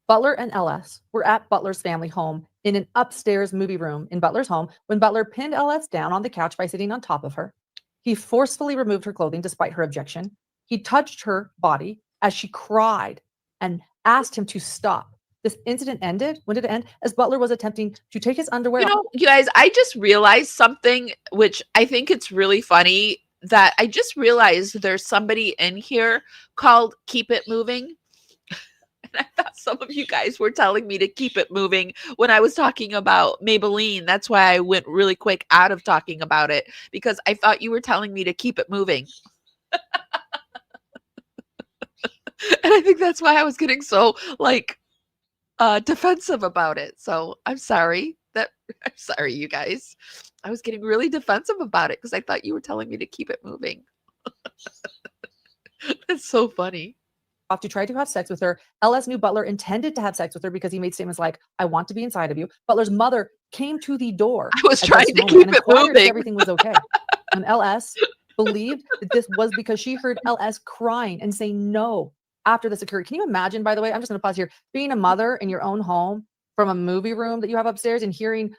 Butler and LS were at Butler's family home in an upstairs movie room in Butler's home when Butler pinned LS down on the couch by sitting on top of her. He forcefully removed her clothing despite her objection. He touched her body as she cried and asked him to stop. This incident ended. When did it end? As Butler was attempting to take his underwear off. You guys, I just realized something, which I think it's really funny, that I just realized there's somebody in here called Keep It Moving. And I thought some of you guys were telling me to keep it moving when I was talking about Maybelline. That's why I went really quick out of talking about it, because I thought you were telling me to keep it moving. And I think that's why I was getting so defensive about it. So I'm sorry, you guys. I was getting really defensive about it because I thought you were telling me to keep it moving. That's so funny. Off to try to have sex with her. LS knew Butler intended to have sex with her because he made statements like, I want to be inside of you. Butler's mother came to the door. I was trying to keep it moving. If everything was okay. And LS believed that this was because she heard LS crying and saying no after this occurred. Can you imagine, by the way, I'm just going to pause here, being a mother in your own home from a movie room that you have upstairs and hearing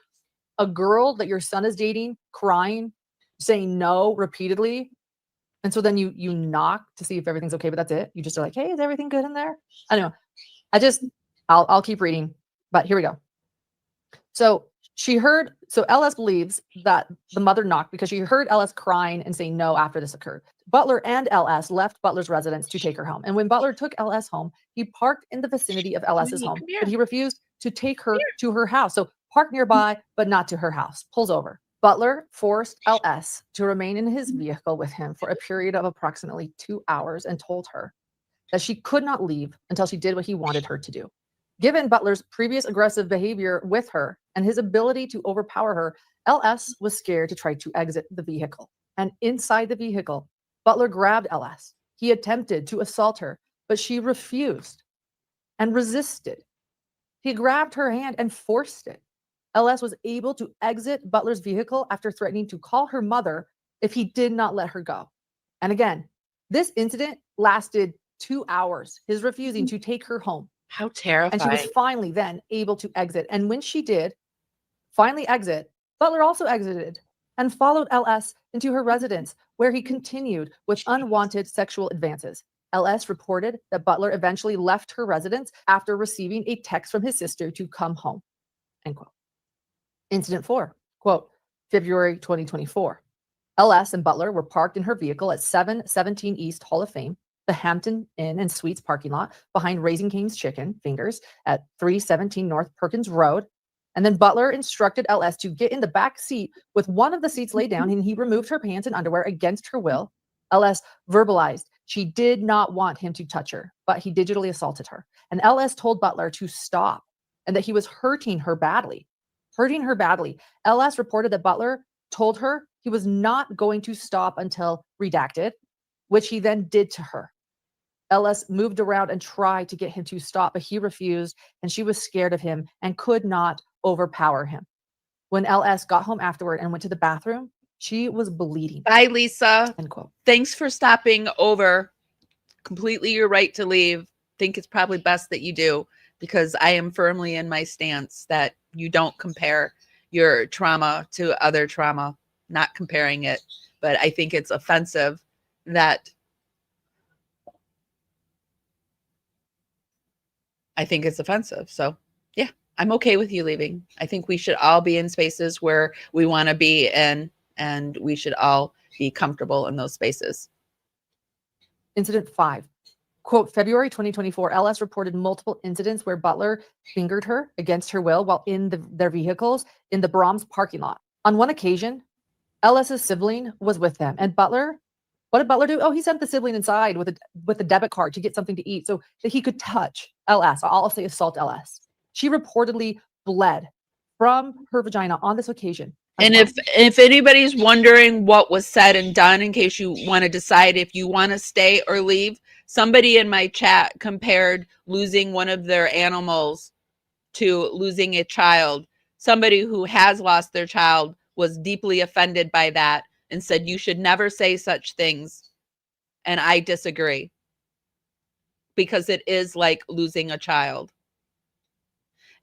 a girl that your son is dating crying, saying no repeatedly. And so then you knock to see if everything's okay, but that's it. You just are like, hey, is everything good in there? I don't know. I'll keep reading, but here we go. So LS believes that the mother knocked because she heard LS crying and saying no after this occurred. Butler and LS left Butler's residence to take her home. And when Butler took LS home, he parked in the vicinity of LS's home, but he refused to take her to her house. So park nearby, but not to her house. Pulls over. Butler forced LS to remain in his vehicle with him for a period of approximately 2 hours and told her that she could not leave until she did what he wanted her to do. Given Butler's previous aggressive behavior with her and his ability to overpower her, LS was scared to try to exit the vehicle. And inside the vehicle, Butler grabbed LS. He attempted to assault her, but she refused and resisted. He grabbed her hand and forced it. LS was able to exit Butler's vehicle after threatening to call her mother if he did not let her go. And again, this incident lasted 2 hours, his refusing to take her home. How terrifying. And she was finally then able to exit. And when she did finally exit, Butler also exited and followed LS into her residence, where he continued with unwanted sexual advances. LS reported that Butler eventually left her residence after receiving a text from his sister to come home. End quote. Incident 4, quote, February 2024. LS and Butler were parked in her vehicle at 717 East Hall of Fame, the Hampton Inn and Suites parking lot behind Raising Cane's Chicken Fingers at 317 North Perkins Road. And then Butler instructed LS to get in the back seat with one of the seats laid down, and he removed her pants and underwear against her will. LS verbalized She did not want him to touch her, but he digitally assaulted her. And LS told Butler to stop and that he was hurting her badly. LS reported that Butler told her he was not going to stop until redacted, which he then did to her. LS moved around and tried to get him to stop, but he refused, and she was scared of him and could not overpower him. When LS got home afterward and went to the bathroom, she was bleeding. Bye, Lisa. End quote. Thanks for stopping over. Completely your right to leave. Think it's probably best that you do, because I am firmly in my stance that you don't compare your trauma to other trauma, not comparing it. But I think it's offensive that So yeah, I'm okay with you leaving. I think we should all be in spaces where we want to be in, and we should all be comfortable in those spaces. Incident 5. Quote, February 2024, LS reported multiple incidents where Butler fingered her against her will while in their vehicles in the Brahms parking lot. On one occasion, LS's sibling was with them, and what did Butler do? Oh, he sent the sibling inside with a debit card to get something to eat so that he could touch LS. I'll say assault LS. She reportedly bled from her vagina on this occasion. And if anybody's wondering what was said and done, in case you want to decide if you want to stay or leave, somebody in my chat compared losing one of their animals to losing a child. Somebody who has lost their child was deeply offended by that and said, you should never say such things. And I disagree, because it is like losing a child.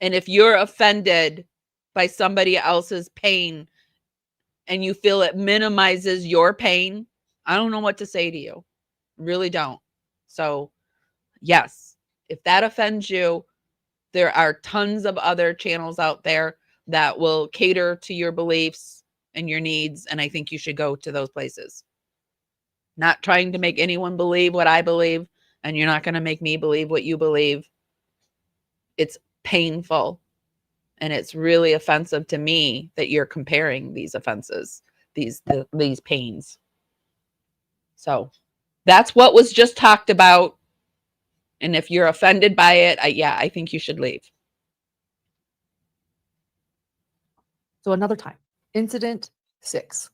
And if you're offended by somebody else's pain and you feel it minimizes your pain, I don't know what to say to you. Really don't. So yes, if that offends you, there are tons of other channels out there that will cater to your beliefs and your needs. And I think you should go to those places. Not trying to make anyone believe what I believe, and you're not going to make me believe what you believe. It's painful. And it's really offensive to me that you're comparing these offenses, these pains. So that's what was just talked about. And if you're offended by it, I think you should leave. So another time, incident 6,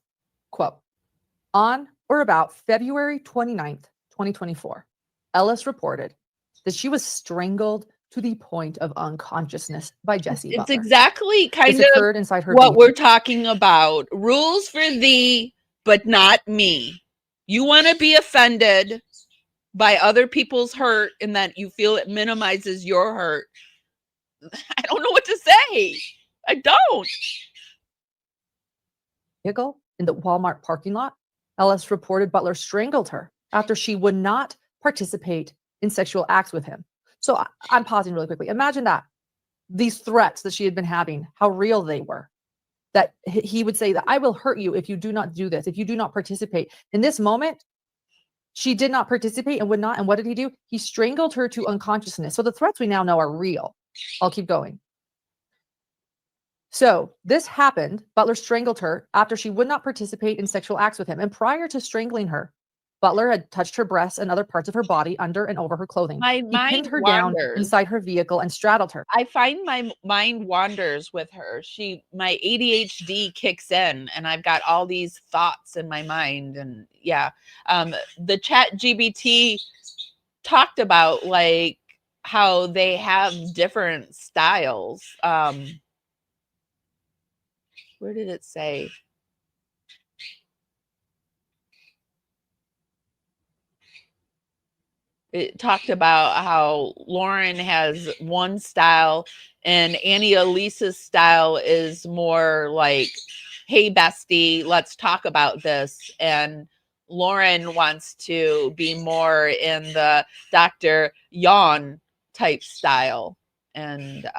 quote, on or about February 29th, 2024, Ellis reported that she was strangled to the point of unconsciousness by Jesse Butler. It's exactly kind This of occurred inside her what vehicle. we're talking about. Rules for thee, but not me. You want to be offended by other people's hurt and that you feel it minimizes your hurt. I don't know what to say. I don't. Vehicle in the Walmart parking lot, Ellis reported Butler strangled her after she would not participate in sexual acts with him. So I'm pausing really quickly. Imagine that. These threats that she had been having, how real they were. That he would say that I will hurt you if you do not do this, if you do not participate. In this moment, she did not participate and would not. And what did he do? He strangled her to unconsciousness. So the threats we now know are real. I'll keep going. So this happened. Butler strangled her after she would not participate in sexual acts with him. And prior to strangling her, Butler had touched her breasts and other parts of her body under and over her clothing. He pinned her down inside her vehicle and straddled her. I find my mind wanders with her. My ADHD kicks in and I've got all these thoughts in my mind. And yeah, the ChatGPT talked about like how they have different styles. Where did it say? It talked about how Lauren has one style and Annie Elise's style is more like, hey, bestie, let's talk about this. And Lauren wants to be more in the Dr. Yawn type style. And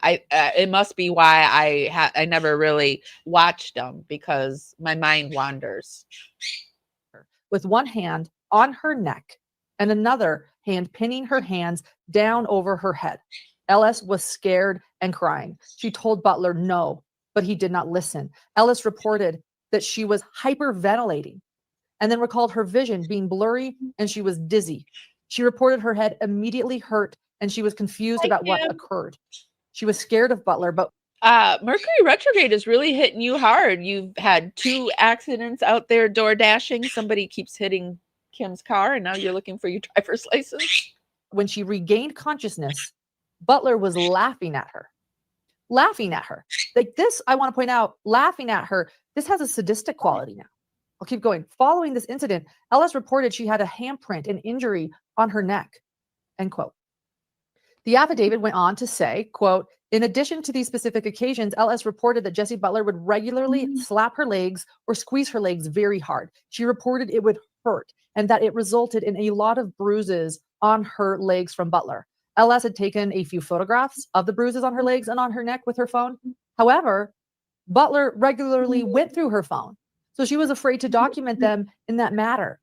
it must be why I never really watched them, because my mind wanders. With one hand on her neck and another hand pinning her hands down over her head. Ellis was scared and crying. She told Butler no, but he did not listen. Ellis reported that she was hyperventilating and then recalled her vision being blurry and she was dizzy. She reported her head immediately hurt and she was confused about what occurred. She was scared of Butler, but Mercury retrograde is really hitting you hard. You've had 2 accidents out there door dashing. Somebody keeps hitting Kim's car, and now you're looking for your driver's license. when she regained consciousness, Butler was laughing at her. Laughing at her. Like this, I want to point out, laughing at her, this has a sadistic quality now. I'll keep going. Following this incident, Ellis reported she had a handprint and injury on her neck, end quote. The affidavit went on to say, quote, in addition to these specific occasions, LS reported that Jessie Butler would regularly slap her legs or squeeze her legs very hard. She reported it would hurt and that it resulted in a lot of bruises on her legs from Butler. LS had taken a few photographs of the bruises on her legs and on her neck with her phone. However, Butler regularly went through her phone. So she was afraid to document them in that manner.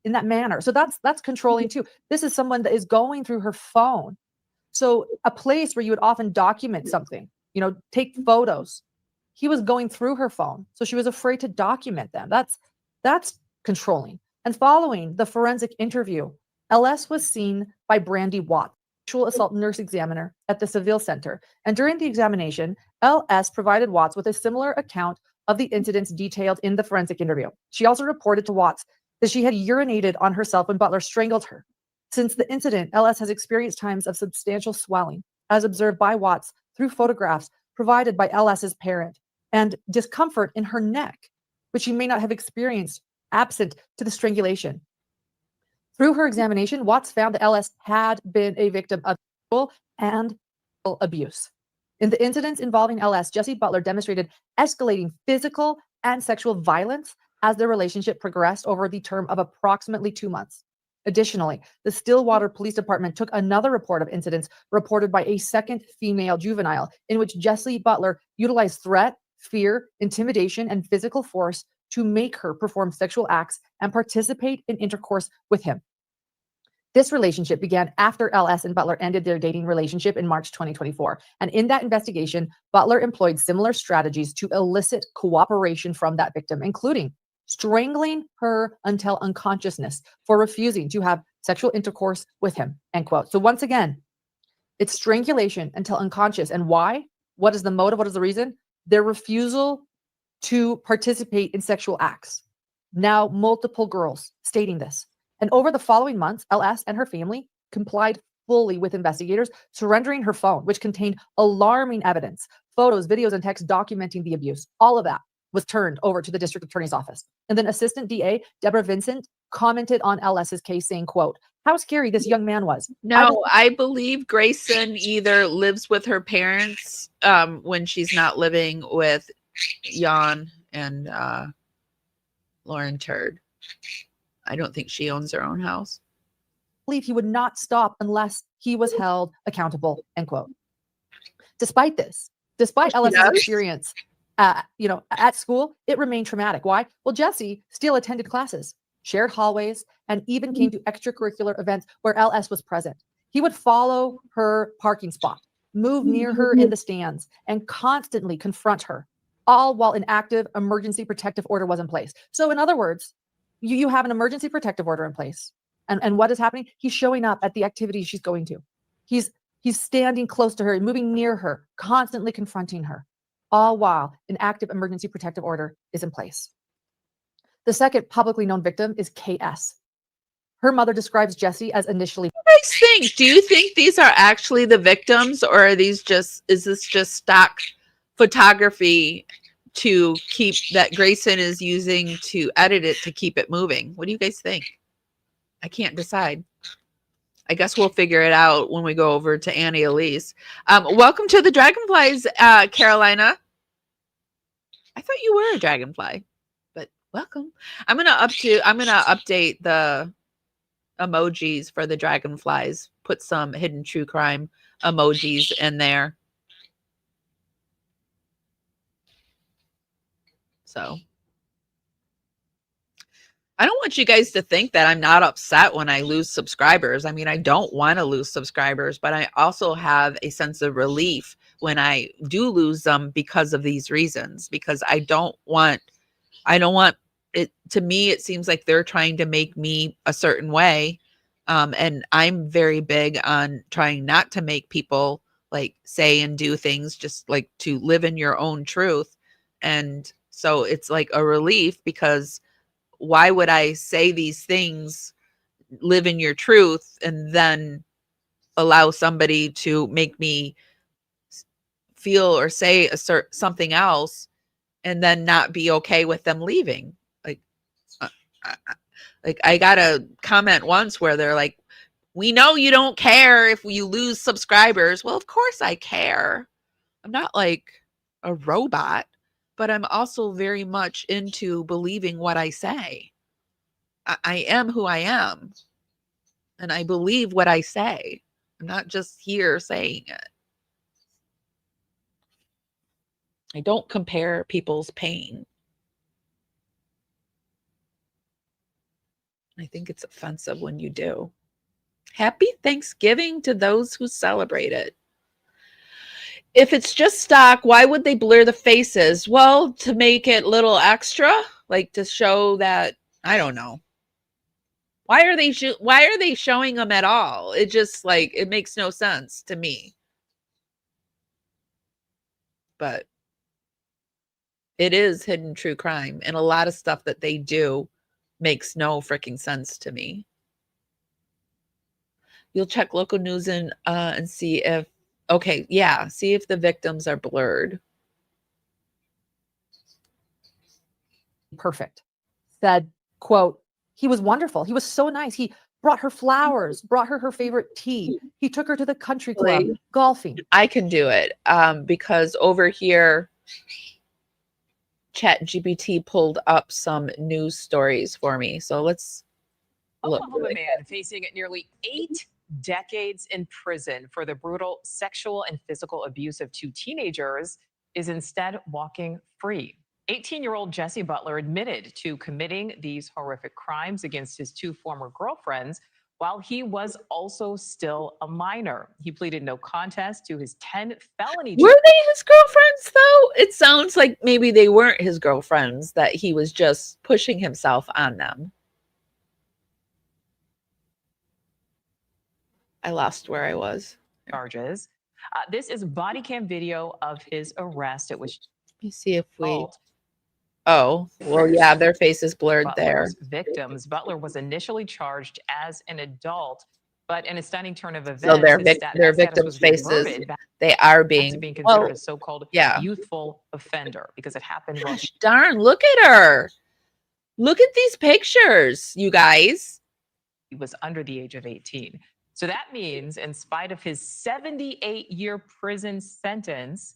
So that's controlling too. This is someone that is going through her phone. So a place where you would often document something, you know, take photos. He was going through her phone. So she was afraid to document them. That's controlling. And following the forensic interview, LS was seen by Brandy Watts, sexual assault nurse examiner at the Seville Center. And during the examination, LS provided Watts with a similar account of the incidents detailed in the forensic interview. She also reported to Watts that she had urinated on herself when Butler strangled her. Since the incident, LS has experienced times of substantial swelling, as observed by Watts through photographs provided by LS's parent, and discomfort in her neck, which she may not have experienced absent to the strangulation. Through her examination, Watts found that LS had been a victim of sexual and physical abuse. In the incidents involving LS, Jessie Butler demonstrated escalating physical and sexual violence as their relationship progressed over the term of approximately 2 months. Additionally, the Stillwater Police Department took another report of incidents reported by a second female juvenile in which Jessie Butler utilized threat, fear, intimidation, and physical force to make her perform sexual acts and participate in intercourse with him. This relationship began after LS and Butler ended their dating relationship in March 2024. And in that investigation, Butler employed similar strategies to elicit cooperation from that victim, including strangling her until unconsciousness for refusing to have sexual intercourse with him, end quote. So once again, it's strangulation until unconscious. And why? What is the motive? What is the reason? Their refusal to participate in sexual acts. Now, multiple girls stating this. And over the following months, LS and her family complied fully with investigators, surrendering her phone, which contained alarming evidence, photos, videos, and texts documenting the abuse. All of that was turned over to the district attorney's office. And then Assistant DA Deborah Vincent commented on LS's case saying, quote, how scary this young man was. No, I believe Grayson either lives with her parents when she's not living with Jan and Lauren Turd. I don't think she owns her own house. Believe he would not stop unless he was held accountable, end quote. Despite this, despite LS's experience at school, it remained traumatic. Why? Well, Jessie still attended classes, shared hallways, and even came to extracurricular events where LS was present. He would follow her parking spot, move near her in the stands, and constantly confront her, all while an active emergency protective order was in place. So in other words, you have an emergency protective order in place. And what is happening? He's showing up at the activities she's going to. He's standing close to her, moving near her, constantly confronting her, all while an active emergency protective order is in place. The second publicly known victim is KS. Her mother describes Jessie as initially. Do you think these are actually the victims, or are these is this just stock photography to keep that Grayson is using to edit it to keep it moving? What do you guys think? I can't decide. I guess we'll figure it out when we go over to Annie Elise. Welcome to the Dragonflies, Carolina. I thought you were a dragonfly, but welcome. I'm gonna update the emojis for the Dragonflies. Put some hidden true crime emojis in there. So I don't want you guys to think that I'm not upset when I lose subscribers. I mean, I don't want to lose subscribers, but I also have a sense of relief when I do lose them because of these reasons, because I don't want to me, it seems like they're trying to make me a certain way. And I'm very big on trying not to make people like say and do things, just like to live in your own truth. And so it's like a relief, because why would I say these things, live in your truth, and then allow somebody to make me feel or say something else, and then not be okay with them leaving? Like, I got a comment once where they're like, we know you don't care if you lose subscribers. Well, of course I care. I'm not like a robot, but I'm also very much into believing what I say. I am who I am, and I believe what I say. I'm not just here saying it. I don't compare people's pain. I think it's offensive when you do. Happy Thanksgiving to those who celebrate it. If it's just stock, why would they blur the faces? Well, to make it a little extra, like to show that, I don't know. Why are they showing them at all? It just like, it makes no sense to me. But it is hidden true crime, and a lot of stuff that they do makes no freaking sense to me. You'll check local news and see if, okay, yeah, see if the victims are blurred. Perfect. Said, quote, he was wonderful. He was so nice. He brought her flowers, brought her favorite tea. He took her to the country club, golfing. I can do it because over here, ChatGPT pulled up some news stories for me. So let's look. Oklahoma man facing nearly 8 decades in prison for the brutal sexual and physical abuse of 2 teenagers is instead walking free. 18-year-old Jesse Butler admitted to committing these horrific crimes against his 2 former girlfriends while he was also still a minor. He pleaded no contest to his 10 felony. Were they his girlfriends, though? It sounds like maybe they weren't his girlfriends, that he was just pushing himself on them. I lost where I was. Charges. This is body cam video of his arrest. It was. Let me see if we. Oh, well, yeah, their face is blurred there. Victims. Butler was initially charged as an adult, but in a stunning turn of events, so their victims' faces, they are being considered a so-called youthful offender because it happened. Gosh darn! Look at her. Look at these pictures, you guys. He was under the age of 18. So that means, in spite of his 78-year prison sentence,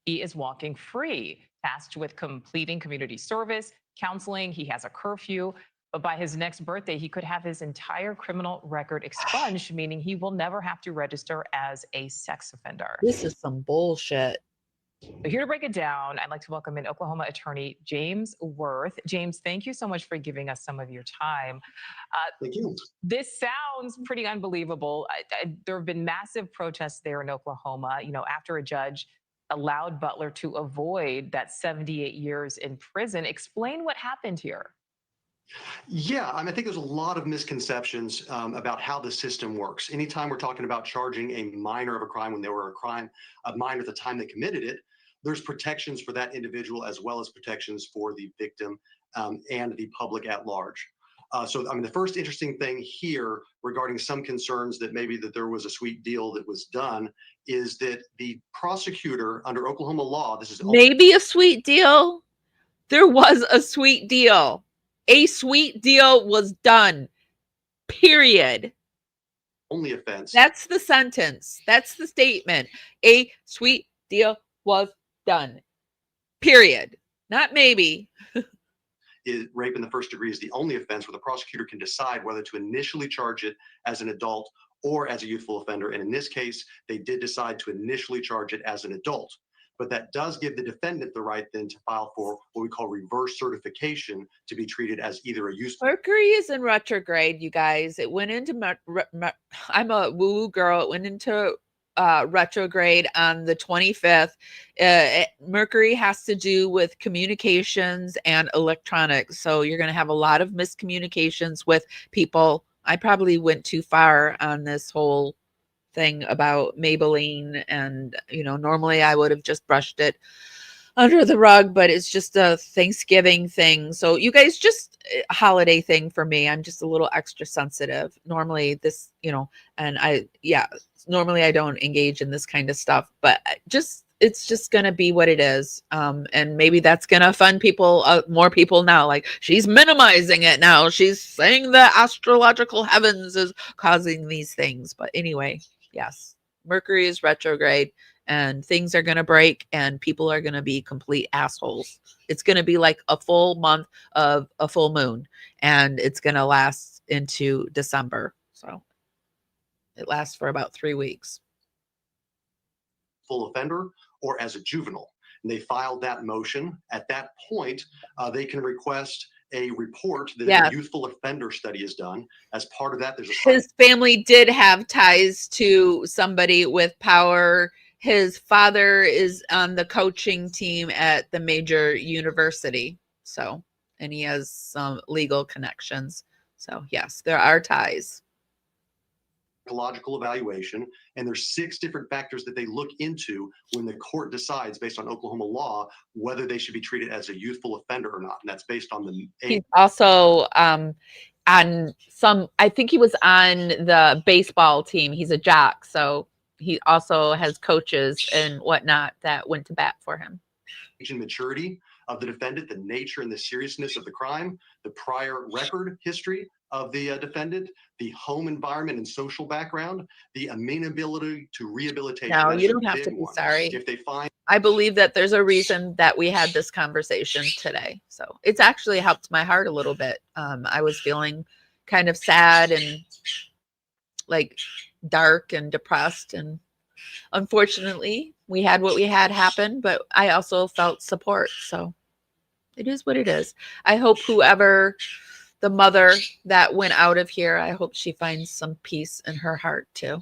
he is walking free, tasked with completing community service, counseling. He has a curfew, but by his next birthday, he could have his entire criminal record expunged, meaning he will never have to register as a sex offender. This is some bullshit. So here to break it down, I'd like to welcome in Oklahoma attorney James Worth. James, thank you so much for giving us some of your time. Thank you. This sounds pretty unbelievable. There have been massive protests there in Oklahoma, after a judge allowed Butler to avoid that 78 years in prison. Explain what happened here. Yeah, I think there's a lot of misconceptions about how the system works. Anytime we're talking about charging a minor of a crime when they were a minor at the time they committed it, there's protections for that individual as well as protections for the victim and the public at large. So the first interesting thing here regarding some concerns that maybe that there was a sweet deal that was done is that the prosecutor under Oklahoma law, this is maybe a sweet deal. There was a sweet deal. A sweet deal was done. Period. Only offense. That's the sentence. That's the statement. A sweet deal was done. Period. Not maybe. Rape in the first degree is the only offense where the prosecutor can decide whether to initially charge it as an adult or as a youthful offender. And in this case, they did decide to initially charge it as an adult. But that does give the defendant the right then to file for what we call reverse certification to be treated as either a useful. Mercury is in retrograde, you guys. It went into I'm a woo-woo girl. It went into retrograde on the 25th. Mercury has to do with communications and electronics. So you're going to have a lot of miscommunications with people. I probably went too far on this whole thing about Maybelline, and normally I would have just brushed it under the rug, but it's just a Thanksgiving thing. So you guys, just a holiday thing for me. I'm just a little extra sensitive. Normally this, and normally I don't engage in this kind of stuff, but it's just going to be what it is. And maybe that's going to offend people, more people now. Like, she's minimizing it now. She's saying the astrological heavens is causing these things. But anyway, yes, Mercury is retrograde and things are going to break and people are going to be complete assholes. It's going to be like a full month of a full moon, and it's going to last into December. So it lasts for about 3 weeks. Full offender or as a juvenile. And they filed that motion. At that point, they can request a report that a youthful offender study is done. As part of that, there's his family did have ties to somebody with power. His father is on the coaching team at the major university. So, and he has some legal connections. So yes, there are ties. Psychological evaluation, and there's 6 different factors that they look into when the court decides, based on Oklahoma law, whether they should be treated as a youthful offender or not. And that's based on the age. He's also on some, I think he was on the baseball team. He's a jock, so he also has coaches and whatnot that went to bat for him. Age and maturity of the defendant, the nature and the seriousness of the crime, the prior record history of the defendant, the home environment and social background, the amenability to rehabilitation. No, you don't have to be sorry. If they find, I believe that there's a reason that we had this conversation today. So it's actually helped my heart a little bit. I was feeling kind of sad and like dark and depressed, and unfortunately we had what we had happen, but I also felt support. So it is what it is. I hope whoever the mother that went out of here, I hope she finds some peace in her heart too.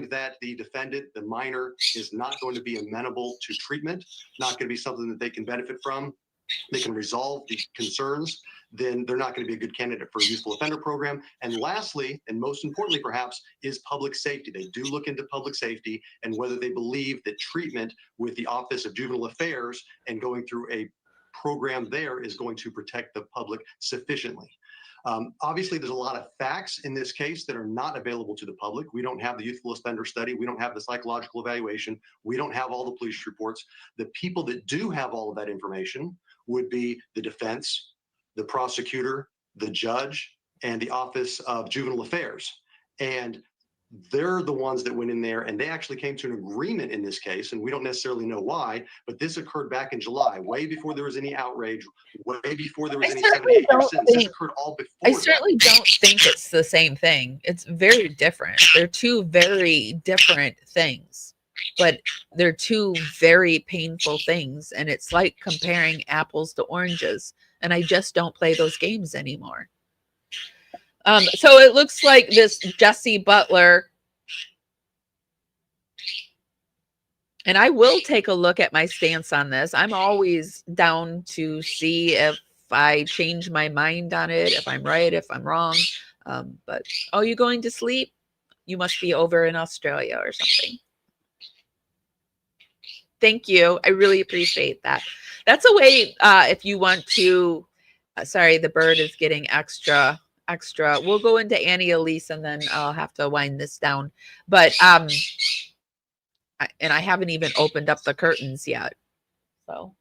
that the defendant, the minor, is not going to be amenable to treatment, not going to be something that they can benefit from, they can resolve the concerns, then they're not going to be a good candidate for a youthful offender program. And lastly, and most importantly perhaps, is public safety. They do look into public safety and whether they believe that treatment with the Office of Juvenile Affairs and going through a program there is going to protect the public sufficiently. Obviously, there's a lot of facts in this case that are not available to the public. We don't have the youthful offender study. We don't have the psychological evaluation. We don't have all the police reports. The people that do have all of that information would be the defense, the prosecutor, the judge, and the Office of Juvenile Affairs. And they're the ones that went in there and they actually came to an agreement in this case, and we don't necessarily know why, but this occurred back in July, way before there was any outrage, way before there was any 78 sentence. This occurred all before. I certainly don't think it's the same thing. It's very different. They're two very different things, but they're two very painful things, and it's like comparing apples to oranges, and I just don't play those games anymore. So it looks like this Jesse Butler, and I will take a look at my stance on this. I'm always down to see if I change my mind on it, if I'm right, if I'm wrong. But, oh, you going to sleep? You must be over in Australia or something. Thank you. I really appreciate that. That's a way, if you want to, sorry, the bird is getting extra. We'll go into Annie Elise and then I'll have to wind this down. But and I haven't even opened up the curtains yet. So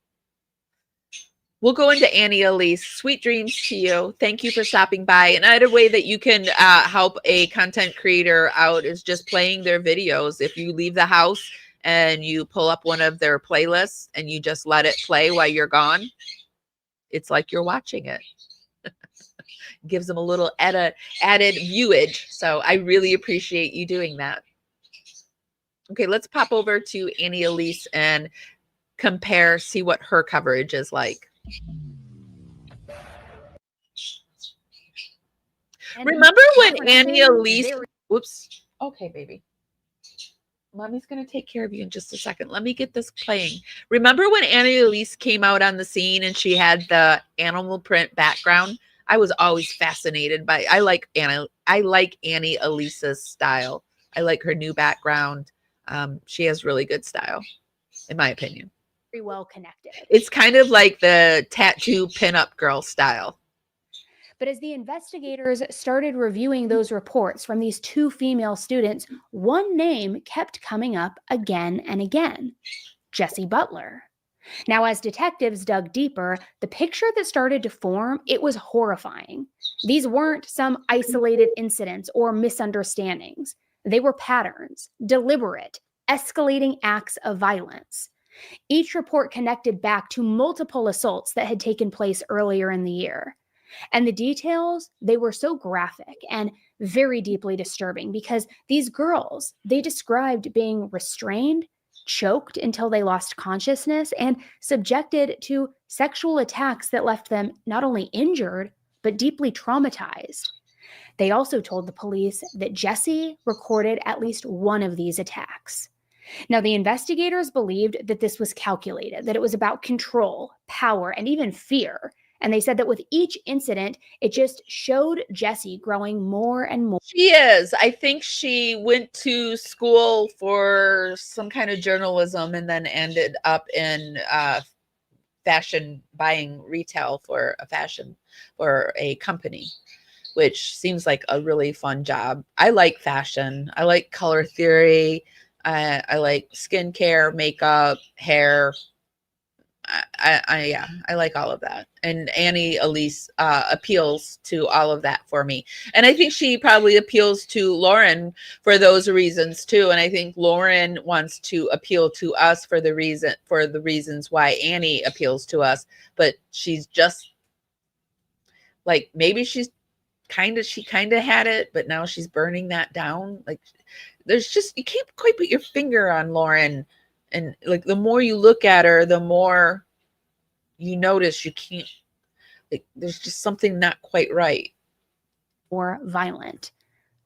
we'll go into Annie Elise. Sweet dreams to you. Thank you for stopping by. Another way that you can help a content creator out is just playing their videos. If you leave the house and you pull up one of their playlists and you just let it play while you're gone, it's like you're watching it. Gives them a little added viewage. So I really appreciate you doing that. Okay, let's pop over to Annie Elise and compare, see what her coverage is like. Remember when Annie Elise, whoops. Okay, baby. Mommy's going to take care of you in just a second. Let me get this playing. Remember when Annie Elise came out on the scene and she had the animal print background? I was always fascinated by, I like Annie Elise's style. I like her new background. She has really good style, in my opinion. Very well connected. It's kind of like the tattoo pinup girl style. But as the investigators started reviewing those reports from these two female students, one name kept coming up again and again: Jessie Butler. Now, as detectives dug deeper, the picture that started to form, it was horrifying. These weren't some isolated incidents or misunderstandings. They were patterns, deliberate, escalating acts of violence. Each report connected back to multiple assaults that had taken place earlier in the year. And the details, they were so graphic and very deeply disturbing because these girls, they described being restrained, choked until they lost consciousness, and subjected to sexual attacks that left them not only injured, but deeply traumatized. They also told the police that Jessie recorded at least one of these attacks. Now, the investigators believed that this was calculated, that it was about control, power, and even fear. And they said that with each incident, it just showed Jessie growing more and more. She is. I think she went to school for some kind of journalism and then ended up in fashion, buying retail for a company, which seems like a really fun job. I like fashion. I like color theory. I like skincare, makeup, hair. I like all of that. And Annie Elise appeals to all of that for me. And I think she probably appeals to Lauren for those reasons too. And I think Lauren wants to appeal to us for the reasons why Annie appeals to us. But she's just like, maybe she kind of had it, but now she's burning that down. Like, there's just, you can't quite put your finger on Lauren. And like, the more you look at her, the more you notice you can't, like, there's just something not quite right. More violent.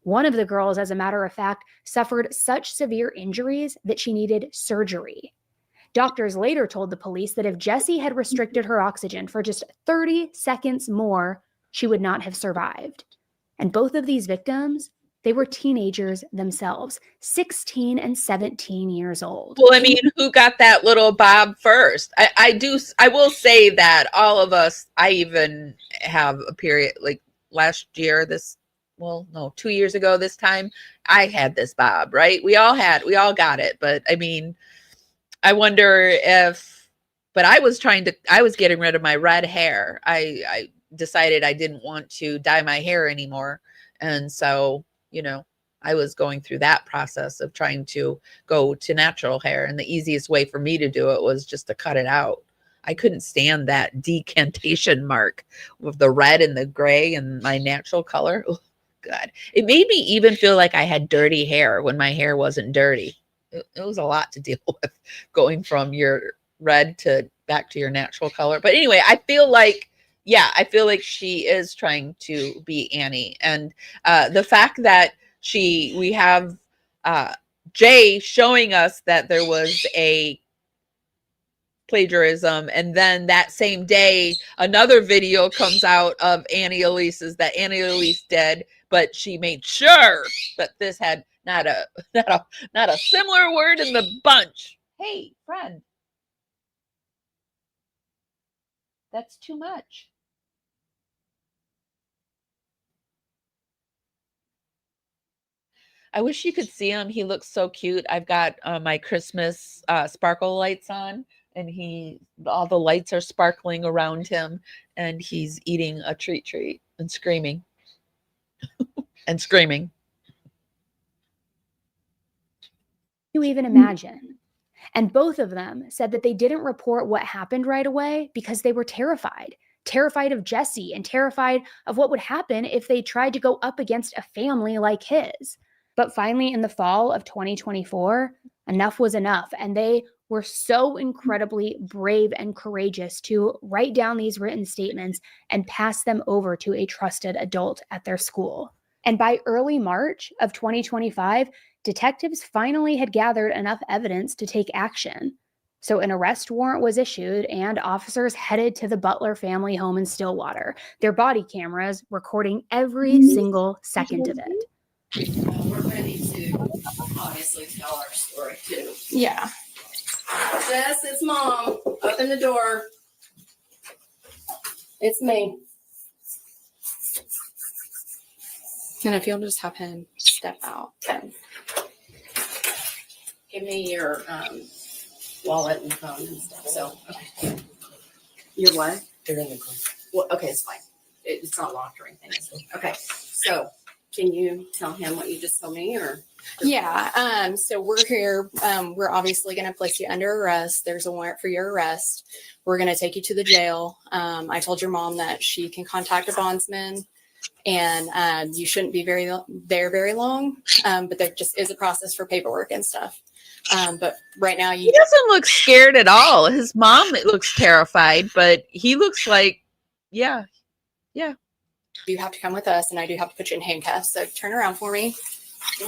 One of the girls, as a matter of fact, suffered such severe injuries that she needed surgery. Doctors later told the police that if Jessie had restricted her oxygen for just 30 seconds more, she would not have survived. And both of these victims, they were teenagers themselves, 16 and 17 years old. Well, I mean, who got that little bob first? I will say that all of us, I even have a period, like last year, 2 years ago this time, I had this bob, right? We all got it. But I mean, I wonder but I was getting rid of my red hair. I decided I didn't want to dye my hair anymore. And so, I was going through that process of trying to go to natural hair. And the easiest way for me to do it was just to cut it out. I couldn't stand that decantation mark with the red and the gray and my natural color. Oh, God. It made me even feel like I had dirty hair when my hair wasn't dirty. It was a lot to deal with, going from your red to back to your natural color. But anyway, I feel like she is trying to be Annie. And the fact that we have Jay showing us that there was a plagiarism, and then that same day another video comes out of Annie Elise's that Annie Elise did, but she made sure that this had not a similar word in the bunch. Hey, friend, that's too much. I wish you could see him. He looks so cute. I've got my Christmas sparkle lights on, and all the lights are sparkling around him, and he's eating a treat and screaming and screaming. You even imagine. And both of them said that they didn't report what happened right away because they were terrified of Jessie and terrified of what would happen if they tried to go up against a family like his. But finally, in the fall of 2024, enough was enough. And they were so incredibly brave and courageous to write down these written statements and pass them over to a trusted adult at their school. And by early March of 2025, detectives finally had gathered enough evidence to take action. So an arrest warrant was issued and officers headed to the Butler family home in Stillwater, their body cameras recording every single second of it. We're ready to obviously tell our story too. Yeah. Jess, it's Mom. Open the door. It's me. And if you'll just have him step out. Okay. Give me your wallet and phone and stuff. So, okay. Your what? They're in the car. Well, okay, it's fine. It's not locked or anything. Okay. So, can you tell him what you just told me, or? Yeah. So we're here. We're obviously going to place you under arrest. There's a warrant for your arrest. We're going to take you to the jail. I told your mom that she can contact a bondsman, and you shouldn't be very long. But there just is a process for paperwork and stuff. But right now he doesn't look scared at all. His mom looks terrified, but he looks like, yeah. You have to come with us, and I do have to put you in handcuffs. So turn around for me. You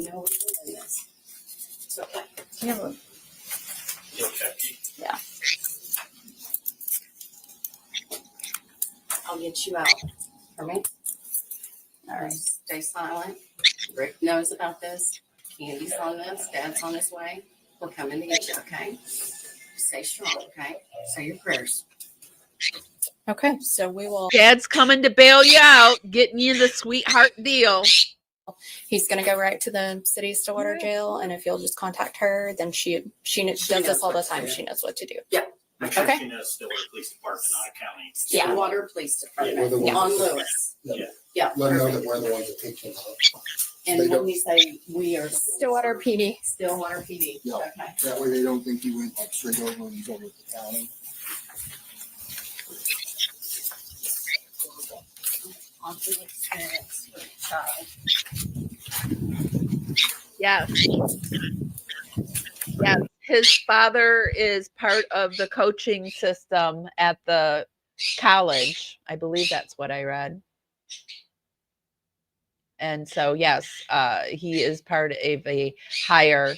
know what it is. It's okay. Yeah. I'll get you out for me. All right. Stay silent. Rick knows about this. Candy's on this. Dad's on his way. We're coming to get you, okay? Stay strong, okay? Say your prayers. Okay, so we will. Dad's coming to bail you out, getting you the sweetheart deal. He's going to go right to the city of Stillwater jail, and if you'll just contact her, then she does this all the time. She knows what to do. Yeah. Make sure Okay. she knows Stillwater Police Department, not a county. Yeah. Stillwater Police Department. We're the ones On that- Lewis. Yeah. Yeah. Let them know perfect. that we're the ones that take them out. And They when don't- we say we are Stillwater PD. Stillwater PD. Yeah. Okay. That way they don't think he went like straight over and he's over at the county. On to the experience with the child. Yeah. Yeah. His father is part of the coaching system at the college. I believe that's what I read. And so, yes, he is part of a higher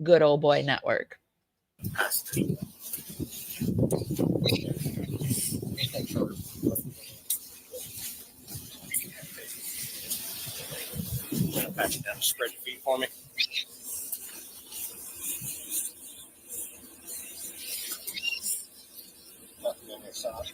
good old boy network. Pat you down, spread your feet for me. Nothing on their side.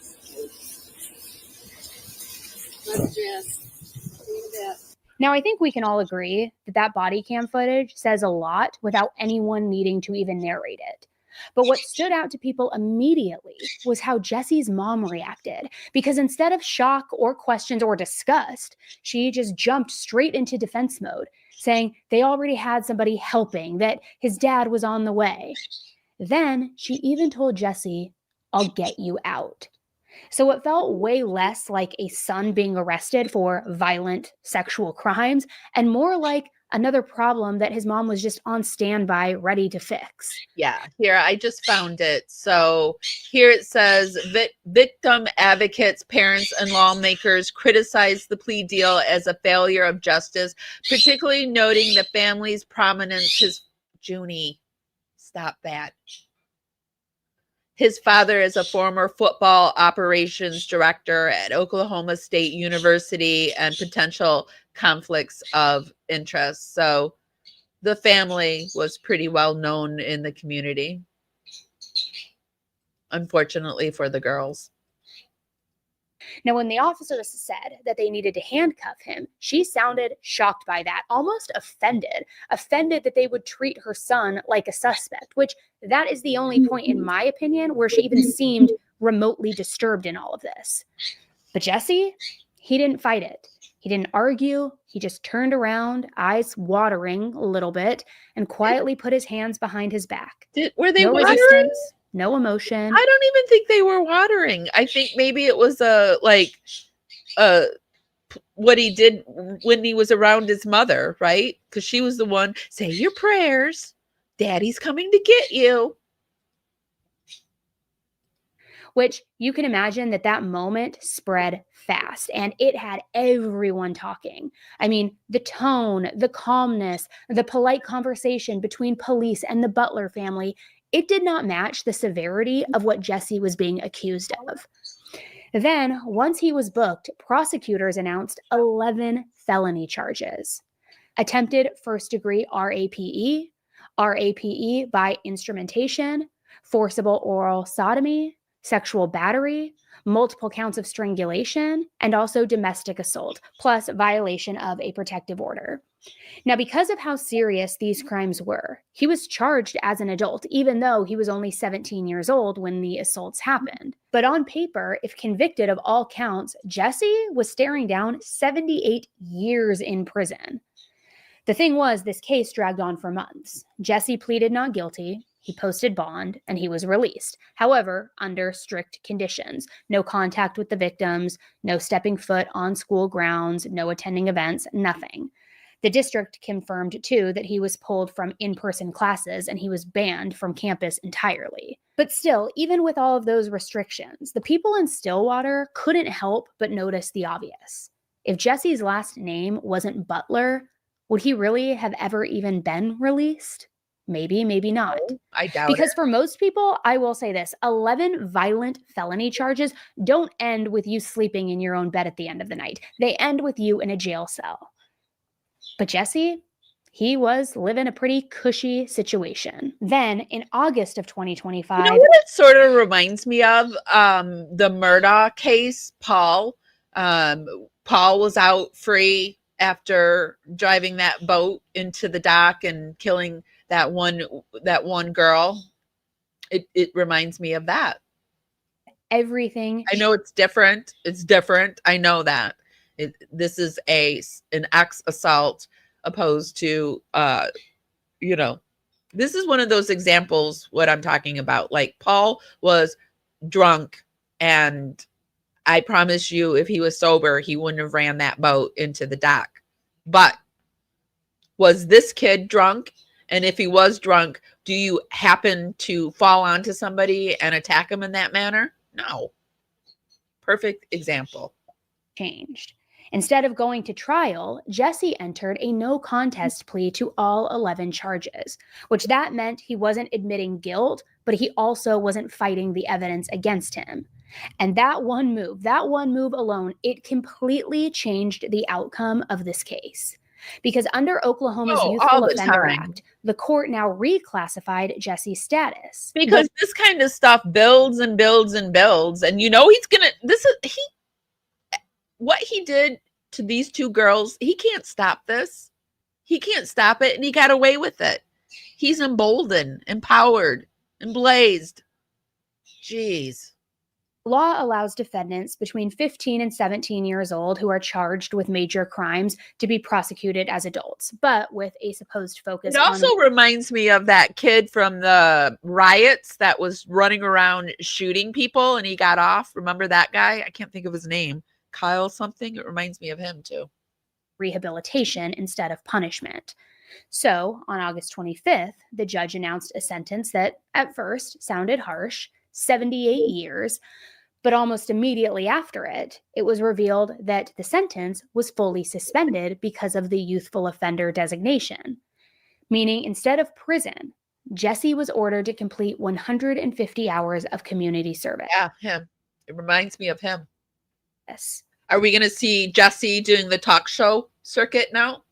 Now, I think we can all agree that that body cam footage says a lot without anyone needing to even narrate it. But what stood out to people immediately was how Jesse's mom reacted, because instead of shock or questions or disgust, she just jumped straight into defense mode, saying they already had somebody helping, that his dad was on the way. Then she even told Jesse, "I'll get you out." So it felt way less like a son being arrested for violent sexual crimes and more like another problem that his mom was just on standby, ready to fix. Yeah, here, I just found it. So here it says, victim advocates, parents, and lawmakers criticize the plea deal as a failure of justice, particularly noting the family's prominence. His Junie, stop that. His father is a former football operations director at Oklahoma State University, and potential conflicts of interest. So the family was pretty well known in the community, unfortunately for the girls. Now, when the officers said that they needed to handcuff him, she sounded shocked by that, almost offended that they would treat her son like a suspect, which that is the only point, in my opinion, where she even seemed remotely disturbed in all of this. But Jesse, he didn't fight it. He didn't argue. He just turned around, eyes watering a little bit, and quietly put his hands behind his back. Were they no watering? resistance, no emotion. I don't even think they were watering. I think maybe it was what he did when he was around his mother, right? Because she was the one, say your prayers. Daddy's coming to get you. which you can imagine that moment spread fast and it had everyone talking. I mean, the tone, the calmness, the polite conversation between police and the Butler family, it did not match the severity of what Jesse was being accused of. Then, once he was booked, prosecutors announced 11 felony charges. Attempted first-degree RAPE by instrumentation, forcible oral sodomy, sexual battery, multiple counts of strangulation, and also domestic assault, plus violation of a protective order. Now, because of how serious these crimes were, he was charged as an adult, even though he was only 17 years old when the assaults happened. But on paper, if convicted of all counts, Jesse was staring down 78 years in prison. The thing was, this case dragged on for months. Jesse pleaded not guilty, he posted bond, and he was released. However, under strict conditions. No contact with the victims, no stepping foot on school grounds, no attending events, nothing. The district confirmed, too, that he was pulled from in-person classes and he was banned from campus entirely. But still, even with all of those restrictions, the people in Stillwater couldn't help but notice the obvious. If Jesse's last name wasn't Butler, would he really have ever even been released? Maybe, maybe not. I doubt Because it. for most people, I will say this, 11 violent felony charges don't end with you sleeping in your own bed at the end of the night. They end with you in a jail cell. But Jesse, he was living a pretty cushy situation. Then, in August of 2025... You know what it sort of reminds me of? The Murdaugh case, Paul. Paul was out free after driving that boat into the dock and killing that one girl. It reminds me of that. Everything. I know it's different. It's different. I know that. This is an ex assault opposed to this is one of those examples what I'm talking about. Like Paul was drunk, and I promise you if he was sober, he wouldn't have ran that boat into the dock. But was this kid drunk? And if he was drunk, do you happen to fall onto somebody and attack him in that manner? No. Perfect example. Changed. Instead of going to trial, Jesse entered a no contest plea to all 11 charges, which that meant he wasn't admitting guilt, but he also wasn't fighting the evidence against him. And that one move alone, it completely changed the outcome of this case. Because under Oklahoma's Youthful Offender Act, the court now reclassified Jesse's status. Because this kind of stuff builds and builds and builds. And he's gonna, what he did to these two girls, he can't stop this. He can't stop it, and he got away with it. He's emboldened, empowered, and blazed. Jeez. Law allows defendants between 15 and 17 years old who are charged with major crimes to be prosecuted as adults, but with a supposed focus on... It also reminds me of that kid from the riots that was running around shooting people, and he got off. Remember that guy? I can't think of his name. Kyle something. It reminds me of him too. Rehabilitation instead of punishment. So on August 25th, the judge announced a sentence that at first sounded harsh, 78 years, but almost immediately after it was revealed that the sentence was fully suspended because of the youthful offender designation. Meaning instead of prison, Jesse was ordered to complete 150 hours of community service. Yeah, him. It reminds me of him. Yes. Are we going to see Jesse doing the talk show circuit now?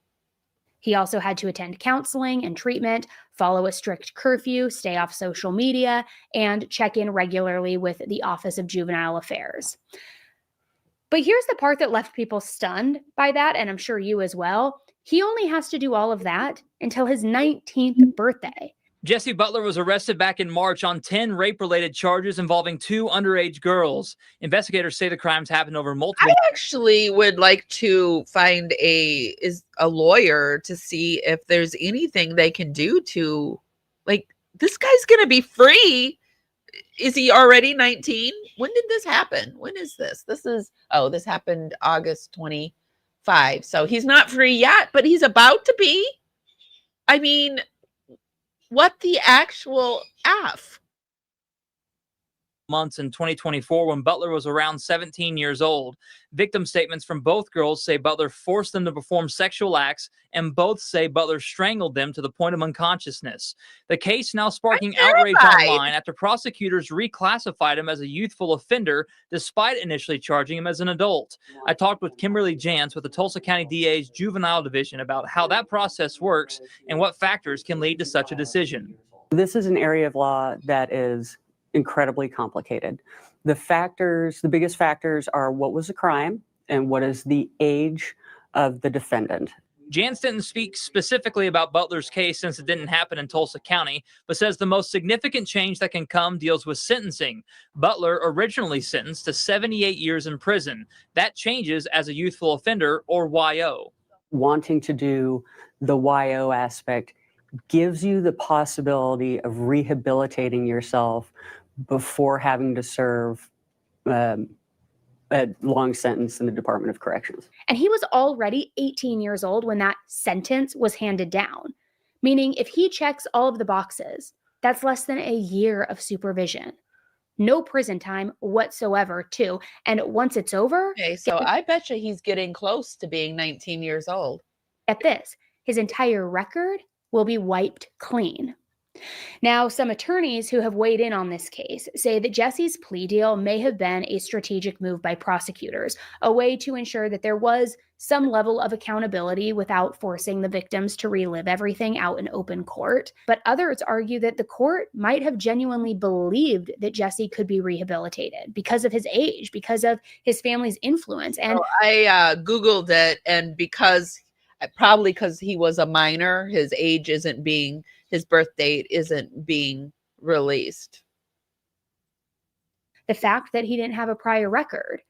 He also had to attend counseling and treatment, follow a strict curfew, stay off social media, and check in regularly with the Office of Juvenile Affairs. But here's the part that left people stunned by that, and I'm sure you as well. He only has to do all of that until his 19th birthday. Jesse Butler was arrested back in March on 10 rape-related charges involving 2 underage girls. Investigators say the crimes happened over multiple... I actually would like to find a lawyer to see if there's anything they can do to, like, this guy's going to be free. Is he already 19? When did this happen? When is this? This happened August 25. So he's not free yet, but he's about to be. I mean... What the actual F? months in 2024 when Butler was around 17 years old. Victim statements from both girls say Butler forced them to perform sexual acts, and both say Butler strangled them to the point of unconsciousness. The case now sparking outrage online after prosecutors reclassified him as a youthful offender despite initially charging him as an adult. I talked with Kimberly Jantz with the Tulsa County DA's Juvenile Division about how that process works and what factors can lead to such a decision. This is an area of law that is incredibly complicated. The biggest factors are what was the crime and what is the age of the defendant. Jantz didn't speak specifically about Butler's case since it didn't happen in Tulsa County, but says the most significant change that can come deals with sentencing. Butler originally sentenced to 78 years in prison. That changes as a youthful offender, or YO. Wanting to do the YO aspect gives you the possibility of rehabilitating yourself before having to serve a long sentence in the Department of Corrections. And he was already 18 years old when that sentence was handed down, meaning if he checks all of the boxes, that's less than a year of supervision. No prison time whatsoever, too. And once it's over... Okay, so I bet you he's getting close to being 19 years old. At this, his entire record will be wiped clean. Now, some attorneys who have weighed in on this case say that Jesse's plea deal may have been a strategic move by prosecutors, a way to ensure that there was some level of accountability without forcing the victims to relive everything out in open court. But others argue that the court might have genuinely believed that Jesse could be rehabilitated because of his age, because of his family's influence. And so I Googled it, and probably because he was a minor, his birth date isn't being released. The fact that he didn't have a prior record.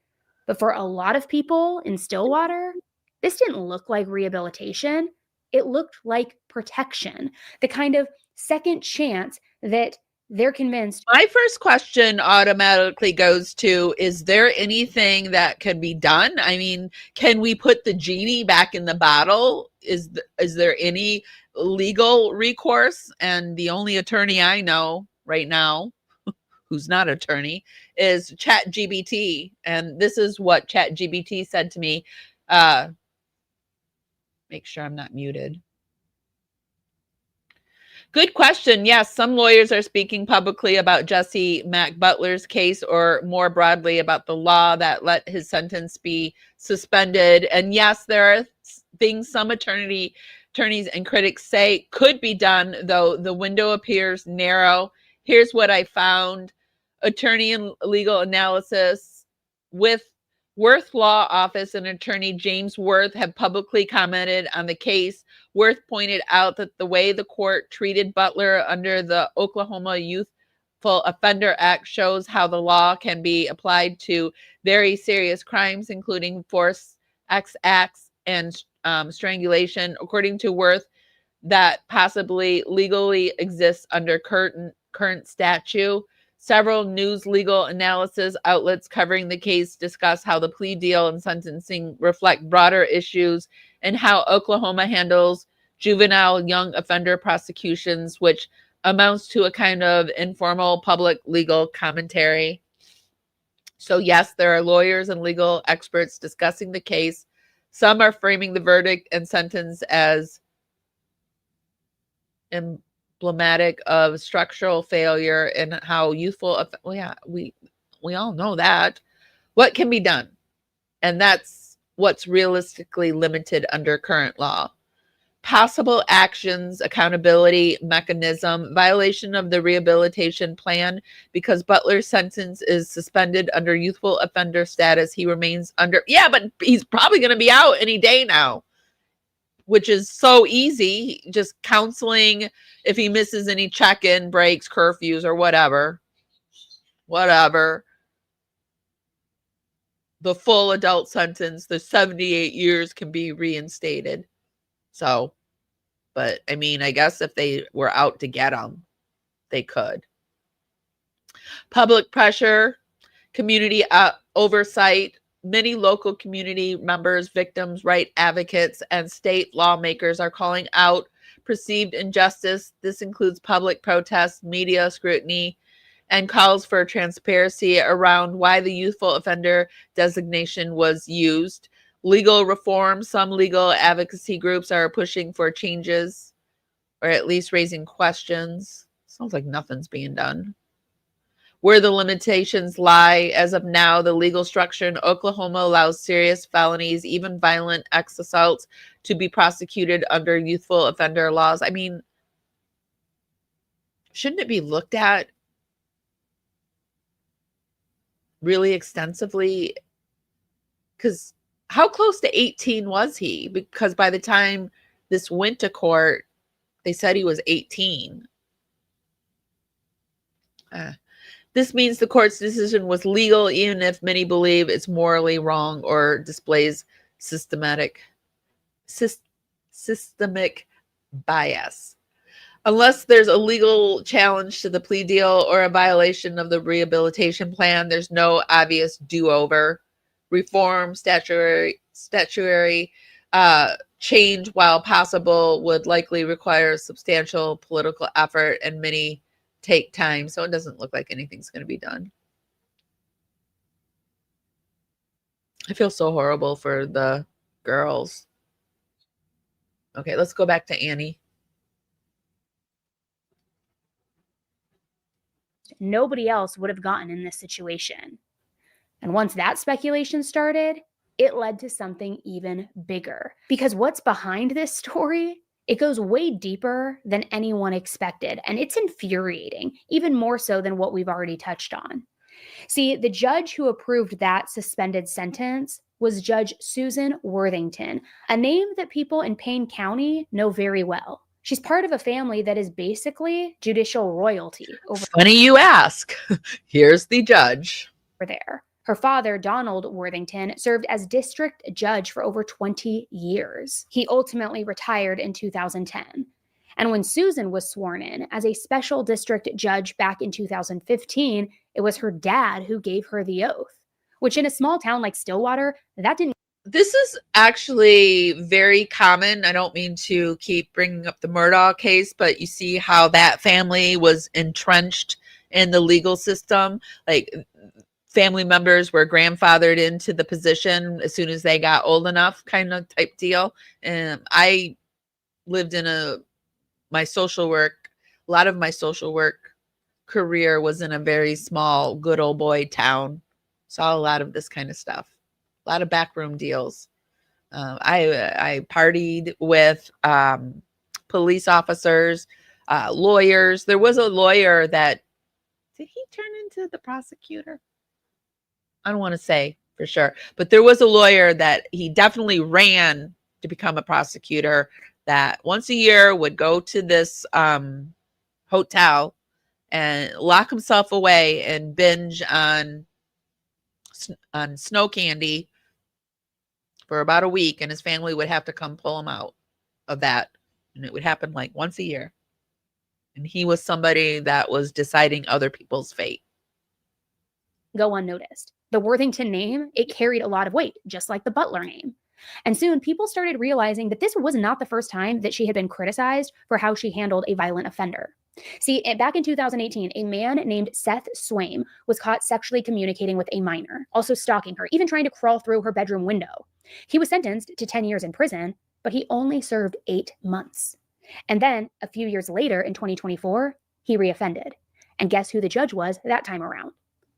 But for a lot of people in Stillwater, this didn't look like rehabilitation. It looked like protection, the kind of second chance that they're convinced. My first question automatically goes to, is there anything that can be done? I mean, can we put the genie back in the bottle? Is there any legal recourse? And the only attorney I know right now who's not an attorney is ChatGPT. And this is what ChatGPT said to me. Make sure I'm not muted. Good question. Yes, some lawyers are speaking publicly about Jesse Mack Butler's case, or more broadly about the law that let his sentence be suspended. And yes, there are things some attorneys and critics say could be done, though the window appears narrow. Here's what I found. Attorney and legal analysis with Worth Law Office and attorney James Worth have publicly commented on the case. Worth pointed out that the way the court treated Butler under the Oklahoma Youthful Offender Act shows how the law can be applied to very serious crimes, including force acts and strangulation. According to Worth, that possibly legally exists under current statute. Several news legal analysis outlets covering the case discuss how the plea deal and sentencing reflect broader issues and how Oklahoma handles juvenile young offender prosecutions, which amounts to a kind of informal public legal commentary. So yes, there are lawyers and legal experts discussing the case. Some are framing the verdict and sentence as emblematic of structural failure and how youthful, we all know that. What can be done? And that's what's realistically limited under current law. Possible actions, accountability mechanism, violation of the rehabilitation plan. Because Butler's sentence is suspended under youthful offender status, he remains under, but he's probably going to be out any day now, which is so easy. Just counseling if he misses any check-in breaks, curfews, or whatever. The full adult sentence, the 78 years, can be reinstated. So, but I mean, I guess if they were out to get him, they could. Public pressure, community oversight. Many local community members, victims, right advocates, and state lawmakers are calling out perceived injustice. This includes public protests, media scrutiny, and calls for transparency around why the youthful offender designation was used. Legal reform. Some legal advocacy groups are pushing for changes or at least raising questions. Sounds like nothing's being done. Where the limitations lie, as of now, the legal structure in Oklahoma allows serious felonies, even violent ex assaults, to be prosecuted under youthful offender laws. I mean, shouldn't it be looked at really extensively? Because how close to 18 was he? Because by the time this went to court, they said he was 18. This means the court's decision was legal, even if many believe it's morally wrong or displays systemic bias. Unless there's a legal challenge to the plea deal or a violation of the rehabilitation plan, there's no obvious do-over. Reform, statutory change, while possible, would likely require substantial political effort and many take time, so it doesn't look like anything's going to be done. I feel so horrible for the girls. Okay, let's go back to Annie. Nobody else would have gotten in this situation. And once that speculation started, it led to something even bigger. Because what's behind this story, it goes way deeper than anyone expected, and it's infuriating, even more so than what we've already touched on. See, the judge who approved that suspended sentence was Judge Susan Worthington, a name that people in Payne County know very well. She's part of a family that is basically judicial royalty over Funny you ask. Here's the judge. there. Her father, Donald Worthington, served as district judge for over 20 years. He ultimately retired in 2010. And when Susan was sworn in as a special district judge back in 2015, it was her dad who gave her the oath, which in a small town like Stillwater, that didn't. This is actually very common. I don't mean to keep bringing up the Murdaugh case, but you see how that family was entrenched in the legal system. Like, family members were grandfathered into the position as soon as they got old enough, kind of type deal. And I lived in a lot of my social work career was in a very small, good old boy town. Saw a lot of this kind of stuff, a lot of backroom deals. I partied with police officers, lawyers. There was a lawyer that, did he turn into the prosecutor? I don't want to say for sure, but there was a lawyer that he definitely ran to become a prosecutor that once a year would go to this hotel and lock himself away and binge on snow candy for about a week, and his family would have to come pull him out of that. And it would happen like once a year. And he was somebody that was deciding other people's fate. Go unnoticed. The Worthington name, it carried a lot of weight, just like the Butler name. And soon people started realizing that this was not the first time that she had been criticized for how she handled a violent offender. See, back in 2018, a man named Seth Swaim was caught sexually communicating with a minor, also stalking her, even trying to crawl through her bedroom window. He was sentenced to 10 years in prison, but he only served 8 months. And then a few years later in 2024, he reoffended. And guess who the judge was that time around?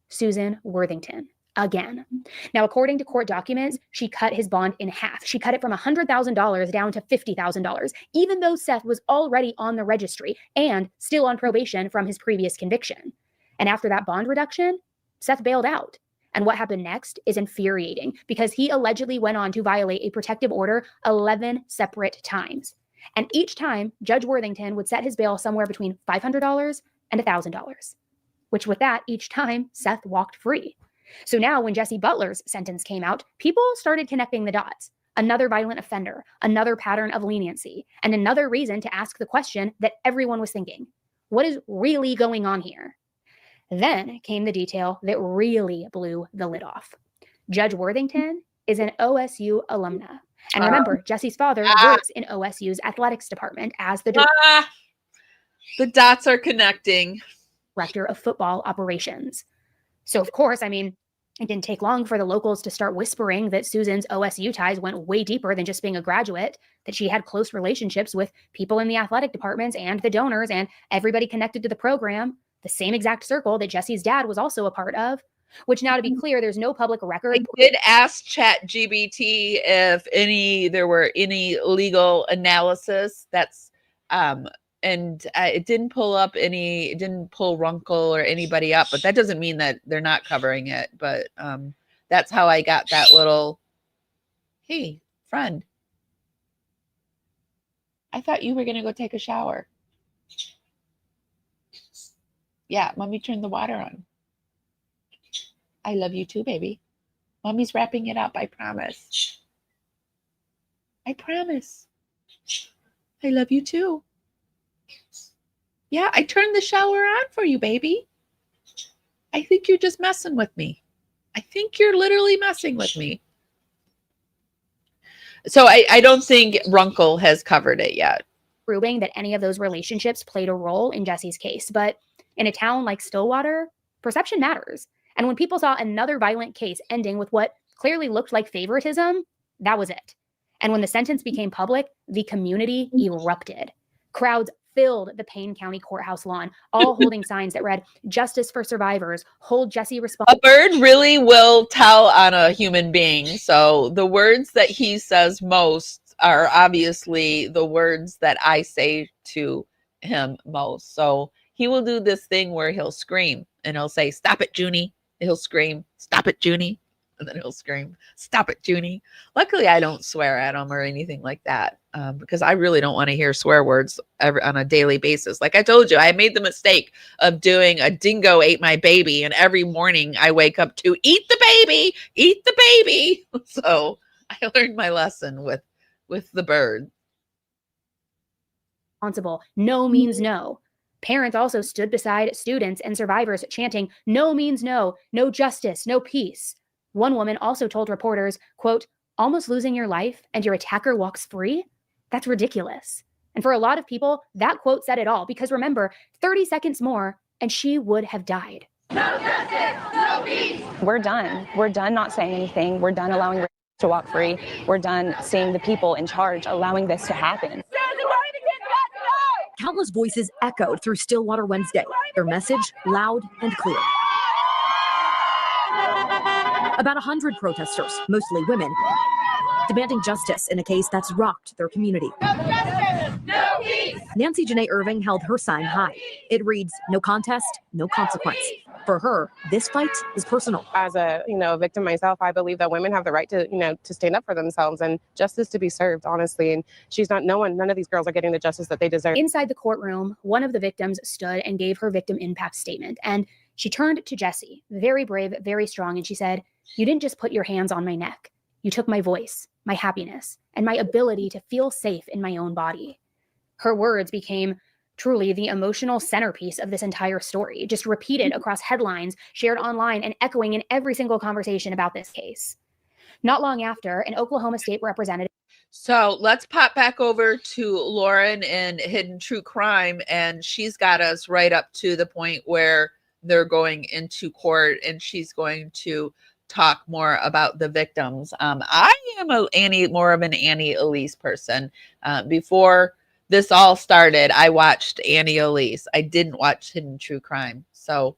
Susan Worthington. Again. Now, according to court documents, she cut his bond in half. She cut it from $100,000 down to $50,000, even though Seth was already on the registry and still on probation from his previous conviction. And after that bond reduction, Seth bailed out. And what happened next is infuriating because he allegedly went on to violate a protective order 11 separate times. And each time, Judge Worthington would set his bail somewhere between $500 and $1,000, which with that, each time, Seth walked free. So now when Jesse Butler's sentence came out, people started connecting the dots. Another violent offender, another pattern of leniency, and another reason to ask the question that everyone was thinking. What is really going on here? Then came the detail that really blew the lid off. Judge Worthington is an OSU alumna. And remember, Jesse's father works in OSU's athletics department as the director. The dots are connecting. director of football operations. So, of course, I mean, it didn't take long for the locals to start whispering that Susan's OSU ties went way deeper than just being a graduate, that she had close relationships with people in the athletic departments and the donors and everybody connected to the program, the same exact circle that Jesse's dad was also a part of, which now, to be clear, there's no public record. I did ask ChatGPT if there were any legal analysis. That's and it didn't pull up any. It didn't pull Runkle or anybody up, but that doesn't mean that they're not covering it. But that's how I got that little. Hey, friend, I thought you were gonna go take a shower. Yeah, mommy turned the water on. I love you too, baby. Mommy's wrapping it up. I promise. I promise. I love you too. Yeah, I turned the shower on for you, baby. I think you're just messing with me. I think you're literally messing with me. So I don't think Runkle has covered it yet. Proving that any of those relationships played a role in Jesse's case. But in a town like Stillwater, perception matters. And when people saw another violent case ending with what clearly looked like favoritism, that was it. And when the sentence became public, the community erupted. Crowds filled the Payne County Courthouse lawn, all holding signs that read, "Justice for survivors, hold Jesse responsible." A bird really will tell on a human being. So the words that he says most are obviously the words that I say to him most. So he will do this thing where he'll scream and he'll say, "Stop it, Junie." He'll scream, "Stop it, Junie." And then he'll scream, "Stop it, Junie." Luckily, I don't swear at him or anything like that because I really don't want to hear swear words on a daily basis. Like I told you, I made the mistake of doing a dingo ate my baby. And every morning I wake up to eat the baby, eat the baby. So I learned my lesson with the bird. No means no. Parents also stood beside students and survivors chanting, "No means no, no justice, no peace." One woman also told reporters, quote, "Almost losing your life and your attacker walks free? That's ridiculous." And for a lot of people, that quote said it all because remember, 30 seconds more and she would have died. No justice, no peace. We're done. We're done not saying anything. We're done allowing to walk free. We're done seeing the people in charge allowing this to happen. Countless voices echoed through Stillwater Wednesday, their message loud and clear. About 100 protesters, mostly women, demanding justice in a case that's rocked their community. No justice, no peace. Nancy Janae Irving held her sign high. It reads, "No contest, no consequence." For her, this fight is personal. As a victim myself, I believe that women have the right to to stand up for themselves and justice to be served, honestly. And none of these girls are getting the justice that they deserve. Inside the courtroom, one of the victims stood and gave her victim impact statement. And she turned to Jesse, very brave, very strong, and she said, "You didn't just put your hands on my neck. You took my voice, my happiness, and my ability to feel safe in my own body." Her words became truly the emotional centerpiece of this entire story, just repeated across headlines, shared online, and echoing in every single conversation about this case. Not long after, an Oklahoma State representative. So let's pop back over to Lauren in Hidden True Crime, and she's got us right up to the point where they're going into court, and she's going to talk more about the victims. I am more of an Annie Elise person. Before this all started, I watched Annie Elise. I didn't watch Hidden True Crime. So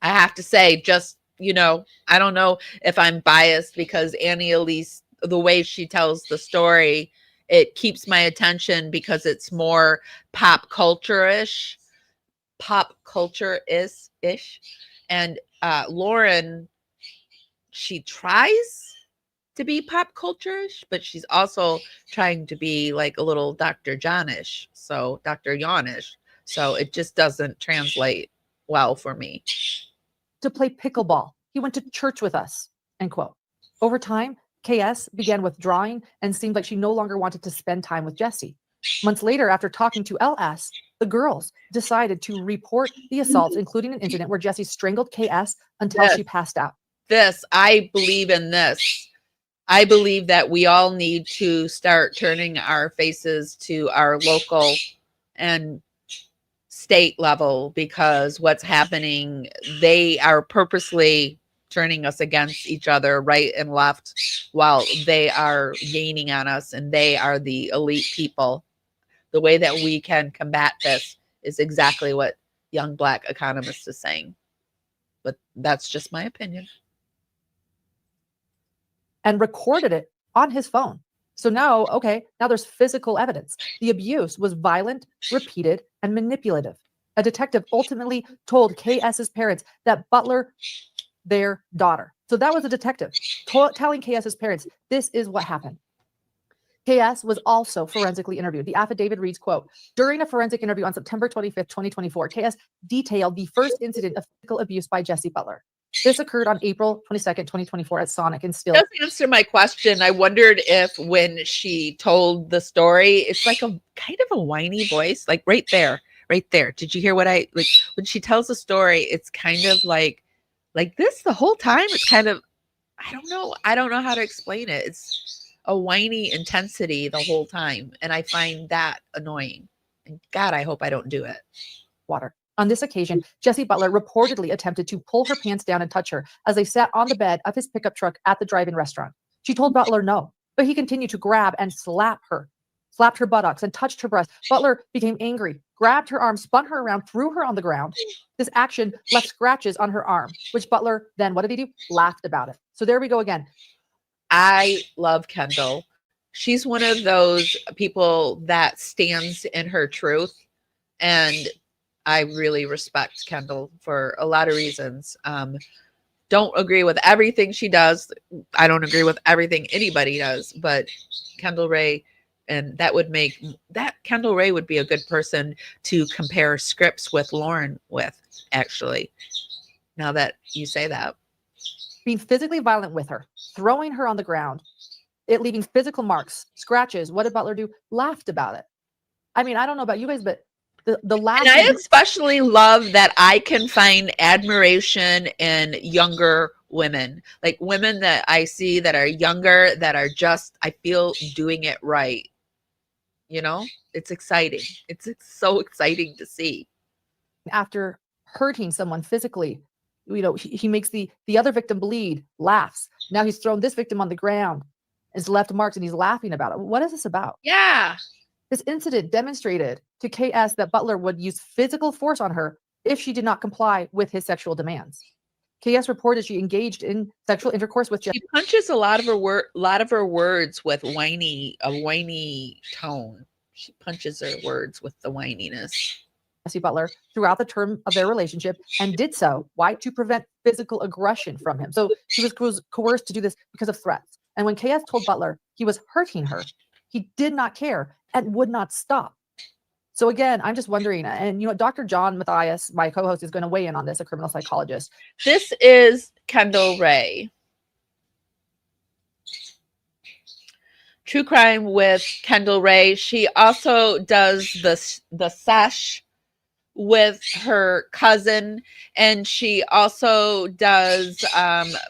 I have to say, I don't know if I'm biased because Annie Elise, the way she tells the story, it keeps my attention because it's more pop culture-ish. And Lauren, she tries to be pop culture-ish, but she's also trying to be like a little Dr. John-ish, so Dr. Yawn-ish. So it just doesn't translate well for me. To play pickleball. He went to church with us, end quote. Over time, KS began withdrawing and seemed like she no longer wanted to spend time with Jesse. Months later, after talking to LS, the girls decided to report the assaults, including an incident where Jesse strangled KS until she passed out. I believe in this. I believe that we all need to start turning our faces to our local and state level, because what's happening, they are purposely turning us against each other, right and left, while they are gaining on us, and they are the elite people. The way that we can combat this is exactly what Young Black Economist is saying. But that's just my opinion. And recorded it on his phone. So now, okay, now there's physical evidence. The abuse was violent, repeated, and manipulative. A detective ultimately told KS's parents that Butler, their daughter. So that was a detective telling KS's parents, this is what happened. KS was also forensically interviewed. The affidavit reads, quote, during a forensic interview on September 25th, 2024, KS detailed the first incident of physical abuse by Jesse Butler. This occurred on April 22nd, 2024 at Sonic and Still. Does answer my question. I wondered if when she told the story, it's like a kind of a whiny voice, like right there. Did you hear what I like when she tells the story? It's kind of like this the whole time. It's kind of, I don't know how to explain it. It's a whiny intensity the whole time, and I find that annoying. And God, I hope I don't do it. Water. On this occasion, Jesse Butler reportedly attempted to pull her pants down and touch her as they sat on the bed of his pickup truck at the drive-in restaurant. She told Butler no, but he continued to grab and slapped her buttocks and touched her breast. Butler became angry, grabbed her arm, spun her around, threw her on the ground. This action left scratches on her arm, which Butler then, what did he do? Laughed about it. So there we go again. I love Kendall. She's one of those people that stands in her truth, and I really respect Kendall for a lot of reasons. Don't agree with everything she does. I don't agree with everything anybody does, but Kendall Ray, and Kendall Ray would be a good person to compare scripts with Lauren with, actually, now that you say that. Being physically violent with her, throwing her on the ground, it leaving physical marks, scratches. What did Butler do? Laughed about it. I mean, I don't know about you guys, but the laugh. And I especially love that I can find admiration in younger women, like women that I see that are younger, that are just, I feel, doing it right. You know, it's exciting. It's so exciting to see. After hurting someone physically, you know, he makes the other victim bleed, laughs. Now he's thrown this victim on the ground, has left marks, and he's laughing about it. What is this about? Yeah. This incident demonstrated to KS that Butler would use physical force on her if she did not comply with his sexual demands. KS reported she engaged in sexual intercourse with She punches a lot of her words with a whiny tone. She punches her words with the whininess. Jesse Butler throughout the term of their relationship, and did so, why? To prevent physical aggression from him. So she was coerced to do this because of threats. And when KS told Butler he was hurting her, he did not care and would not stop. So again, I'm just wondering, and you know, Dr. John Matthias, my co-host, is going to weigh in on this, a criminal psychologist. This is Kendall Ray. True Crime with Kendall Ray. She also does the sesh with her cousin, and she also does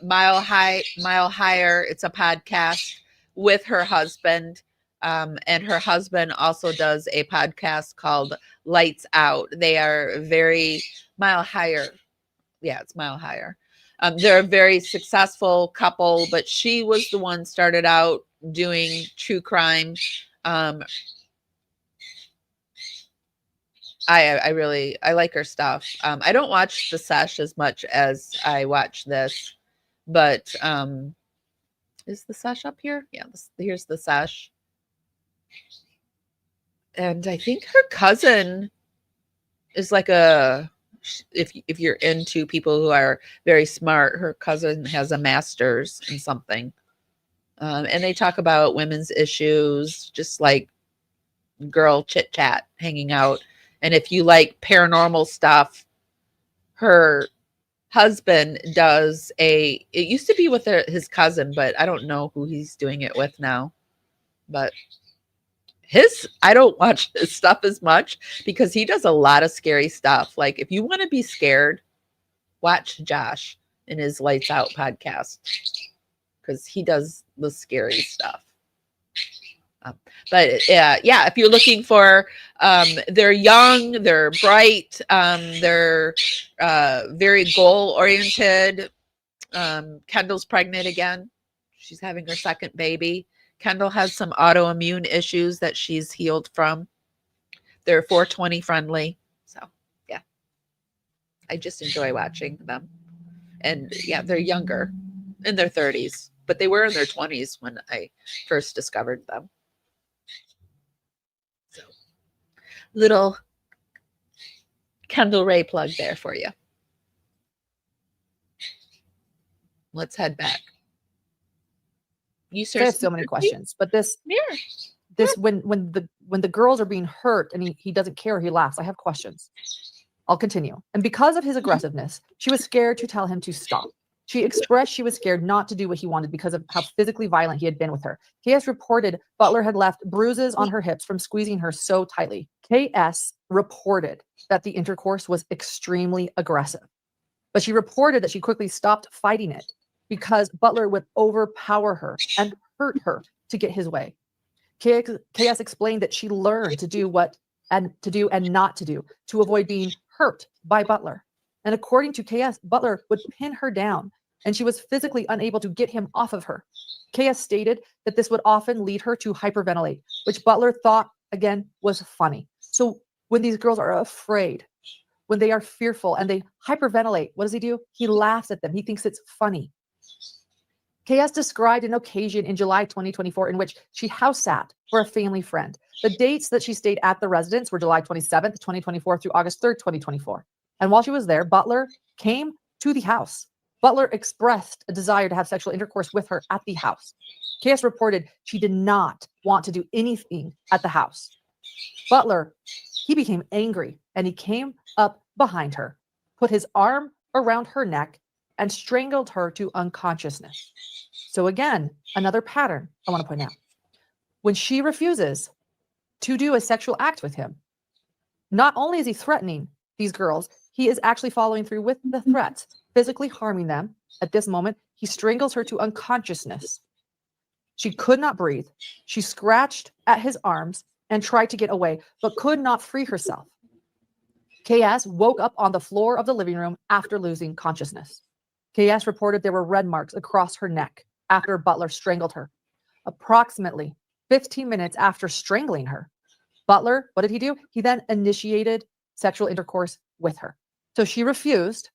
Mile Higher. It's a podcast with her husband. And her husband also does a podcast called Lights Out. They are very Mile Higher. Yeah, it's Mile Higher. They're a very successful couple, but she was the one started out doing true crime. I like her stuff. I don't watch the sesh as much as I watch this, but is the sesh up here? Yeah, here's the sesh. And I think her cousin is like if you're into people who are very smart, her cousin has a master's in something. And they talk about women's issues, just like girl chit chat, hanging out. And if you like paranormal stuff, her husband does it used to be with his cousin, but I don't know who he's doing it with now. But I don't watch his stuff as much because he does a lot of scary stuff. Like if you want to be scared, watch Josh in his Lights Out podcast because he does the scary stuff. But yeah, if you're looking for They're young, they're bright, they're very goal oriented. Kendall's pregnant again. She's having her second baby. Kendall has some autoimmune issues that she's healed from. They're 420 friendly. So yeah, I just enjoy watching them. And yeah, they're younger, in their 30s, but they were in their 20s when I first discovered them. So little Kendall Ray plug there for you. Let's head back. You I have so many questions, but this when the girls are being hurt and he doesn't care, he laughs. I have questions. I'll continue. And because of his aggressiveness, she was scared to tell him to stop. She expressed she was scared not to do what he wanted because of how physically violent he had been with her. KS reported Butler had left bruises on her hips from squeezing her so tightly. KS reported that the intercourse was extremely aggressive, but she reported that she quickly stopped fighting it because Butler would overpower her and hurt her to get his way. KS explained that she learned to do and not to do to avoid being hurt by Butler. And according to KS, Butler would pin her down and she was physically unable to get him off of her. KS stated that this would often lead her to hyperventilate, which Butler thought, again, was funny. So when these girls are afraid, when they are fearful and they hyperventilate, what does he do? He laughs at them. He thinks it's funny. KS described an occasion in July 2024 in which she house sat for a family friend. The dates that she stayed at the residence were July 27th, 2024 through August 3rd, 2024. And while she was there, Butler came to the house. Butler expressed a desire to have sexual intercourse with her at the house. KS reported she did not want to do anything at the house. Butler, he became angry and he came up behind her, put his arm around her neck, and strangled her to unconsciousness. So again, another pattern I want to point out. When she refuses to do a sexual act with him, not only is he threatening these girls, he is actually following through with the threats, physically harming them. At this moment, he strangles her to unconsciousness. She could not breathe. She scratched at his arms and tried to get away, but could not free herself. KS woke up on the floor of the living room after losing consciousness. KS reported there were red marks across her neck after Butler strangled her. Approximately 15 minutes after strangling her, Butler, what did he do? He then initiated sexual intercourse with her. So she refused.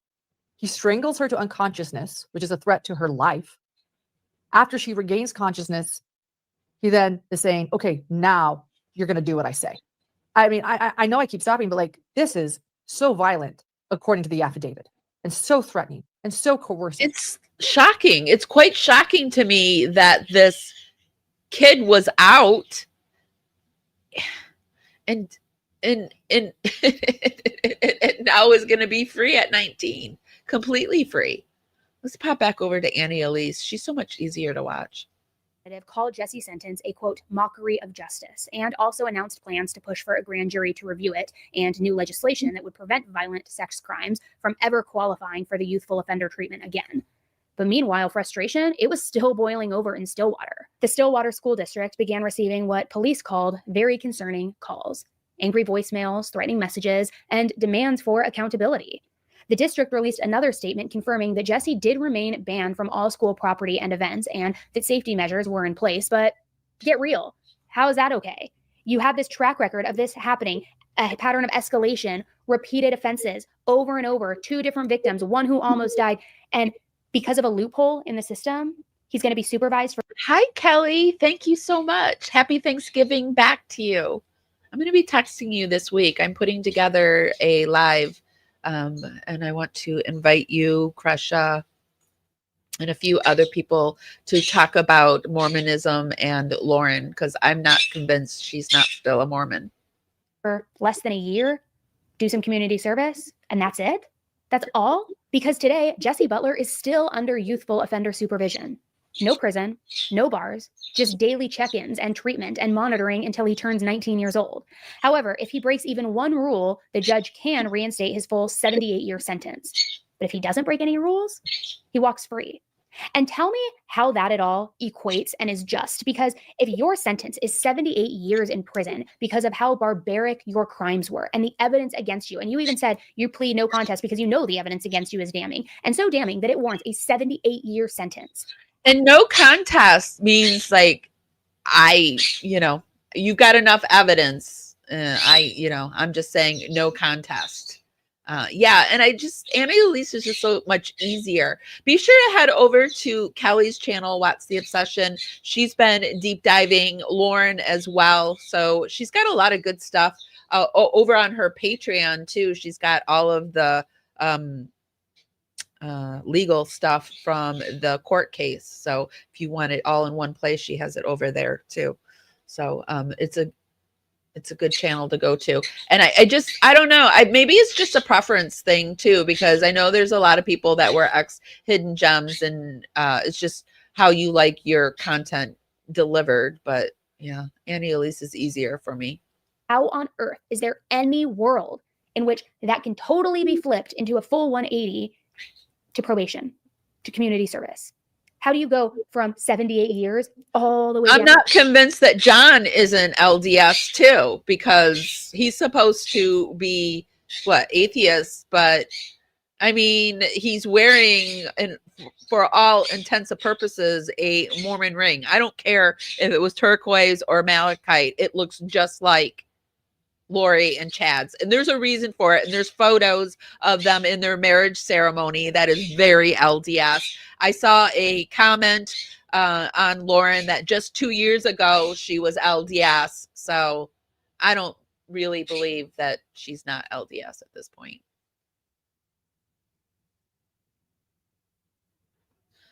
He strangles her to unconsciousness, which is a threat to her life. After she regains consciousness, he then is saying, okay, now you're going to do what I say. I mean, I know I keep stopping, but like, this is so violent, according to the affidavit, and so threatening and so coercive. It's shocking. It's quite shocking to me that this kid was out and now is going to be free at 19, completely free. Let's pop back over to Annie Elise. She's so much easier to watch. Called Jesse's sentence a, quote, mockery of justice, and also announced plans to push for a grand jury to review it and new legislation that would prevent violent sex crimes from ever qualifying for the youthful offender treatment again. But meanwhile, frustration, it was still boiling over in Stillwater. The Stillwater School District began receiving what police called very concerning calls, angry voicemails, threatening messages, and demands for accountability. The district released another statement confirming that Jesse did remain banned from all school property and events and that safety measures were in place. But get real. How is that okay? You have this track record of this happening, a pattern of escalation, repeated offenses over and over, 2 different victims, one who almost died. And because of a loophole in the system, he's going to be supervised for. Hi, Kelly. Thank you so much. Happy Thanksgiving back to you. I'm going to be texting you this week. I'm putting together a live and I want to invite you, Kresha, and a few other people to talk about Mormonism and Lauren, because I'm not convinced she's not still a Mormon. For less than a year, do some community service, and that's it? That's all? Because today, Jesse Butler is still under youthful offender supervision. No prison, no bars, just daily check-ins and treatment and monitoring until he turns 19 years old. However, if he breaks even one rule, the judge can reinstate his full 78-year sentence. But if he doesn't break any rules, he walks free. And tell me how that at all equates and is just, because if your sentence is 78 years in prison because of how barbaric your crimes were and the evidence against you, and you even said you plead no contest because you know the evidence against you is damning, and so damning that it warrants a 78-year sentence. And no contest means like, you got enough evidence. I'm just saying no contest. And Annie Elise is just so much easier. Be sure to head over to Kelly's channel, What's the Obsession. She's been deep diving, Lauren as well. So she's got a lot of good stuff over on her Patreon too. She's got all of the legal stuff from the court case. So if you want it all in one place, she has it over there too. So it's a good channel to go to. And I don't know. Maybe it's just a preference thing too, because I know there's a lot of people that were ex-hidden gems, and it's just how you like your content delivered. But yeah, Annie Elise is easier for me. How on earth is there any world in which that can totally be flipped into a full 180 to probation, to community service? How do you go from 78 years all the way down? I'm not convinced that John isn't LDS too, because he's supposed to be atheist, but I mean, he's wearing, and for all intents and purposes, a Mormon ring. I don't care if it was turquoise or malachite. It looks just like Lori and Chad's, and there's a reason for it, and there's photos of them in their marriage ceremony that is very LDS. I saw a comment on Lauren that just 2 years ago she was LDS, so I don't really believe that she's not LDS at this point.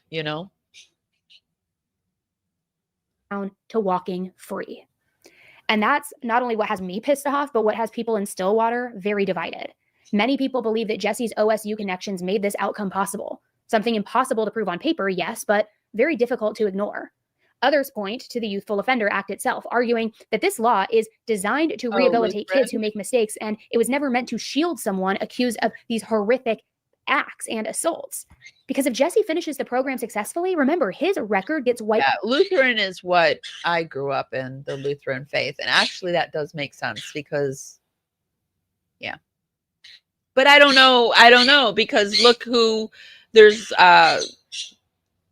Down to walking free. And that's not only what has me pissed off, but what has people in Stillwater very divided. Many people believe that Jesse's OSU connections made this outcome possible. Something impossible to prove on paper, yes, but very difficult to ignore. Others point to the Youthful Offender Act itself, arguing that this law is designed to rehabilitate kids who make mistakes, and it was never meant to shield someone accused of these horrific acts and assaults. Because if Jesse finishes the program successfully, remember, his record gets wiped. Yeah, Lutheran is what I grew up in, the Lutheran faith. And actually that does make sense because, yeah. But I don't know, because look who there's,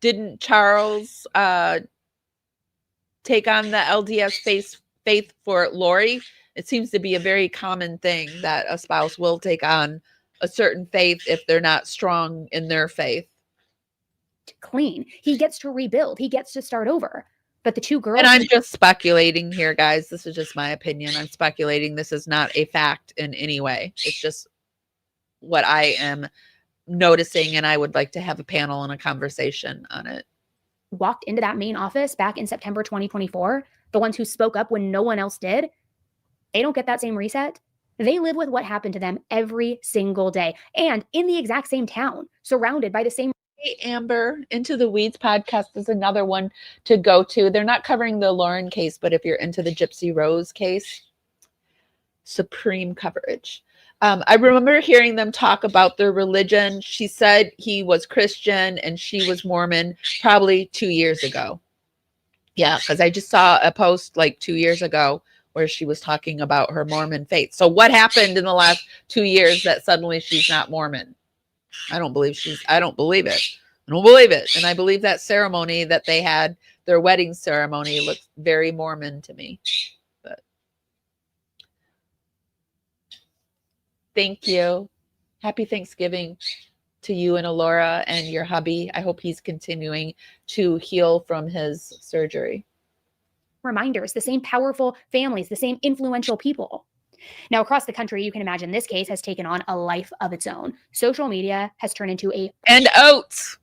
didn't Charles take on the LDS faith for Lori? It seems to be a very common thing that a spouse will take on a certain faith if they're not strong in their faith. Clean. He gets to rebuild. He gets to start over. But the two girls... And I'm just speculating here, guys. This is just my opinion. I'm speculating. This is not a fact in any way. It's just what I am noticing, and I would like to have a panel and a conversation on it. Walked into that main office back in September 2024, the ones who spoke up when no one else did, they don't get that same reset. They live with what happened to them every single day, and in the exact same town, surrounded by the same... Hey, Amber, Into the Weeds podcast is another one to go to. They're not covering the Lauren case, but if you're into the Gypsy Rose case, supreme coverage. I remember hearing them talk about their religion. She said he was Christian and she was Mormon probably 2 years ago. Yeah, because I just saw a post like 2 years ago where she was talking about her Mormon faith. So what happened in the last 2 years that suddenly she's not Mormon? I don't believe it. I don't believe it. And I believe that ceremony that they had, their wedding ceremony, looked very Mormon to me. But thank you. Happy Thanksgiving to you and Alora and your hubby. I hope he's continuing to heal from his surgery. Reminders, the same powerful families, the same influential people. Now, across the country, you can imagine this case has taken on a life of its own. Social media has turned into a... And Oates.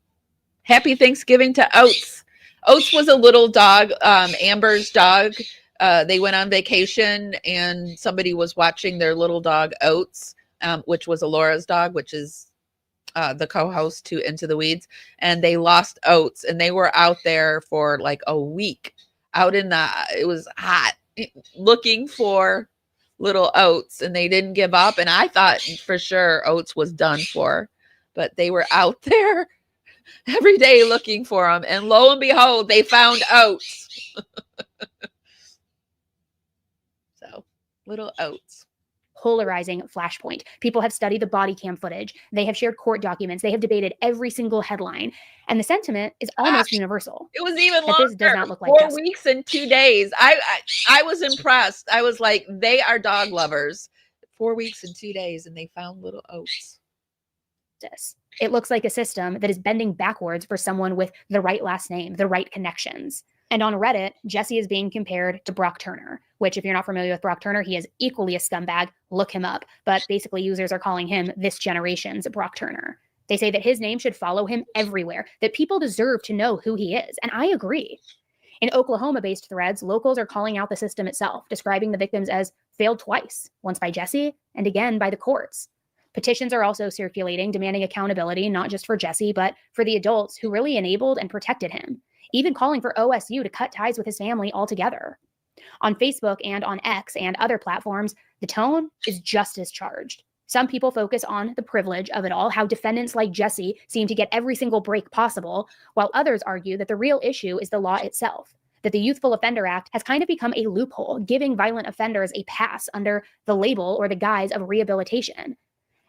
Happy Thanksgiving to Oates. Oates was a little dog, Amber's dog. They went on vacation and somebody was watching their little dog, Oates, which was Alora's dog, which is the co-host to Into the Weeds. And they lost Oates, and they were out there for like a week. It was hot, looking for little Oates, and they didn't give up. And I thought for sure Oates was done for, but they were out there every day looking for them. And lo and behold, they found oats. So, little oats. Polarizing flashpoint. People have studied the body cam footage. They have shared court documents. They have debated every single headline. And the sentiment is almost universal. It was even that longer. this does not look like 4 justice. weeks and 2 days. I was impressed. I was like, they are dog lovers. 4 weeks and 2 days, and they found little oats. It looks like a system that is bending backwards for someone with the right last name, the right connections. And on Reddit, Jesse is being compared to Brock Turner, which if you're not familiar with Brock Turner, he is equally a scumbag. Look him up. But basically users are calling him this generation's Brock Turner. They say that his name should follow him everywhere, that people deserve to know who he is. And I agree. In Oklahoma-based threads, locals are calling out the system itself, describing the victims as failed twice, once by Jesse and again by the courts. Petitions are also circulating, demanding accountability, not just for Jesse, but for the adults who really enabled and protected him, even calling for OSU to cut ties with his family altogether. On Facebook and on X and other platforms, the tone is just as charged. Some people focus on the privilege of it all, how defendants like Jesse seem to get every single break possible, while others argue that the real issue is the law itself, that the Youthful Offender Act has kind of become a loophole, giving violent offenders a pass under the label or the guise of rehabilitation.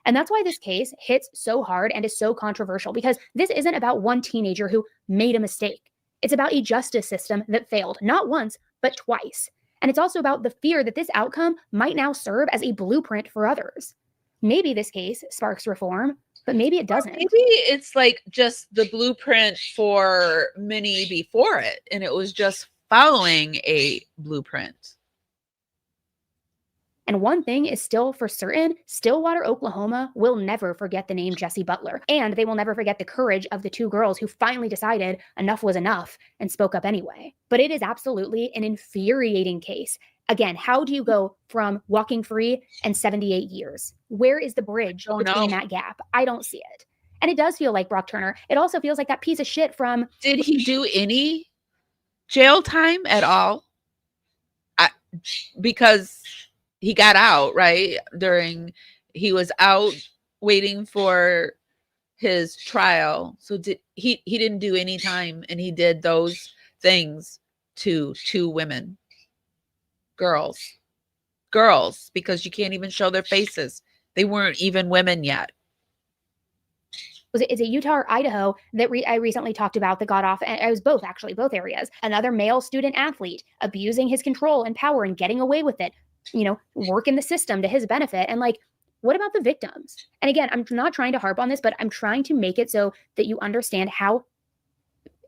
And that's why this case hits so hard and is so controversial, because this isn't about one teenager who made a mistake. It's about a justice system that failed, not once, but twice. And it's also about the fear that this outcome might now serve as a blueprint for others. Maybe this case sparks reform, but maybe it doesn't. Maybe it's like just the blueprint for many before it, and it was just following a blueprint. And one thing is still for certain, Stillwater, Oklahoma will never forget the name Jesse Butler. And they will never forget the courage of the two girls who finally decided enough was enough and spoke up anyway. But it is absolutely an infuriating case. Again, how do you go from walking free and 78 years? Where is the bridge between that gap? I don't see it. And it does feel like Brock Turner. It also feels like that piece of shit from... Did he do any jail time at all? Because he got out, right? He was out waiting for his trial. So he didn't do any time, and he did those things to two women. Girls, because you can't even show their faces. They weren't even women yet. Is it Utah or Idaho that I recently talked about that got off? And it was both areas. Another male student athlete abusing his control and power and getting away with it, working the system to his benefit. And like, what about the victims? And again, I'm not trying to harp on this, but I'm trying to make it so that you understand how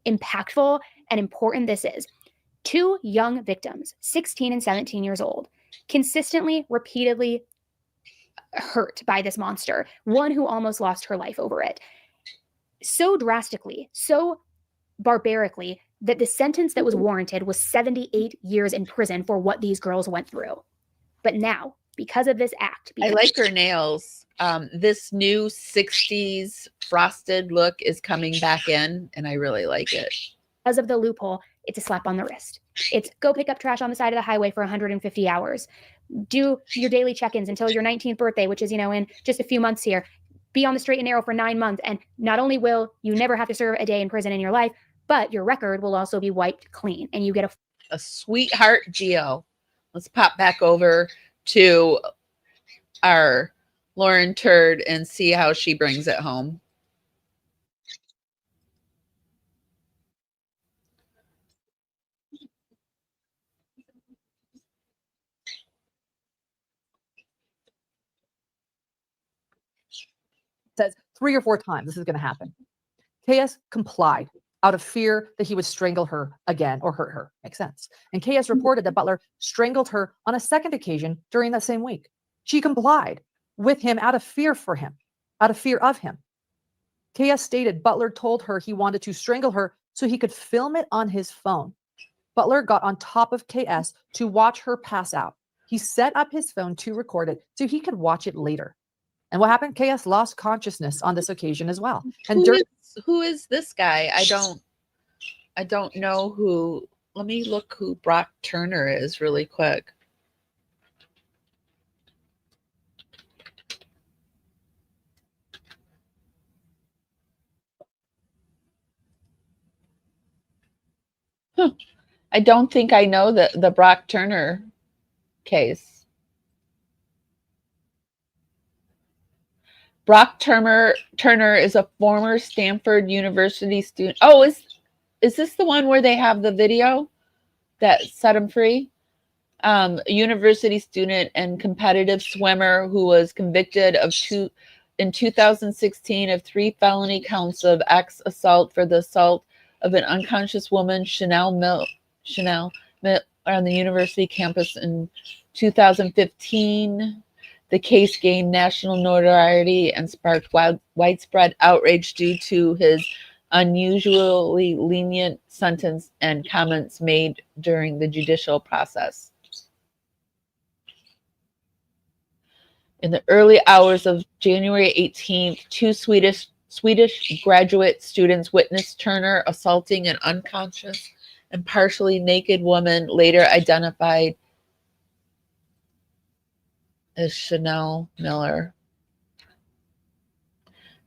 impactful and important this is. Two young victims, 16 and 17 years old, consistently, repeatedly hurt by this monster. One who almost lost her life over it. So drastically, so barbarically, that the sentence that was warranted was 78 years in prison for what these girls went through. But now, because of this act... I like her nails. This new 60s frosted look is coming back in, and I really like it. Because of the loophole, it's a slap on the wrist. It's go pick up trash on the side of the highway for 150 hours. Do your daily check-ins until your 19th birthday, which is, in just a few months here. Be on the straight and narrow for 9 months. And not only will you never have to serve a day in prison in your life, but your record will also be wiped clean. And you get a sweetheart Geo. Let's pop back over to our Lauren Turd and see how she brings it home. Says 3 or 4 times this is going to happen. KS complied out of fear that he would strangle her again or hurt her. Makes sense. And KS reported that Butler strangled her on a second occasion during that same week. She complied with him out of fear of him. KS stated Butler told her he wanted to strangle her so he could film it on his phone. Butler got on top of KS to watch her pass out. He set up his phone to record it so he could watch it later. And what happened? KS lost consciousness on this occasion as well. And who is this guy? I don't know who. Let me look who Brock Turner is really quick. I don't think I know the Brock Turner case. Brock Turner is a former Stanford University student. Oh, is this the one where they have the video that set him free? A university student and competitive swimmer who was convicted in 2016 of 3 felony counts of assault for the assault of an unconscious woman, Chanel on the university campus in 2015. The case gained national notoriety and sparked widespread outrage due to his unusually lenient sentence and comments made during the judicial process. In the early hours of January 18th, 2 Swedish graduate students witnessed Turner assaulting an unconscious and partially naked woman, later identified as Chanel Miller,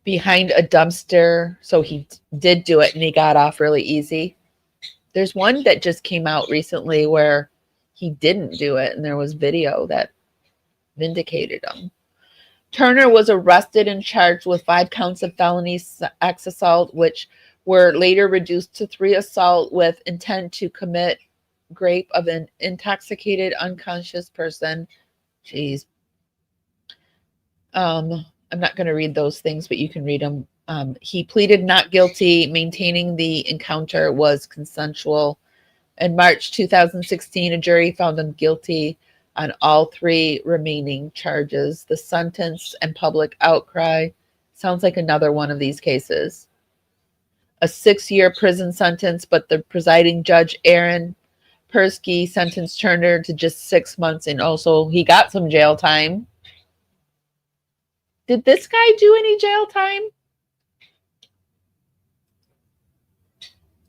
behind a dumpster. So he did do it and he got off really easy. There's one that just came out recently where he didn't do it and there was video that vindicated him. Turner was arrested and charged with 5 counts of felony sex assault, which were later reduced to 3 assault with intent to commit rape of an intoxicated unconscious person. Jeez. I'm not going to read those things, but you can read them. He pleaded not guilty, maintaining the encounter was consensual. In March 2016, a jury found him guilty on all 3 remaining charges. The sentence and public outcry sounds like another one of these cases. A 6-year prison sentence, but the presiding judge, Aaron Persky, sentenced Turner to just 6 months, and also he got some jail time. Did this guy do any jail time?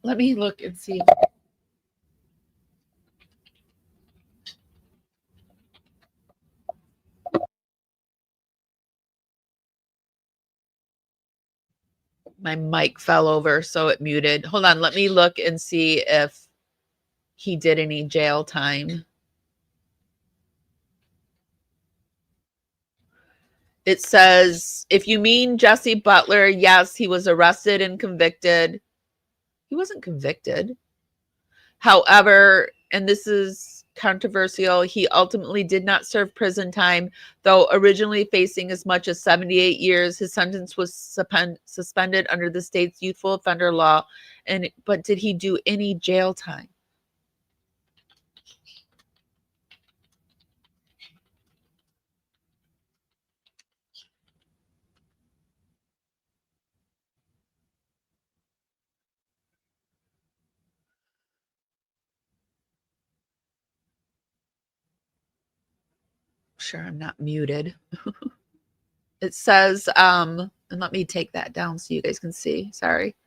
Let me look and see. My mic fell over, so it muted. Hold on, let me look and see if he did any jail time. It says, if you mean Jesse Butler, yes, he was arrested and convicted. He wasn't convicted. However, and this is controversial, he ultimately did not serve prison time, though originally facing as much as 78 years. His sentence was suspended under the state's youthful offender law. But did he do any jail time? Sure, I'm not muted. It says, and let me take that down so you guys can see. Sorry.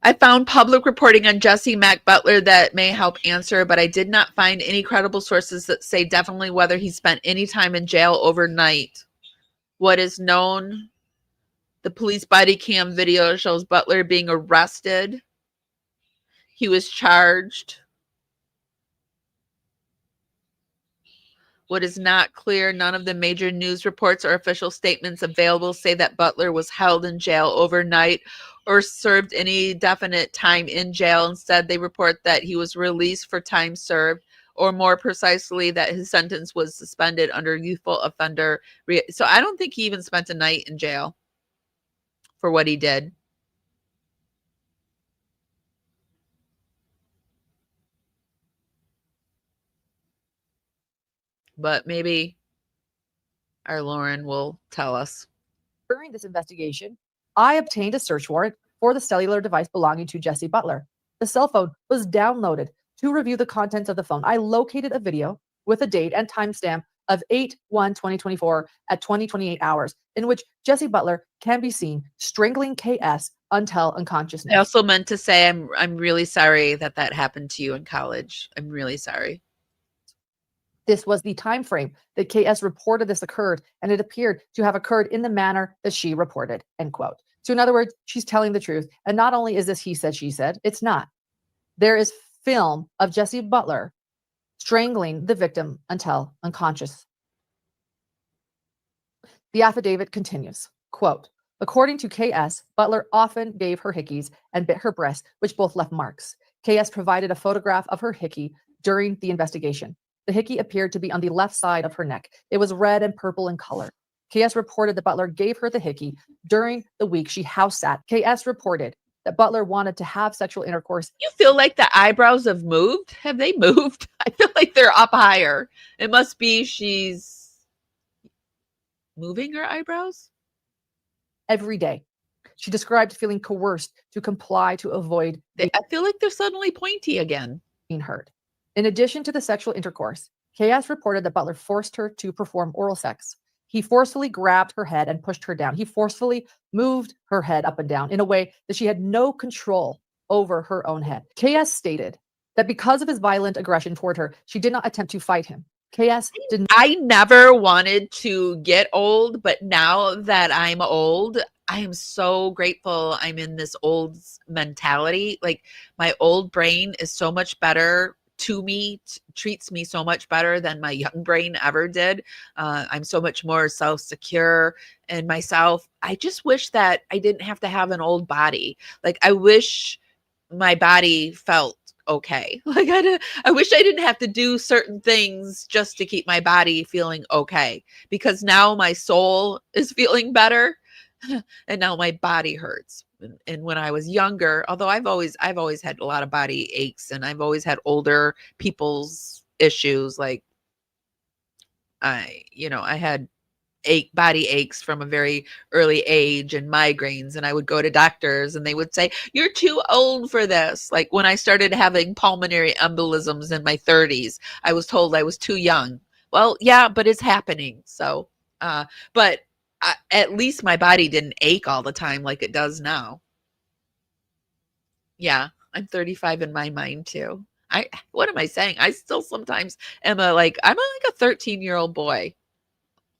I found public reporting on Jesse Mack Butler that may help answer, but I did not find any credible sources that say definitely whether he spent any time in jail overnight. What is known, the police body cam video shows Butler being arrested. He was charged. What is not clear, none of the major news reports or official statements available say that Butler was held in jail overnight or served any definite time in jail. Instead, they report that he was released for time served, or more precisely, that his sentence was suspended under youthful offender. So I don't think he even spent a night in jail for what he did. But maybe our Lauren will tell us. During this investigation, I obtained a search warrant for the cellular device belonging to Jesse Butler. The cell phone was downloaded to review the contents of the phone. I located a video with a date and timestamp of 8/1/2024 at 20:28 hours, in which Jesse Butler can be seen strangling KS until unconsciousness. I also meant to say I'm really sorry that happened to you in college. I'm really sorry. This was the time frame that KS reported this occurred, and it appeared to have occurred in the manner that she reported, end quote. So in other words, she's telling the truth. And not only is this he said, she said, it's not. There is film of Jessie Butler strangling the victim until unconscious. The affidavit continues, quote, according to KS, Butler often gave her hickeys and bit her breast, which both left marks. KS provided a photograph of her hickey during the investigation. The hickey appeared to be on the left side of her neck. It was red and purple in color. KS reported that Butler gave her the hickey during the week she house sat. KS reported that Butler wanted to have sexual intercourse. You feel like the eyebrows have moved? Have they moved? I feel like they're up higher. It must be she's moving her eyebrows every day. She described feeling coerced to comply to avoid. I feel like they're suddenly pointy again. Being heard. In addition to the sexual intercourse, KS reported that Butler forced her to perform oral sex. He forcefully grabbed her head and pushed her down. He forcefully moved her head up and down in a way that she had no control over her own head. KS stated that because of his violent aggression toward her, she did not attempt to fight him. KS didn't. I never wanted to get old, but now that I'm old, I am so grateful I'm in this old mentality. Like my old brain is so much better to me, treats me so much better than my young brain ever did. I'm so much more self-secure in myself. I just wish that I didn't have to have an old body. Like I wish my body felt okay. Like I wish I didn't have to do certain things just to keep my body feeling okay, because now my soul is feeling better and now my body hurts. And when I was younger, although I've always had a lot of body aches, and I've always had older people's issues. Like I had body aches from a very early age and migraines, and I would go to doctors and they would say, you're too old for this. Like when I started having pulmonary embolisms in my 30s, I was told I was too young. Well, yeah, but it's happening. So, but at least my body didn't ache all the time like it does now. Yeah, I'm 35 in my mind too. What am I saying? I still sometimes am I'm like a 13-year-old boy.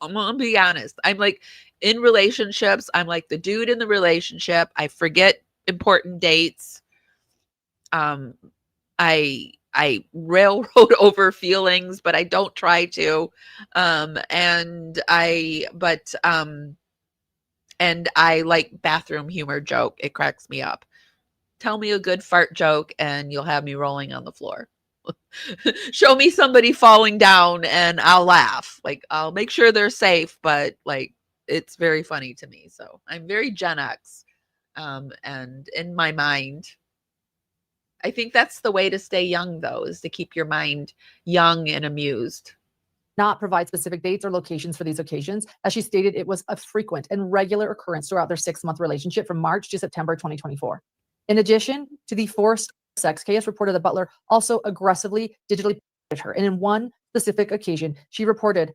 I'm gonna be honest. I'm like in relationships. I'm like the dude in the relationship. I forget important dates. I railroad over feelings, but I don't try to. And I like bathroom humor joke. It cracks me up. Tell me a good fart joke and you'll have me rolling on the floor. Show me somebody falling down and I'll laugh. Like I'll make sure they're safe, but like it's very funny to me. So I'm very Gen X. And in my mind, I think that's the way to stay young, though, is to keep your mind young and amused. Not provide specific dates or locations for these occasions. As she stated, it was a frequent and regular occurrence throughout their 6-month relationship from March to September 2024. In addition to the forced sex, KS reported that Butler also aggressively digitally her. And in one specific occasion, she reported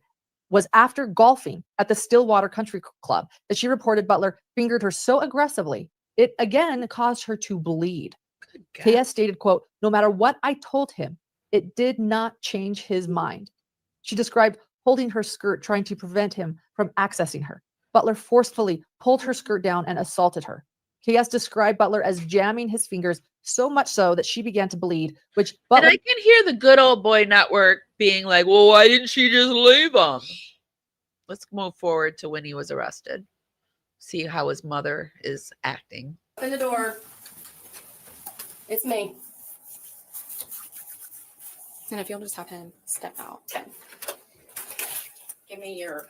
was after golfing at the Stillwater Country Club that she reported Butler fingered her so aggressively, it again caused her to bleed. KS stated, quote, no matter what I told him, it did not change his mind. She described holding her skirt, trying to prevent him from accessing her. Butler forcefully pulled her skirt down and assaulted her. KS described Butler as jamming his fingers so much so that she began to bleed, which Butler— And I can hear the Good Old Boy Network being like, well, why didn't she just leave him? Let's move forward to when he was arrested. See how his mother is acting. Open the door. It's me. And if you'll just have him step out. Okay. Give me your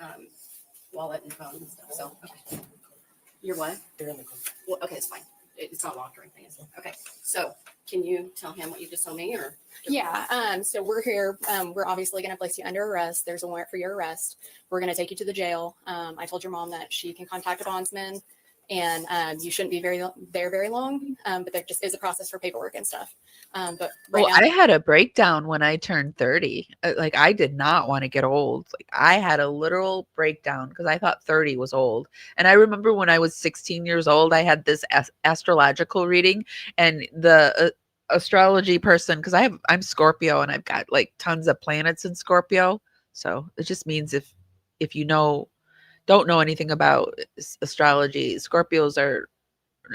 wallet and phone and stuff. So, okay. Your what? They're in the car. Well, okay, it's fine. It's not locked or anything, is it? Okay. So, can you tell him what you just told me, or? Yeah. So we're here. We're obviously going to place you under arrest. There's a warrant for your arrest. We're going to take you to the jail. I told your mom that she can contact a bondsman, and you shouldn't be very long. But there just is a process for paperwork and stuff. But right now, I had a breakdown when I turned 30. Like I did not want to get old. Like I had a literal breakdown because I thought 30 was old. And I remember when I was 16 years old, I had this astrological reading, and the astrology person, because I'm Scorpio and I've got like tons of planets in Scorpio. So it just means if you don't know anything about astrology, Scorpios are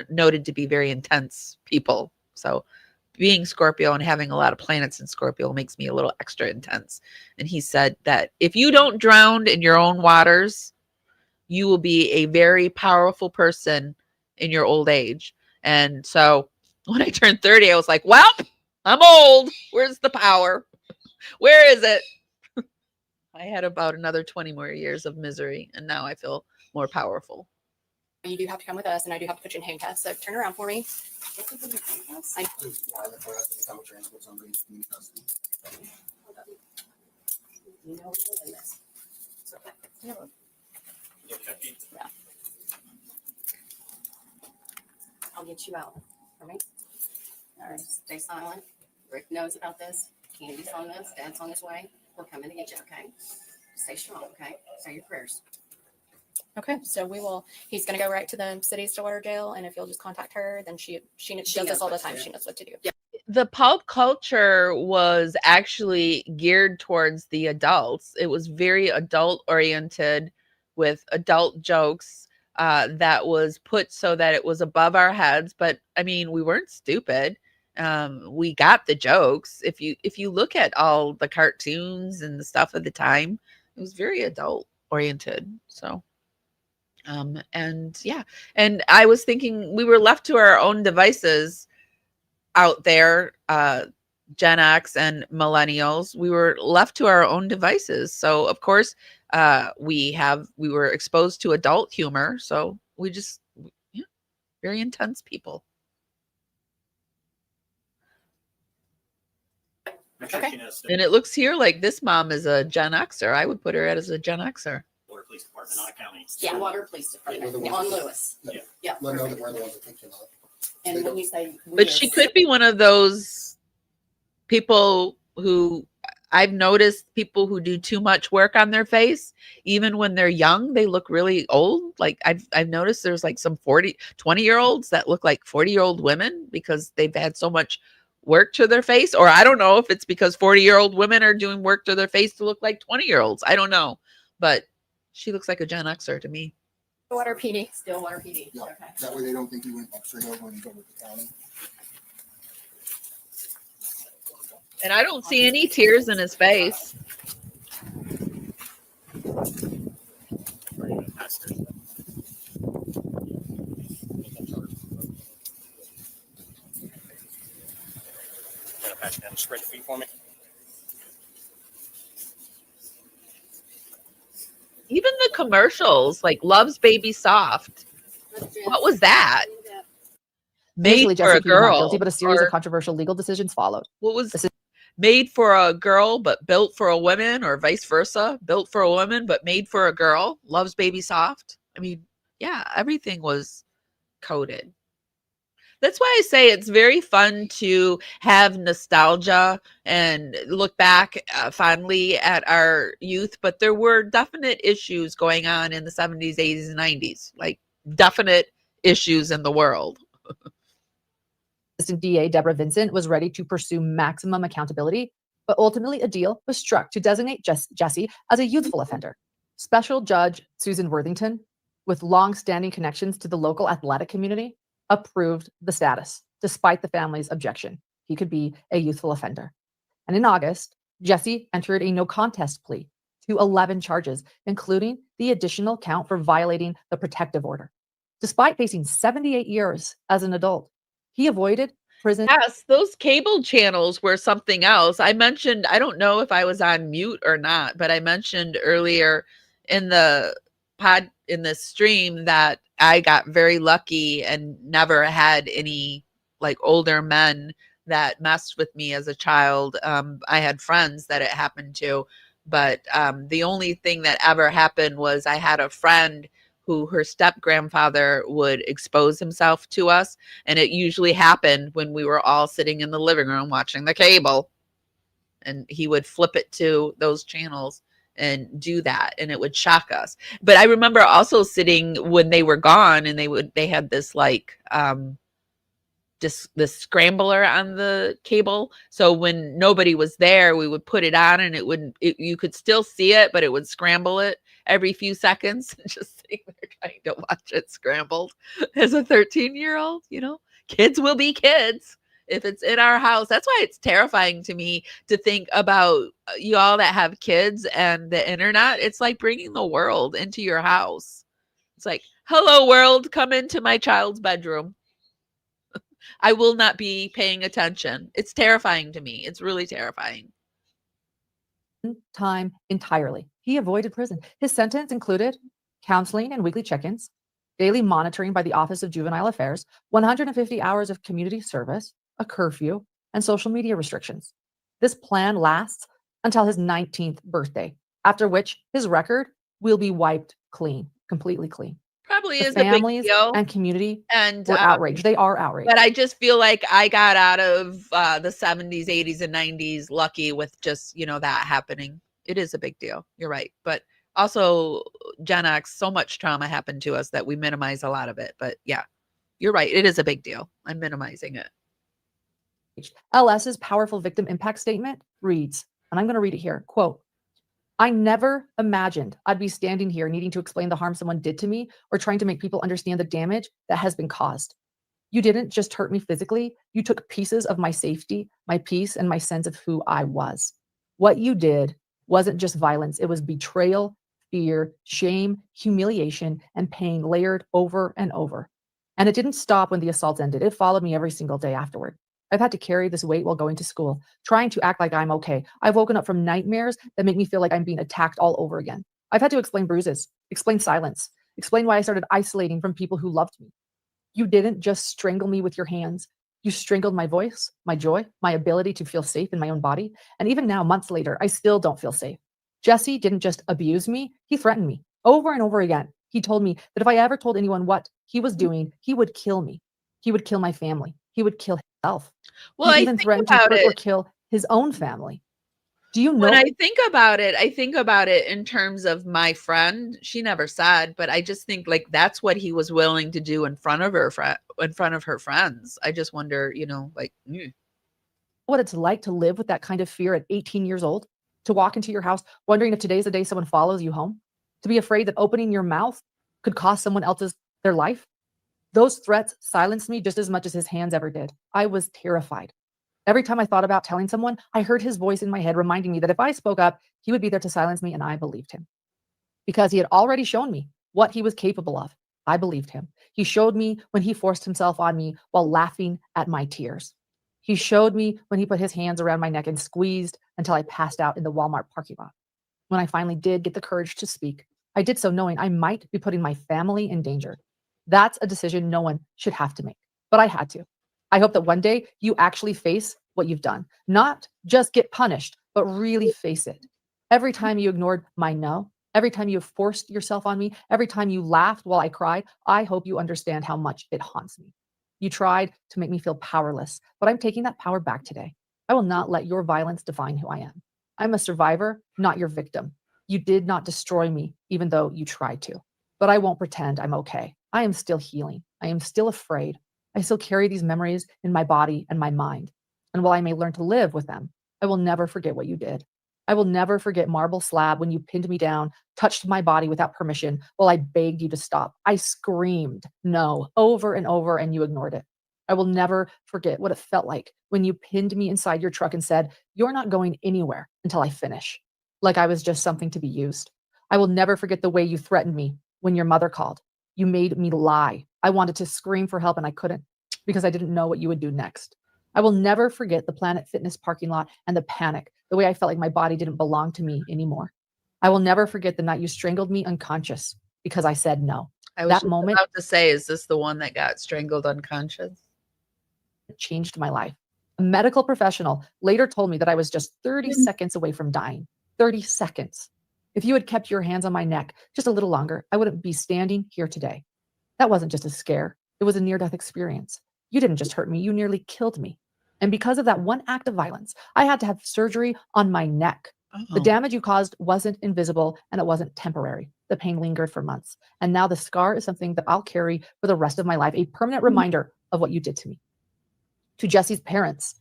noted to be very intense people. So being Scorpio and having a lot of planets in Scorpio makes me a little extra intense. And he said that if you don't drown in your own waters, you will be a very powerful person in your old age. And so when I turned 30, I was like, well, I'm old. Where's the power? Where is it? I had about another 20 more years of misery, and now I feel more powerful. You do have to come with us, and I do have to put you in handcuffs. So turn around for me. Yeah. I'll get you out. All right. All right. Stay silent. Rick knows about this. Candy's on this. Dad's on his way. We're coming to get you. Okay. Stay strong. Okay. Say your prayers. Okay, so he's going to go right to the city Stillwater jail, and if you'll just contact her, then she does this all the time. She knows what to do. Yeah. The pulp culture was actually geared towards the adults. It was very adult oriented with adult jokes that was put so that it was above our heads. But I mean, we weren't stupid. We got the jokes. If you look at all the cartoons and the stuff of the time, it was very adult oriented. So and yeah, and I was thinking we were left to our own devices out there, Gen X and millennials. We were left to our own devices. So of course, we were exposed to adult humor. So we just, yeah, very intense people. Okay. And it looks here like this mom is a Gen Xer. I would put her as a Gen Xer. Water Police Department, not a county. Yeah, Water Police Department on Lewis. Yeah. Yeah. Let them know that we're the ones that picked it up. And when you say, But she could be one of those people who I've noticed people who do too much work on their face. Even when they're young, they look really old. Like I've noticed there's like some 20-year-olds that look like 40-year-old women because they've had so much work to their face. Or I don't know if it's because 40-year-old women are doing work to their face to look like 20-year-olds. I don't know. But she looks like a Gen Xer to me. Stillwater PD. Stillwater PD. Yeah. Okay. That way they don't think he went straight over and he's over the county. And I don't see any tears in his face. Spread your feet for me. Even the commercials, like Love's Baby Soft. What was that? Initially, Made for Jesse a pleaded not girl. guilty, but a series or of controversial legal decisions followed. What was made for a girl but built for a woman, or vice versa? Built for a woman but made for a girl. Love's Baby Soft. I mean, yeah, everything was coded. That's why I say it's very fun to have nostalgia and look back fondly at our youth, but there were definite issues going on in the 70s, 80s, and 90s, like definite issues in the world. Assistant DA Deborah Vincent was ready to pursue maximum accountability, but ultimately a deal was struck to designate Jesse as a youthful offender. Special Judge Susan Worthington, with long-standing connections to the local athletic community, approved the status, despite the family's objection. He could be a youthful offender. And in August, Jesse entered a no contest plea to 11 charges, including the additional count for violating the protective order. Despite facing 78 years as an adult, he avoided prison. Yes, those cable channels were something else. I mentioned, I don't know if I was on mute or not, but I mentioned earlier in the stream that I got very lucky and never had any like older men that messed with me as a child. I had friends that it happened to, but the only thing that ever happened was I had a friend who her step grandfather would expose himself to us. And it usually happened when we were all sitting in the living room watching the cable, and he would flip it to those channels and do that, and it would shock us. But I remember also sitting when they were gone, and they had this like the scrambler on the cable. So when nobody was there, we would put it on and you could still see it, but it would scramble it every few seconds. Just sitting there trying to watch it scrambled as a 13-year-old, kids will be kids if it's in our house. That's why it's terrifying to me to think about you all that have kids and the internet. It's like bringing the world into your house. It's like, hello world, come into my child's bedroom. I will not be paying attention. It's terrifying to me. It's really terrifying. Time entirely. He avoided prison. His sentence included counseling and weekly check-ins, daily monitoring by the Office of Juvenile Affairs, 150 hours of community service, a curfew, and social media restrictions. This plan lasts until his 19th birthday, after which his record will be wiped clean, completely clean. Probably The is a big families deal. and community And were outraged. They are outraged. But I just feel like I got out of the 70s, 80s, and 90s lucky with just, that happening. It is a big deal. You're right. But also Gen X, so much trauma happened to us that we minimize a lot of it. But yeah, you're right. It is a big deal. I'm minimizing it. LS's powerful victim impact statement reads, and I'm going to read it here, quote, I never imagined I'd be standing here needing to explain the harm someone did to me or trying to make people understand the damage that has been caused. You didn't just hurt me physically. You took pieces of my safety, my peace, and my sense of who I was. What you did wasn't just violence. It was betrayal, fear, shame, humiliation, and pain layered over and over. And it didn't stop when the assault ended. It followed me every single day afterward. I've had to carry this weight while going to school, trying to act like I'm okay. I've woken up from nightmares that make me feel like I'm being attacked all over again. I've had to explain bruises, explain silence, explain why I started isolating from people who loved me. You didn't just strangle me with your hands. You strangled my voice, my joy, my ability to feel safe in my own body. And even now, months later, I still don't feel safe. Jesse didn't just abuse me. He threatened me over and over again. He told me that if I ever told anyone what he was doing, he would kill me. He would kill my family. He would kill himself. Well, He I even think threatened to about hurt or it. kill his own family. Do you know? When I think about it in terms of my friend. She never said, but I just think like that's what he was willing to do in front of her friends. I just wonder, what it's like to live with that kind of fear at 18 years old, to walk into your house wondering if today's the day someone follows you home, to be afraid that opening your mouth could cost someone else's their life. Those threats silenced me just as much as his hands ever did. I was terrified. Every time I thought about telling someone, I heard his voice in my head reminding me that if I spoke up, he would be there to silence me, and I believed him. Because he had already shown me what he was capable of. I believed him. He showed me when he forced himself on me while laughing at my tears. He showed me when he put his hands around my neck and squeezed until I passed out in the Walmart parking lot. When I finally did get the courage to speak, I did so knowing I might be putting my family in danger. That's a decision no one should have to make, but I had to. I hope that one day you actually face what you've done, not just get punished, but really face it. Every time you ignored my no, every time you forced yourself on me, every time you laughed while I cried, I hope you understand how much it haunts me. You tried to make me feel powerless, but I'm taking that power back today. I will not let your violence define who I am. I'm a survivor, not your victim. You did not destroy me, even though you tried to. But I won't pretend I'm okay. I am still healing. I am still afraid. I still carry these memories in my body and my mind. And while I may learn to live with them, I will never forget what you did. I will never forget marble slab when you pinned me down, touched my body without permission while I begged you to stop. I screamed no over and over and you ignored it. I will never forget what it felt like when you pinned me inside your truck and said, you're not going anywhere until I finish. Like I was just something to be used. I will never forget the way you threatened me when your mother called. You made me lie. I wanted to scream for help and I couldn't because I didn't know what you would do next. I will never forget the Planet Fitness parking lot and the panic, the way I felt like my body didn't belong to me anymore. I will never forget the night you strangled me unconscious because I said no. I was That just moment about to say, is this the one that got strangled unconscious? changed my life. A medical professional later told me that I was just 30 seconds away from dying. 30 seconds. If you had kept your hands on my neck just a little longer, I wouldn't be standing here today. That wasn't just a scare. It was a near-death experience. You didn't just hurt me. You nearly killed me. And because of that one act of violence, I had to have surgery on my neck. The damage you caused wasn't invisible and it wasn't temporary. The pain lingered for months. And now the scar is something that I'll carry for the rest of my life, a permanent reminder of what you did to me. To Jesse's parents,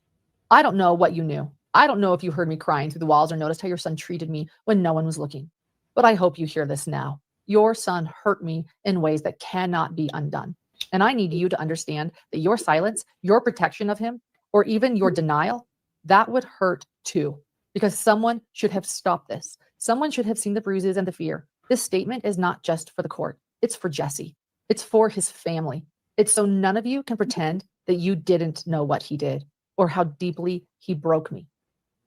I don't know what you knew. I don't know if you heard me crying through the walls or noticed how your son treated me when no one was looking. But I hope you hear this now. Your son hurt me in ways that cannot be undone. And I need you to understand that your silence, your protection of him, or even your denial, that would hurt too. Because someone should have stopped this. Someone should have seen the bruises and the fear. This statement is not just for the court. It's for Jesse. It's for his family. It's so none of you can pretend that you didn't know what he did or how deeply he broke me.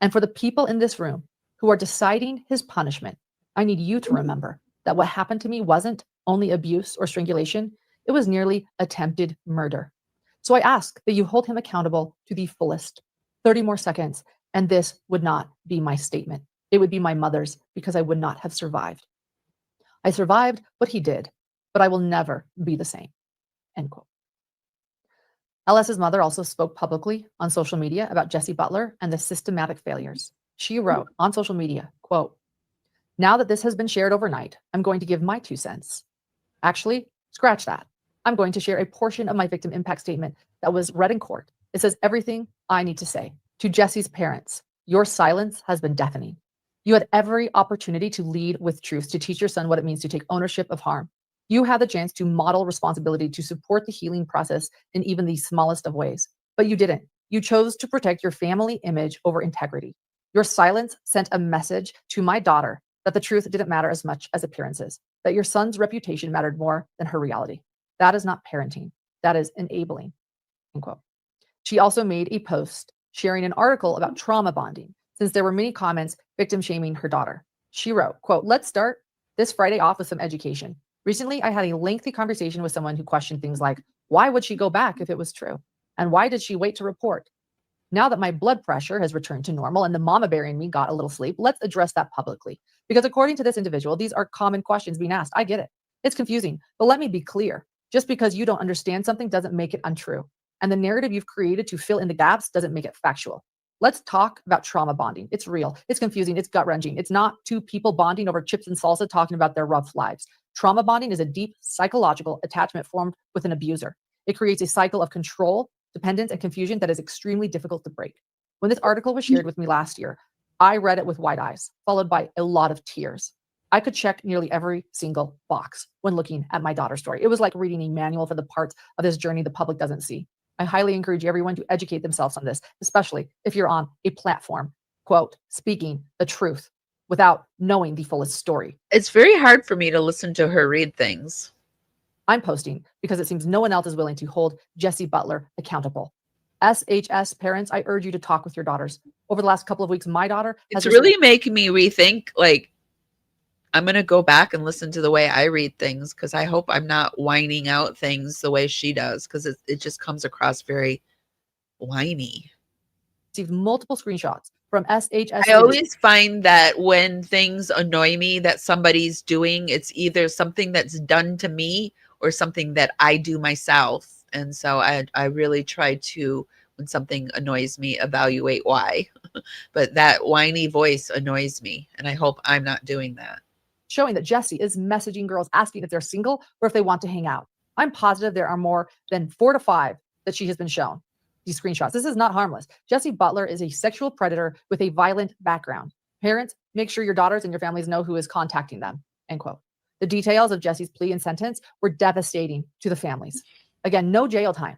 And for the people in this room who are deciding his punishment, I need you to remember that what happened to me wasn't only abuse or strangulation. It was nearly attempted murder. So I ask that you hold him accountable to the fullest. 30 more seconds, and this would not be my statement. It would be my mother's, because I would not have survived. I survived what he did, but I will never be the same. End quote. LS's mother also spoke publicly on social media about Jesse Butler and the systematic failures. She wrote on social media, quote, "Now that this has been shared overnight, I'm going to give my 2 cents. Actually, scratch that. I'm going to share a portion of my victim impact statement that was read in court. It says everything I need to say. To Jesse's parents, your silence has been deafening. You had every opportunity to lead with truth, to teach your son what it means to take ownership of harm. You had the chance to model responsibility, to support the healing process in even the smallest of ways, but you didn't. You chose to protect your family image over integrity. Your silence sent a message to my daughter that the truth didn't matter as much as appearances, that your son's reputation mattered more than her reality. That is not parenting. That is enabling." End quote. She also made a post sharing an article about trauma bonding, since there were many comments victim shaming her daughter. She wrote, quote, "Let's start this Friday off with some education. Recently, I had a lengthy conversation with someone who questioned things like, why would she go back if it was true? And why did she wait to report? Now that my blood pressure has returned to normal and the mama bear in me got a little sleep, let's address that publicly. Because according to this individual, these are common questions being asked. I get it. It's confusing, but let me be clear. Just because you don't understand something doesn't make it untrue. And the narrative you've created to fill in the gaps doesn't make it factual. Let's talk about trauma bonding. It's real. It's confusing. It's gut-wrenching. It's not two people bonding over chips and salsa talking about their rough lives. Trauma bonding is a deep psychological attachment formed with an abuser. It creates a cycle of control, dependence, and confusion that is extremely difficult to break. When this article was shared with me last year, I read it with wide eyes, followed by a lot of tears. I could check nearly every single box when looking at my daughter's story. It was like reading a manual for the parts of this journey the public doesn't see. I highly encourage everyone to educate themselves on this, especially if you're on a platform, quote, speaking the truth without knowing the fullest story. It's very hard for me to listen to her read things. I'm posting because it seems no one else is willing to hold Jesse Butler accountable. SHS parents, I urge you to talk with your daughters. Over the last couple of weeks, my daughter has really making me rethink, like, I'm going to go back and listen to the way I read things, because I hope I'm not whining out things the way she does, because it just comes across very whiny. Received multiple screenshots from SHS. I always find that when things annoy me that somebody's doing, it's either something that's done to me or something that I do myself. And so I really try to, when something annoys me, evaluate why. But that whiny voice annoys me, and I hope I'm not doing that. Showing that Jesse is messaging girls asking if they're single or if they want to hang out. I'm positive there are more than 4 to 5 that she has been shown. These screenshots. This is not harmless. Jesse Butler is a sexual predator with a violent background. Parents, make sure your daughters and your families know who is contacting them. End quote. The details of Jesse's plea and sentence were devastating to the families. Again, no jail time,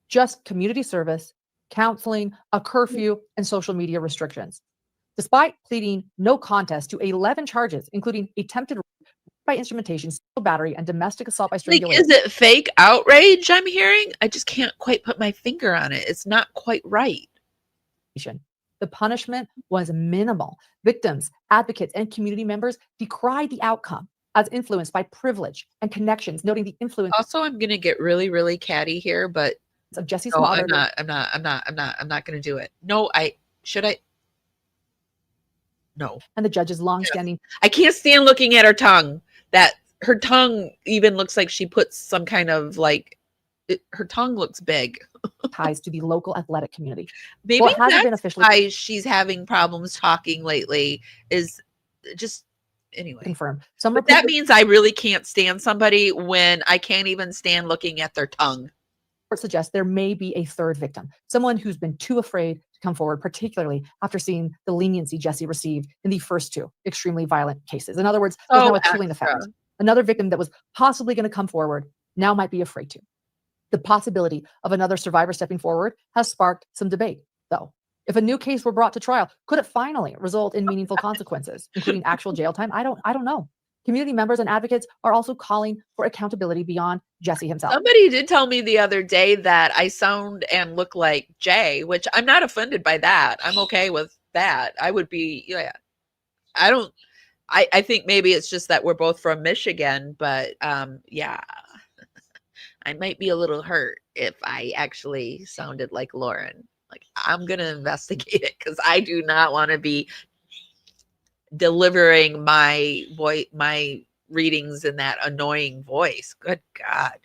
just community service, counseling, a curfew, and social media restrictions. Despite pleading no contest to 11 charges, including attempted rape by instrumentation, sexual battery, and domestic assault by strangulation. Is it fake outrage I'm hearing? I just can't quite put my finger on it. It's not quite right. The punishment was minimal. Victims, advocates, and community members decried the outcome as influenced by privilege and connections, noting the influence. Also, I'm going to get really, really catty here, but of Jesse's no, mother. I'm not going to do it. No, should I? No. And the judge's longstanding. I can't stand looking at her tongue. That her tongue even looks like she puts some kind of her tongue looks big. Ties to the local athletic community. Maybe well, that's been officially why she's having problems talking lately. Is just anyway confirmed. But that means I really can't stand somebody when I can't even stand looking at their tongue. suggests there may be a third victim, someone who's been too afraid to come forward, particularly after seeing the leniency Jesse received in the first two extremely violent cases. In other words, there's now a chilling effect. Another victim that was possibly going to come forward now might be afraid to. The possibility of another survivor stepping forward has sparked some debate, though. If a new case were brought to trial, could it finally result in meaningful consequences, including actual jail time? I don't know. Community members and advocates are also calling for accountability beyond Jesse himself. Somebody did tell me the other day that I sound and look like Jay, which I'm not offended by that. I'm okay with that. I would be, yeah. I think maybe it's just that we're both from Michigan, but yeah, I might be a little hurt if I actually sounded like Lauren. Like, I'm going to investigate it because I do not want to be delivering my voice, my readings in that annoying voice. Good God.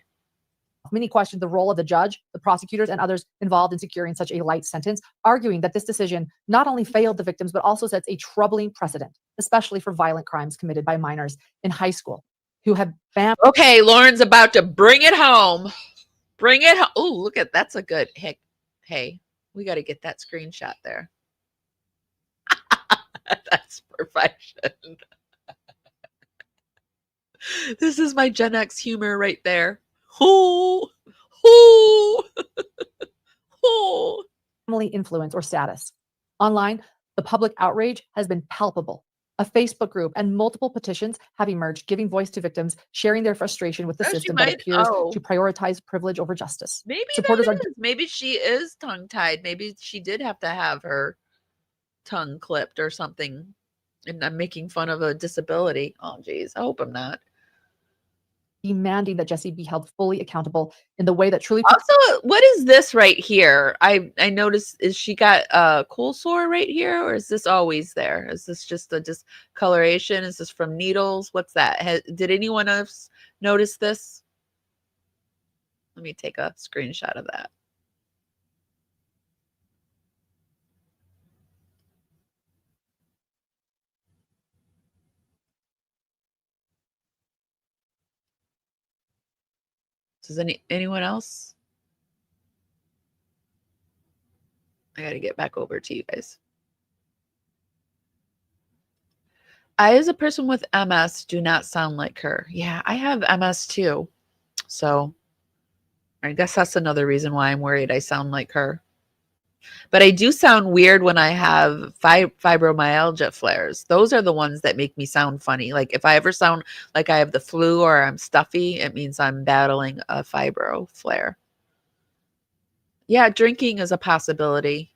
Many questioned the role of the judge, the prosecutors, and others involved in securing such a light sentence, arguing that this decision not only failed the victims, but also sets a troubling precedent, especially for violent crimes committed by minors in high school who have been. Okay, Lauren's about to bring it home. Bring it home. Oh, look at that's a good hey, we got to get that screenshot there. That's perfection. This is my Gen X humor right there. Family influence or status. Online, the public outrage has been palpable. A Facebook group and multiple petitions have emerged, giving voice to victims, sharing their frustration with the system that appears to prioritize privilege over justice. Maybe supporters are. Maybe she is tongue-tied. Maybe she did have to have her tongue clipped or something. And I'm making fun of a disability. Oh, geez. I hope I'm not. Demanding that Jesse be held fully accountable in the way that truly. Also, what is this right here? I noticed, is she got a cool sore right here, or is this always there? Is this just a discoloration? Is this from needles? What's that? Did anyone else notice this? Let me take a screenshot of that. Does anyone else? I got to get back over to you guys. I, as a person with MS, do not sound like her. Yeah, I have MS too. So I guess that's another reason why I'm worried I sound like her. But I do sound weird when I have fibromyalgia flares. Those are the ones that make me sound funny. Like if I ever sound like I have the flu or I'm stuffy, it means I'm battling a fibro flare. Yeah, drinking is a possibility.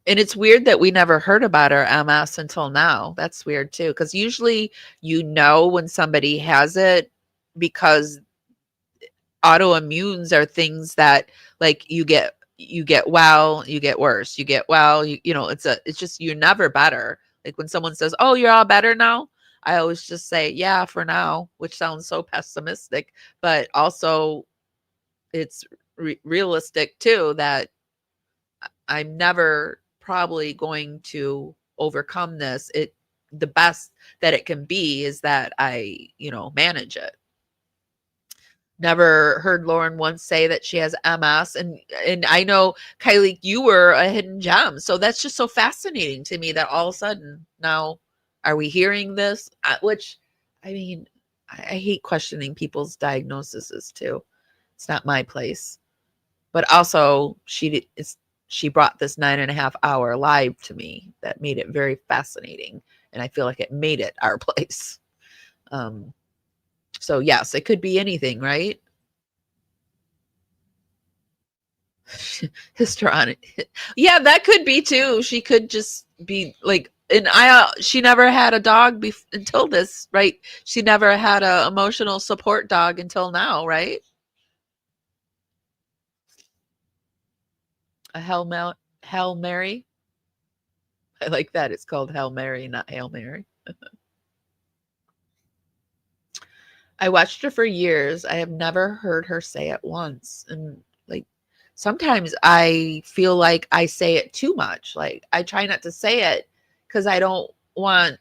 And it's weird that we never heard about our MS until now. That's weird too, because usually you know when somebody has it because autoimmunes are things that like you get well, you get worse, you get well, you know, it's just you're never better. Like when someone says, "Oh, you're all better now," I always just say, "Yeah, for now," which sounds so pessimistic, but also it's realistic too that I'm never probably going to overcome this. The best that it can be is that I, manage it. Never heard Lauren once say that she has MS. And I know, Kylie, you were a hidden gem. So that's just so fascinating to me that all of a sudden now are we hearing this? Which, I mean, I hate questioning people's diagnoses too. It's not my place. But also she brought this 9.5 hour live to me that made it very fascinating. And I feel like it made it our place. So yes, it could be anything, right? Histrionic. Yeah, that could be too. She could just be like, and she never had a dog until this, right? She never had a emotional support dog until now, right? A Hail Mary. I like that. It's called Hail Mary, not Hail Mary. I watched her for years. I have never heard her say it once. And like sometimes I feel like I say it too much. Like I try not to say it because I don't want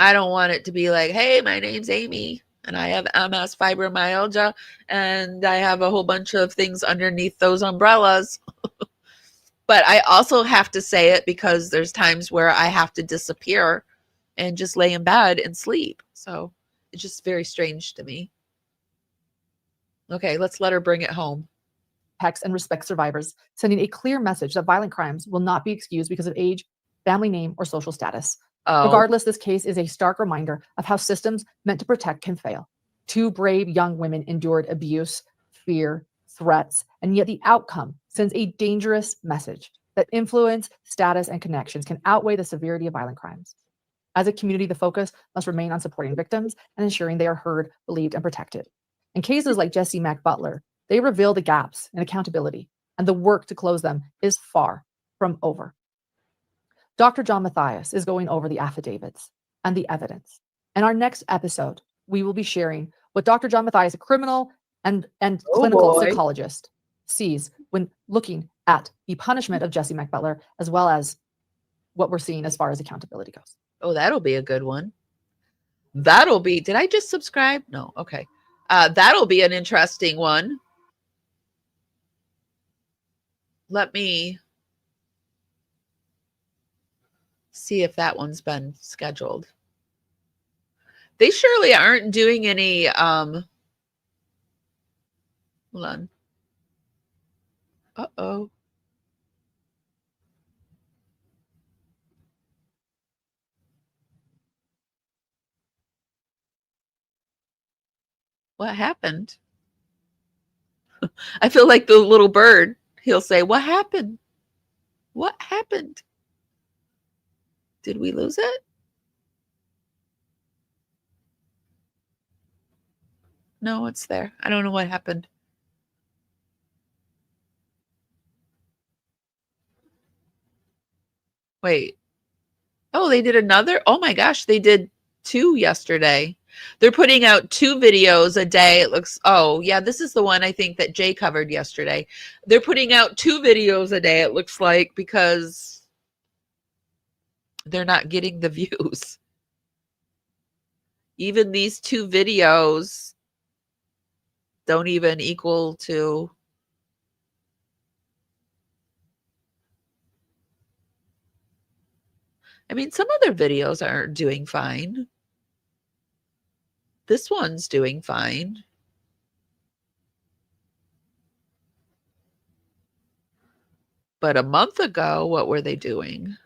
I don't want it to be like, hey, my name's Amy and I have MS fibromyalgia and I have a whole bunch of things underneath those umbrellas. But I also have to say it because there's times where I have to disappear and just lay in bed and sleep. So it's just very strange to me. Okay, let's let her bring it home. Protects and respects survivors, sending a clear message that violent crimes will not be excused because of age, family name, or social status. Oh. Regardless, this case is a stark reminder of how systems meant to protect can fail. 2 brave young women endured abuse, fear, threats, and yet the outcome sends a dangerous message that influence, status, and connections can outweigh the severity of violent crimes. As a community, the focus must remain on supporting victims and ensuring they are heard, believed, and protected. In cases like Jessie Mack Butler, they reveal the gaps in accountability, and the work to close them is far from over. Dr. John Matthias is going over the affidavits and the evidence. In our next episode, we will be sharing what Dr. John Matthias, a criminal and clinical psychologist, sees when looking at the punishment of Jessie Mack Butler, as well as what we're seeing as far as accountability goes. Oh, that'll be a good one. That'll be, did I just subscribe? No, okay. That'll be an interesting one. Let me see if that one's been scheduled. They surely aren't doing any, hold on. Uh-oh. What happened? I feel like the little bird. He'll say, what happened? What happened? Did we lose it? No, it's there. I don't know what happened. Wait. Oh, they did another? Oh my gosh, they did 2 yesterday. They're putting out 2 videos a day. It looks, oh yeah, this is the one I think that Jay covered yesterday. They're putting out 2 videos a day, it looks like, because they're not getting the views. Even these 2 videos don't even equal to. I mean, some other videos are doing fine. This one's doing fine. But a month ago, what were they doing?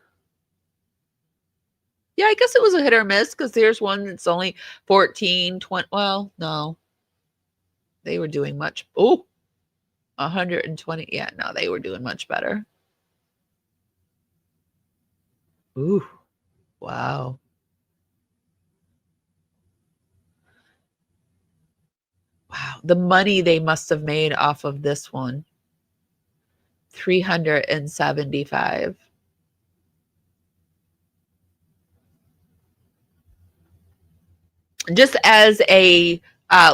Yeah, I guess it was a hit or miss because there's one that's only 14, 20. Well, no. They were doing much. Oh, 120. Yeah, no, they were doing much better. Ooh, wow. Wow, the money they must have made off of this one. 375. Just as a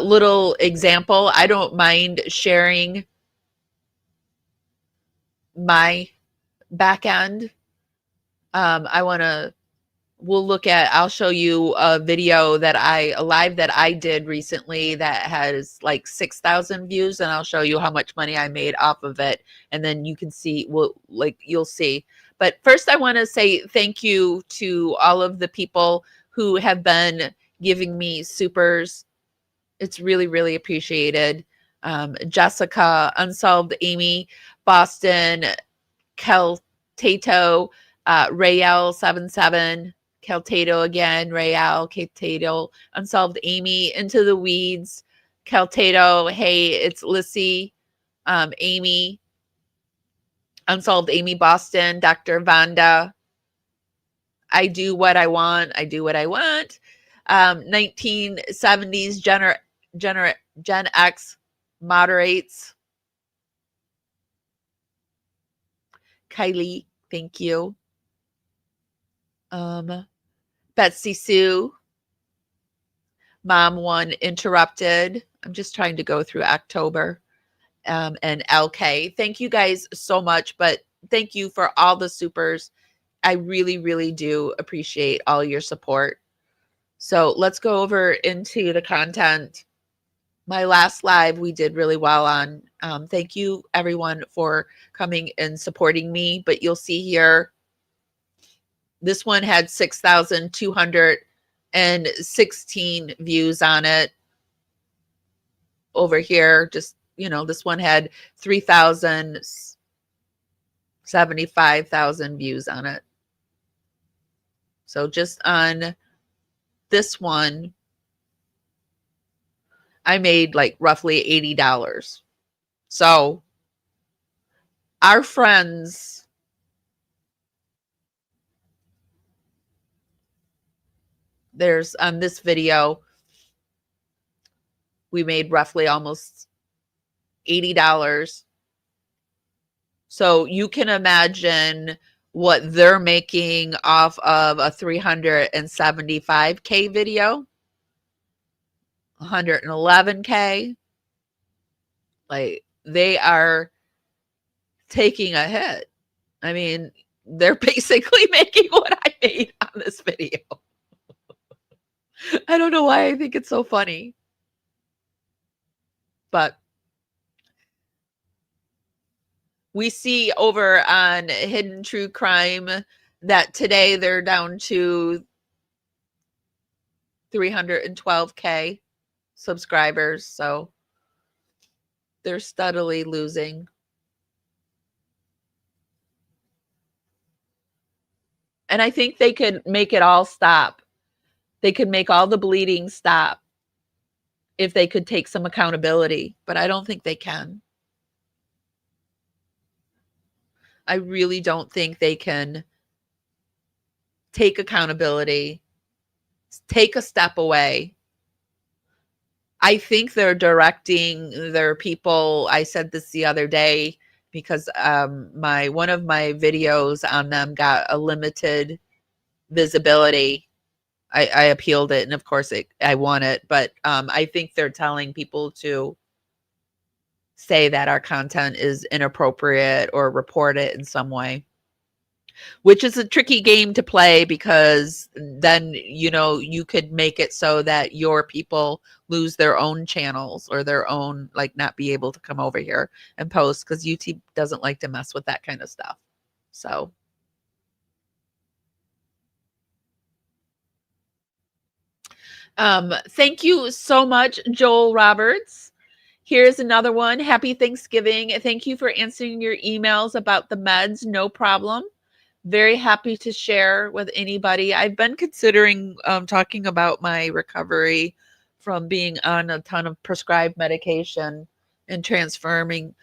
little example, I don't mind sharing my back end. I'll show you a video a live that I did recently that has like 6,000 views, and I'll show you how much money I made off of it. And then you can see, you'll see. But first I want to say thank you to all of the people who have been giving me supers. It's really, really appreciated. Jessica, Unsolved Amy, Boston, Kel Tato, Rayel77, Keltato again, Rayel, Keltato, Unsolved Amy, Into the Weeds, Keltato, hey, it's Lissy, Amy, Unsolved Amy Boston, Dr. Vanda, I Do What I Want, I Do What I Want, 1970s Gen X moderates, Kylie, thank you. Betsy Sue, Mom One Interrupted. I'm just trying to go through October. And LK. Thank you guys so much, but thank you for all the supers. I really, really do appreciate all your support. So let's go over into the content. My last live we did really well on. Thank you everyone for coming and supporting me. But you'll see here, this one had 6,216 views on it. Over here, just, you know, this one had 3,075,000 views on it. So just on this one, I made like roughly $80. So our friends, there's on this video, we made roughly almost $80. So you can imagine what they're making off of a 375K video. 111K. Like, they are taking a hit. I mean, they're basically making what I made on this video. I don't know why I think it's so funny. But we see over on Hidden True Crime that today they're down to 312K subscribers. So they're steadily losing. And I think they could make it all stop. They could make all the bleeding stop if they could take some accountability, but I don't think they can. I really don't think they can take accountability, take a step away. I think they're directing their people. I said this the other day because one of my videos on them got a limited visibility. I appealed it, and of course I won it. But I think they're telling people to say that our content is inappropriate or report it in some way, which is a tricky game to play, because then, you know, you could make it so that your people lose their own channels or their own, like, not be able to come over here and post, because YouTube doesn't like to mess with that kind of stuff. So thank you so much, Joel Roberts. Here's another one. Happy Thanksgiving. Thank you for answering your emails about the meds. No problem. Very happy to share with anybody. I've been considering talking about my recovery from being on a ton of prescribed medication and transforming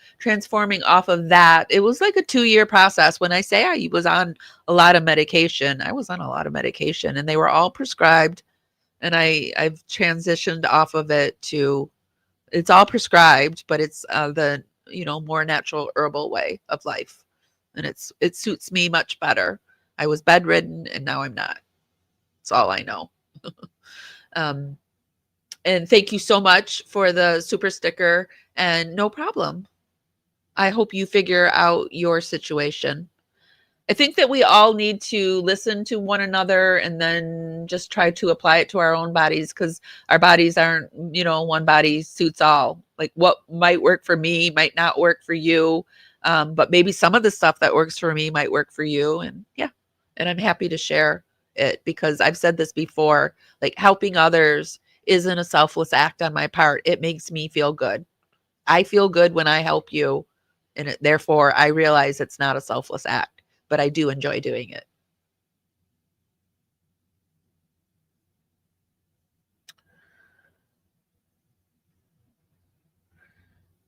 off of that. It was like a 2-year process. When I say I was on a lot of medication, I was on a lot of medication, and they were all prescribed. And I've transitioned off of it to, it's all prescribed, but it's the, you know, more natural herbal way of life. And it suits me much better. I was bedridden and now I'm not. That's all I know. And thank you so much for the super sticker, and no problem. I hope you figure out your situation. I think that we all need to listen to one another and then just try to apply it to our own bodies, because our bodies aren't, you know, one body suits all. Like, what might work for me might not work for you. But maybe some of the stuff that works for me might work for you. And yeah, and I'm happy to share it, because I've said this before, like, helping others isn't a selfless act on my part. It makes me feel good. I feel good when I help you. And therefore I realize it's not a selfless act, but I do enjoy doing it.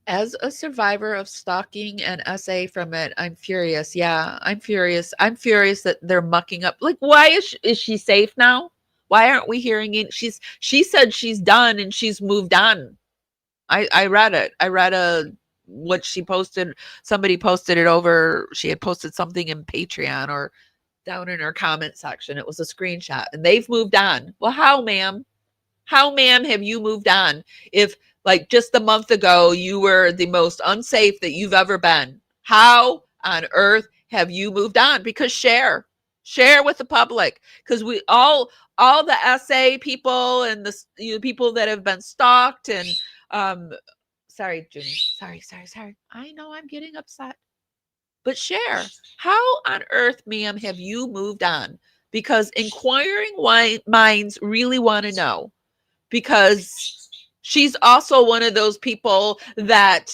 As a survivor of stalking and SA from it, I'm furious. Yeah, I'm furious. I'm furious that they're mucking up. Like, why is she safe now? Why aren't we hearing it? She said she's done and she's moved on. I read it. I read what she posted. Somebody posted it over. She had posted something in Patreon or down in her comment section. It was a screenshot, and they've moved on. Well, how, ma'am? How, ma'am, have you moved on? If, like, just a month ago, you were the most unsafe that you've ever been. How on earth have you moved on? Because share Share with the public, because we all the SA people and the people that have been stalked and sorry, Junie. Sorry. I know I'm getting upset. But share. How on earth, ma'am, have you moved on? Because inquiring minds really want to know. Because she's also one of those people that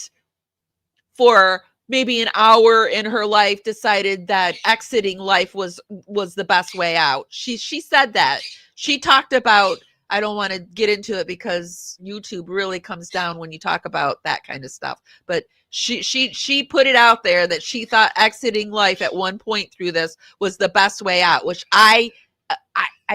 for maybe an hour in her life decided that exiting life was the best way out. She said that. She talked about, I don't want to get into it because YouTube really comes down when you talk about that kind of stuff. But she put it out there that she thought exiting life at one point through this was the best way out, which I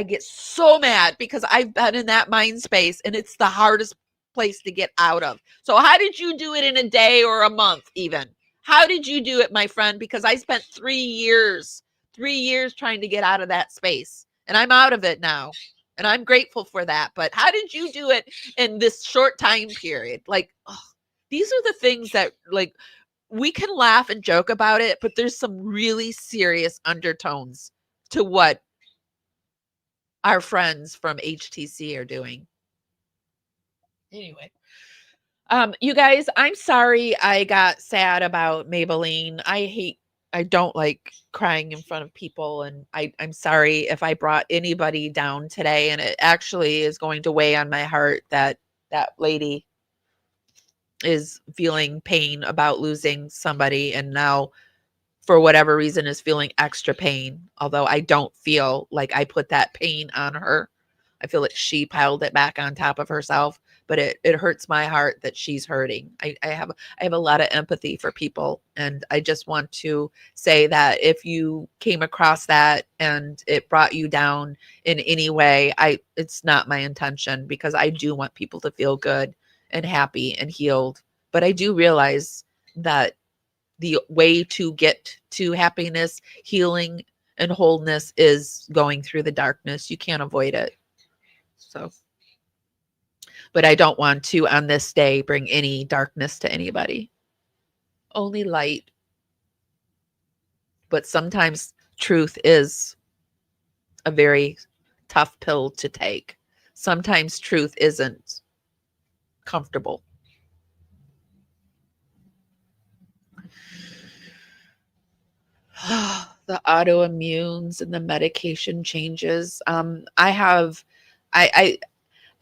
get so mad because I've been in that mind space and it's the hardest place to get out of. So how did you do it in a day or a month even? How did you do it, my friend? Because I spent 3 years trying to get out of that space, and I'm out of it now. And I'm grateful for that. But how did you do it in this short time period? Like, these are the things that, like, we can laugh and joke about it, but there's some really serious undertones to what our friends from HTC are doing. Anyway, you guys, I'm sorry I got sad about Maybelline. I don't like crying in front of people, and I'm sorry if I brought anybody down today, and it actually is going to weigh on my heart that that lady is feeling pain about losing somebody, and now for whatever reason is feeling extra pain, although I don't feel like I put that pain on her. I feel like she piled it back on top of herself, but it hurts my heart that she's hurting. I have a lot of empathy for people, and I just want to say that if you came across that and it brought you down in any way, it's not my intention, because I do want people to feel good and happy and healed. But I do realize that the way to get to happiness, healing, and wholeness is going through the darkness. You can't avoid it. So, but I don't want to, on this day, bring any darkness to anybody. Only light. But sometimes truth is a very tough pill to take. Sometimes truth isn't comfortable. The autoimmunes and the medication changes. I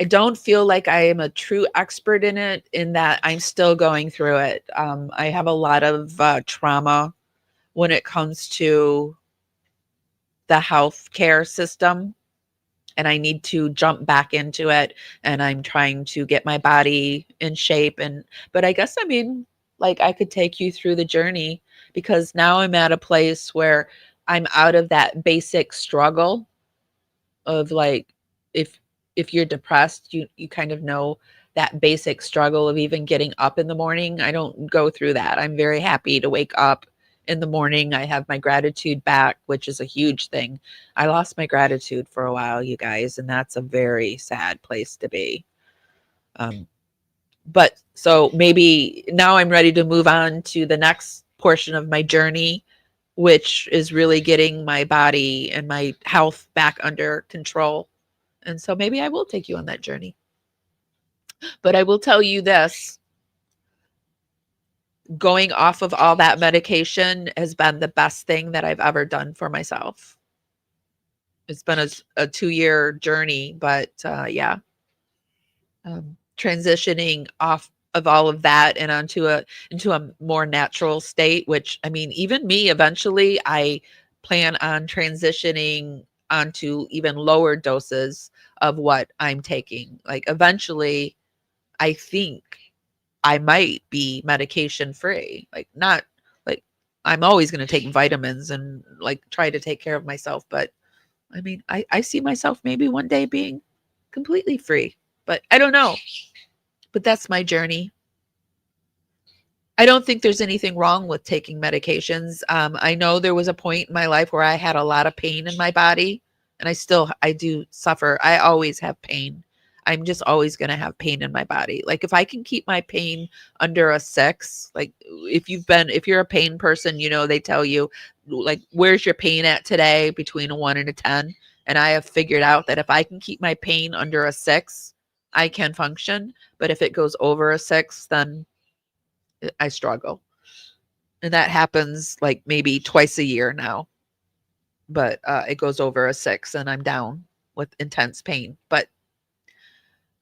don't feel like I am a true expert in it, in that I'm still going through it. I have a lot of trauma when it comes to the healthcare system, and I need to jump back into it, and I'm trying to get my body in shape. But I guess, I mean, like, I could take you through the journey, because now I'm at a place where I'm out of that basic struggle of, like, if you're depressed, you kind of know that basic struggle of even getting up in the morning. I don't go through that. I'm very happy to wake up in the morning. I have my gratitude back, which is a huge thing. I lost my gratitude for a while, you guys, and that's a very sad place to be. But so maybe now I'm ready to move on to the next portion of my journey, which is really getting my body and my health back under control. And so maybe I will take you on that journey. But I will tell you this, going off of all that medication has been the best thing that I've ever done for myself. It's been a 2-year journey, but yeah. Transitioning off of all of that and into a more natural state, which, I mean, even me, eventually I plan on transitioning onto even lower doses of what I'm taking. Like, eventually I think I might be medication free. Like, not like I'm always going to take vitamins and, like, try to take care of myself. But I mean, I see myself maybe one day being completely free, but I don't know. But that's my journey. I don't think there's anything wrong with taking medications. I know there was a point in my life where I had a lot of pain in my body, and I do suffer. I always have pain. I'm just always going to have pain in my body. Like if I can keep my pain under a 6, like if you're a pain person, they tell you like, where's your pain at today, between a 1 and a 10. And I have figured out that if I can keep my pain under a 6, I can function. But if it goes over a 6, then I struggle. And that happens like maybe twice a year now. But it goes over a 6 and I'm down with intense pain. But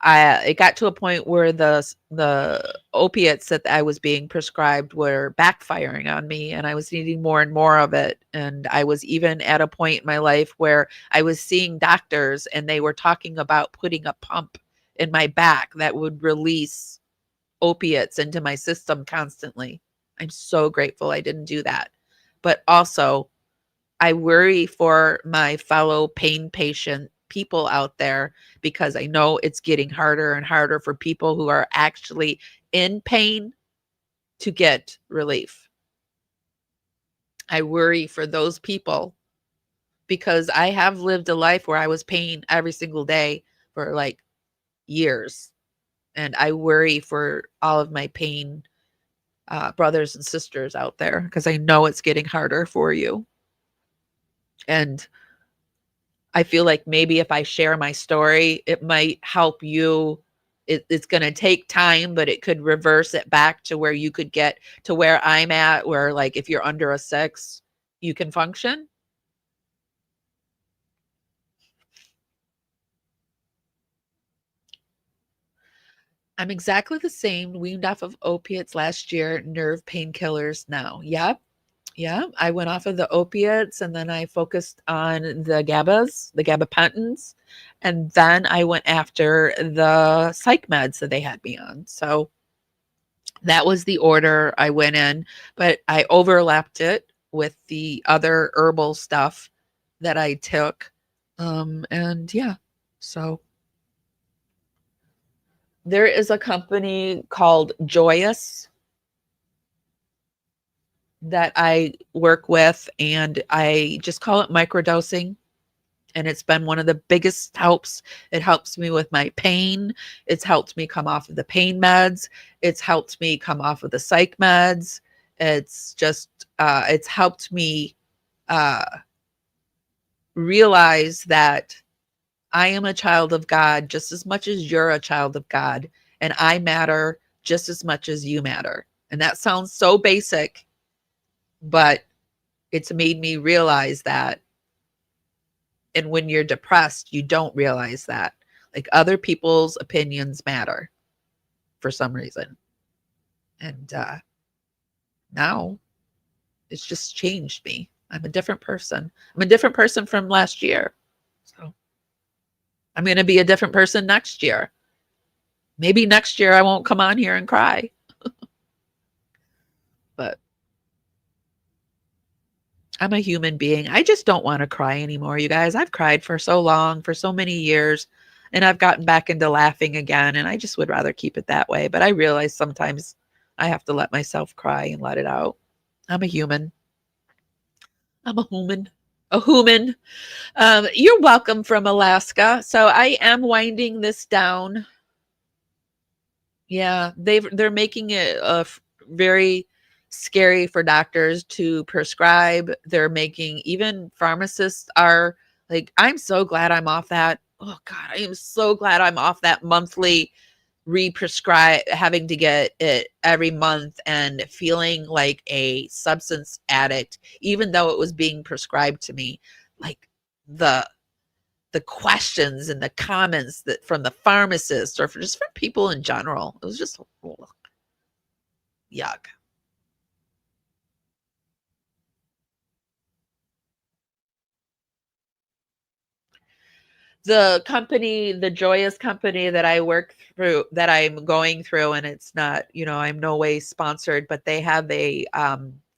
it got to a point where the opiates that I was being prescribed were backfiring on me, and I was needing more and more of it. And I was even at a point in my life where I was seeing doctors and they were talking about putting a pump in my back that would release opiates into my system constantly. I'm so grateful I didn't do that. But also, I worry for my fellow pain patient people out there, because I know it's getting harder and harder for people who are actually in pain to get relief. I worry for those people because I have lived a life where I was pain every single day for like years. And I worry for all of my pain brothers and sisters out there, because I know it's getting harder for you. And I feel like maybe if I share my story, it might help you. It's going to take time, but it could reverse it back to where you could get to where I'm at, where like if you're under a 6, you can function. I'm exactly the same, weaned off of opiates last year, nerve painkillers now. Yep. Yeah, I went off of the opiates and then I focused on the gabapentins, and then I went after the psych meds that they had me on. So that was the order I went in, but I overlapped it with the other herbal stuff that I took. And yeah, so there is a company called Joyous that I work with, and I just call it microdosing. And it's been one of the biggest helps. It helps me with my pain. It's helped me come off of the pain meds. It's helped me come off of the psych meds. It's just, it's helped me realize that I am a child of God just as much as you're a child of God. And I matter just as much as you matter. And that sounds so basic, but it's made me realize that. And when you're depressed, you don't realize that. Like, other people's opinions matter for some reason. And now it's just changed me. I'm a different person. I'm a different person from last year. So I'm going to be a different person next year. Maybe next year I won't come on here and cry. But I'm a human being. I just don't want to cry anymore, you guys. I've cried for so long, for so many years, and I've gotten back into laughing again, and I just would rather keep it that way. But I realize sometimes I have to let myself cry and let it out. I'm a human. I'm a human. A human. You're welcome from Alaska. So I am winding this down. Yeah, they're making it very scary for doctors to prescribe. They're making, even pharmacists are like, I'm so glad I'm off that. Oh God, I am so glad I'm off that monthly re-prescribe, having to get it every month and feeling like a substance addict, even though it was being prescribed to me. Like the questions and the comments that from the pharmacists, or just from people in general, it was just yuck. The company, the Joyous company that I work through, that I'm going through, and it's not, I'm no way sponsored, but they have a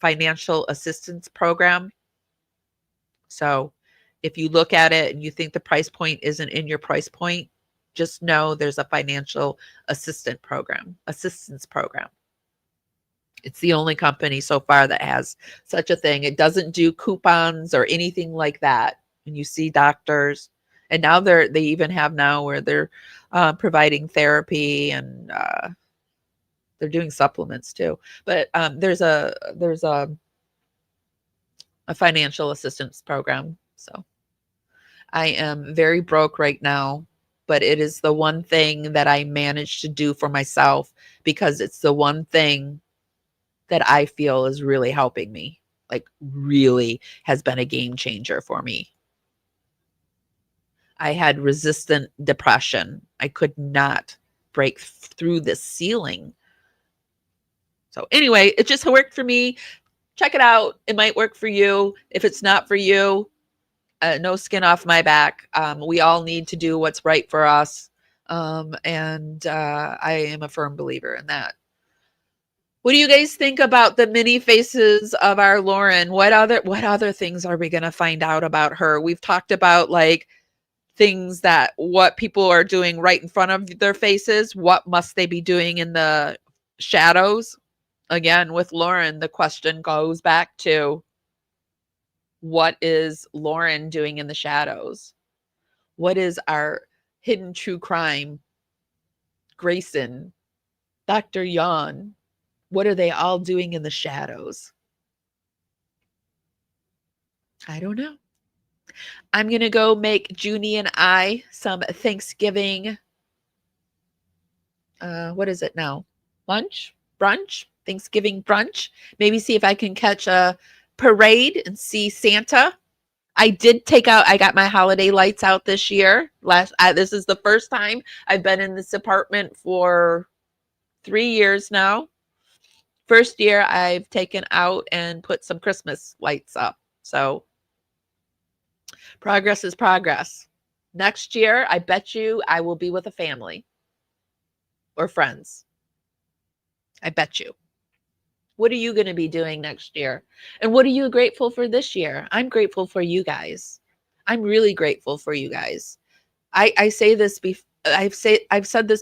financial assistance program. So if you look at it and you think the price point isn't in your price point, just know there's a financial assistance program. It's the only company so far that has such a thing. It doesn't do coupons or anything like that. When you see doctors, And now they even have now where they're providing therapy, and they're doing supplements too. But there's a financial assistance program. So I am very broke right now, but it is the one thing that I managed to do for myself, because it's the one thing that I feel is really helping me, like really has been a game changer for me. I had resistant depression. I could not break through this ceiling. So anyway, it just worked for me. Check it out. It might work for you. If it's not for you, no skin off my back. We all need to do what's right for us. And I am a firm believer in that. What do you guys think about the mini faces of our Lauren? What other things are we going to find out about her? We've talked about like things that what people are doing right in front of their faces. What must they be doing in the shadows? Again, with Lauren, the question goes back to, what is Lauren doing in the shadows? What is our hidden true crime? Grayson, Dr. Yan, what are they all doing in the shadows? I don't know. I'm going to go make Junie and I some Thanksgiving. What is it now? Lunch? Brunch? Thanksgiving brunch. Maybe see if I can catch a parade and see Santa. I got my holiday lights out this year. This is the first time I've been in this apartment for 3 years now. First year I've taken out and put some Christmas lights up. So progress is progress. Next year, I bet you I will be with a family or friends. I bet you. What are you going to be doing next year? And what are you grateful for this year? I'm grateful for you guys. I'm really grateful for you guys. I've said this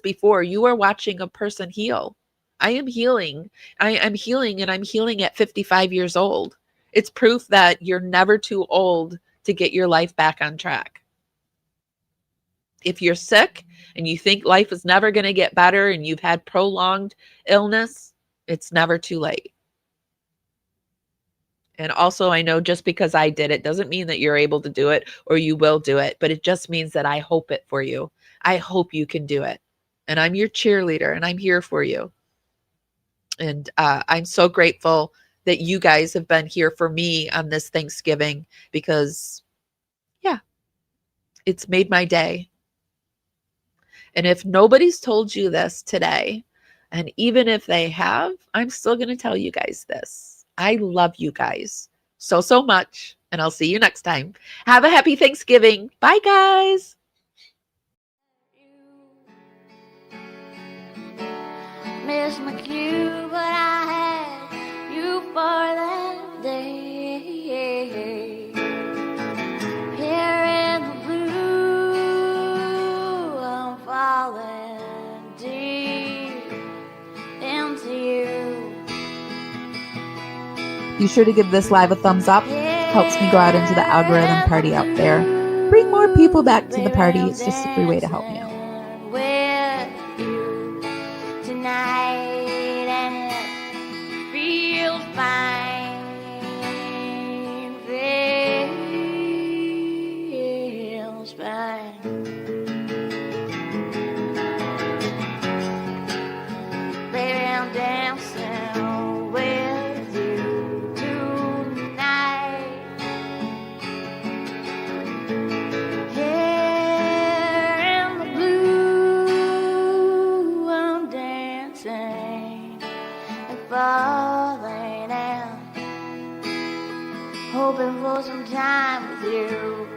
before. You are watching a person heal. I am healing. I'm healing, and I'm healing at 55 years old. It's proof that you're never too old to get your life back on track. If you're sick and you think life is never going to get better and you've had prolonged illness, it's never too late. And also, I know just because I did it doesn't mean that you're able to do it or you will do it, but it just means that I hope it for you. I hope you can do it. And I'm your cheerleader, and I'm here for you. And I'm so grateful that you guys have been here for me on this Thanksgiving, because, yeah, it's made my day. And if nobody's told you this today, and even if they have, I'm still going to tell you guys this. I love you guys so, so much. And I'll see you next time. Have a happy Thanksgiving. Bye, guys. Miss my cue, but I had you for that day. Here in the blue, I'm falling deep into you. Be sure to give this live a thumbs up. Helps me go out into the algorithm party out there. Bring more people back to the party. It's just a free way to help me out. With you tonight, and it feels fine. Feels fine. Baby, I'm dancing with you tonight. Here in the blue, I'm dancing and falling out, hoping for some time with you.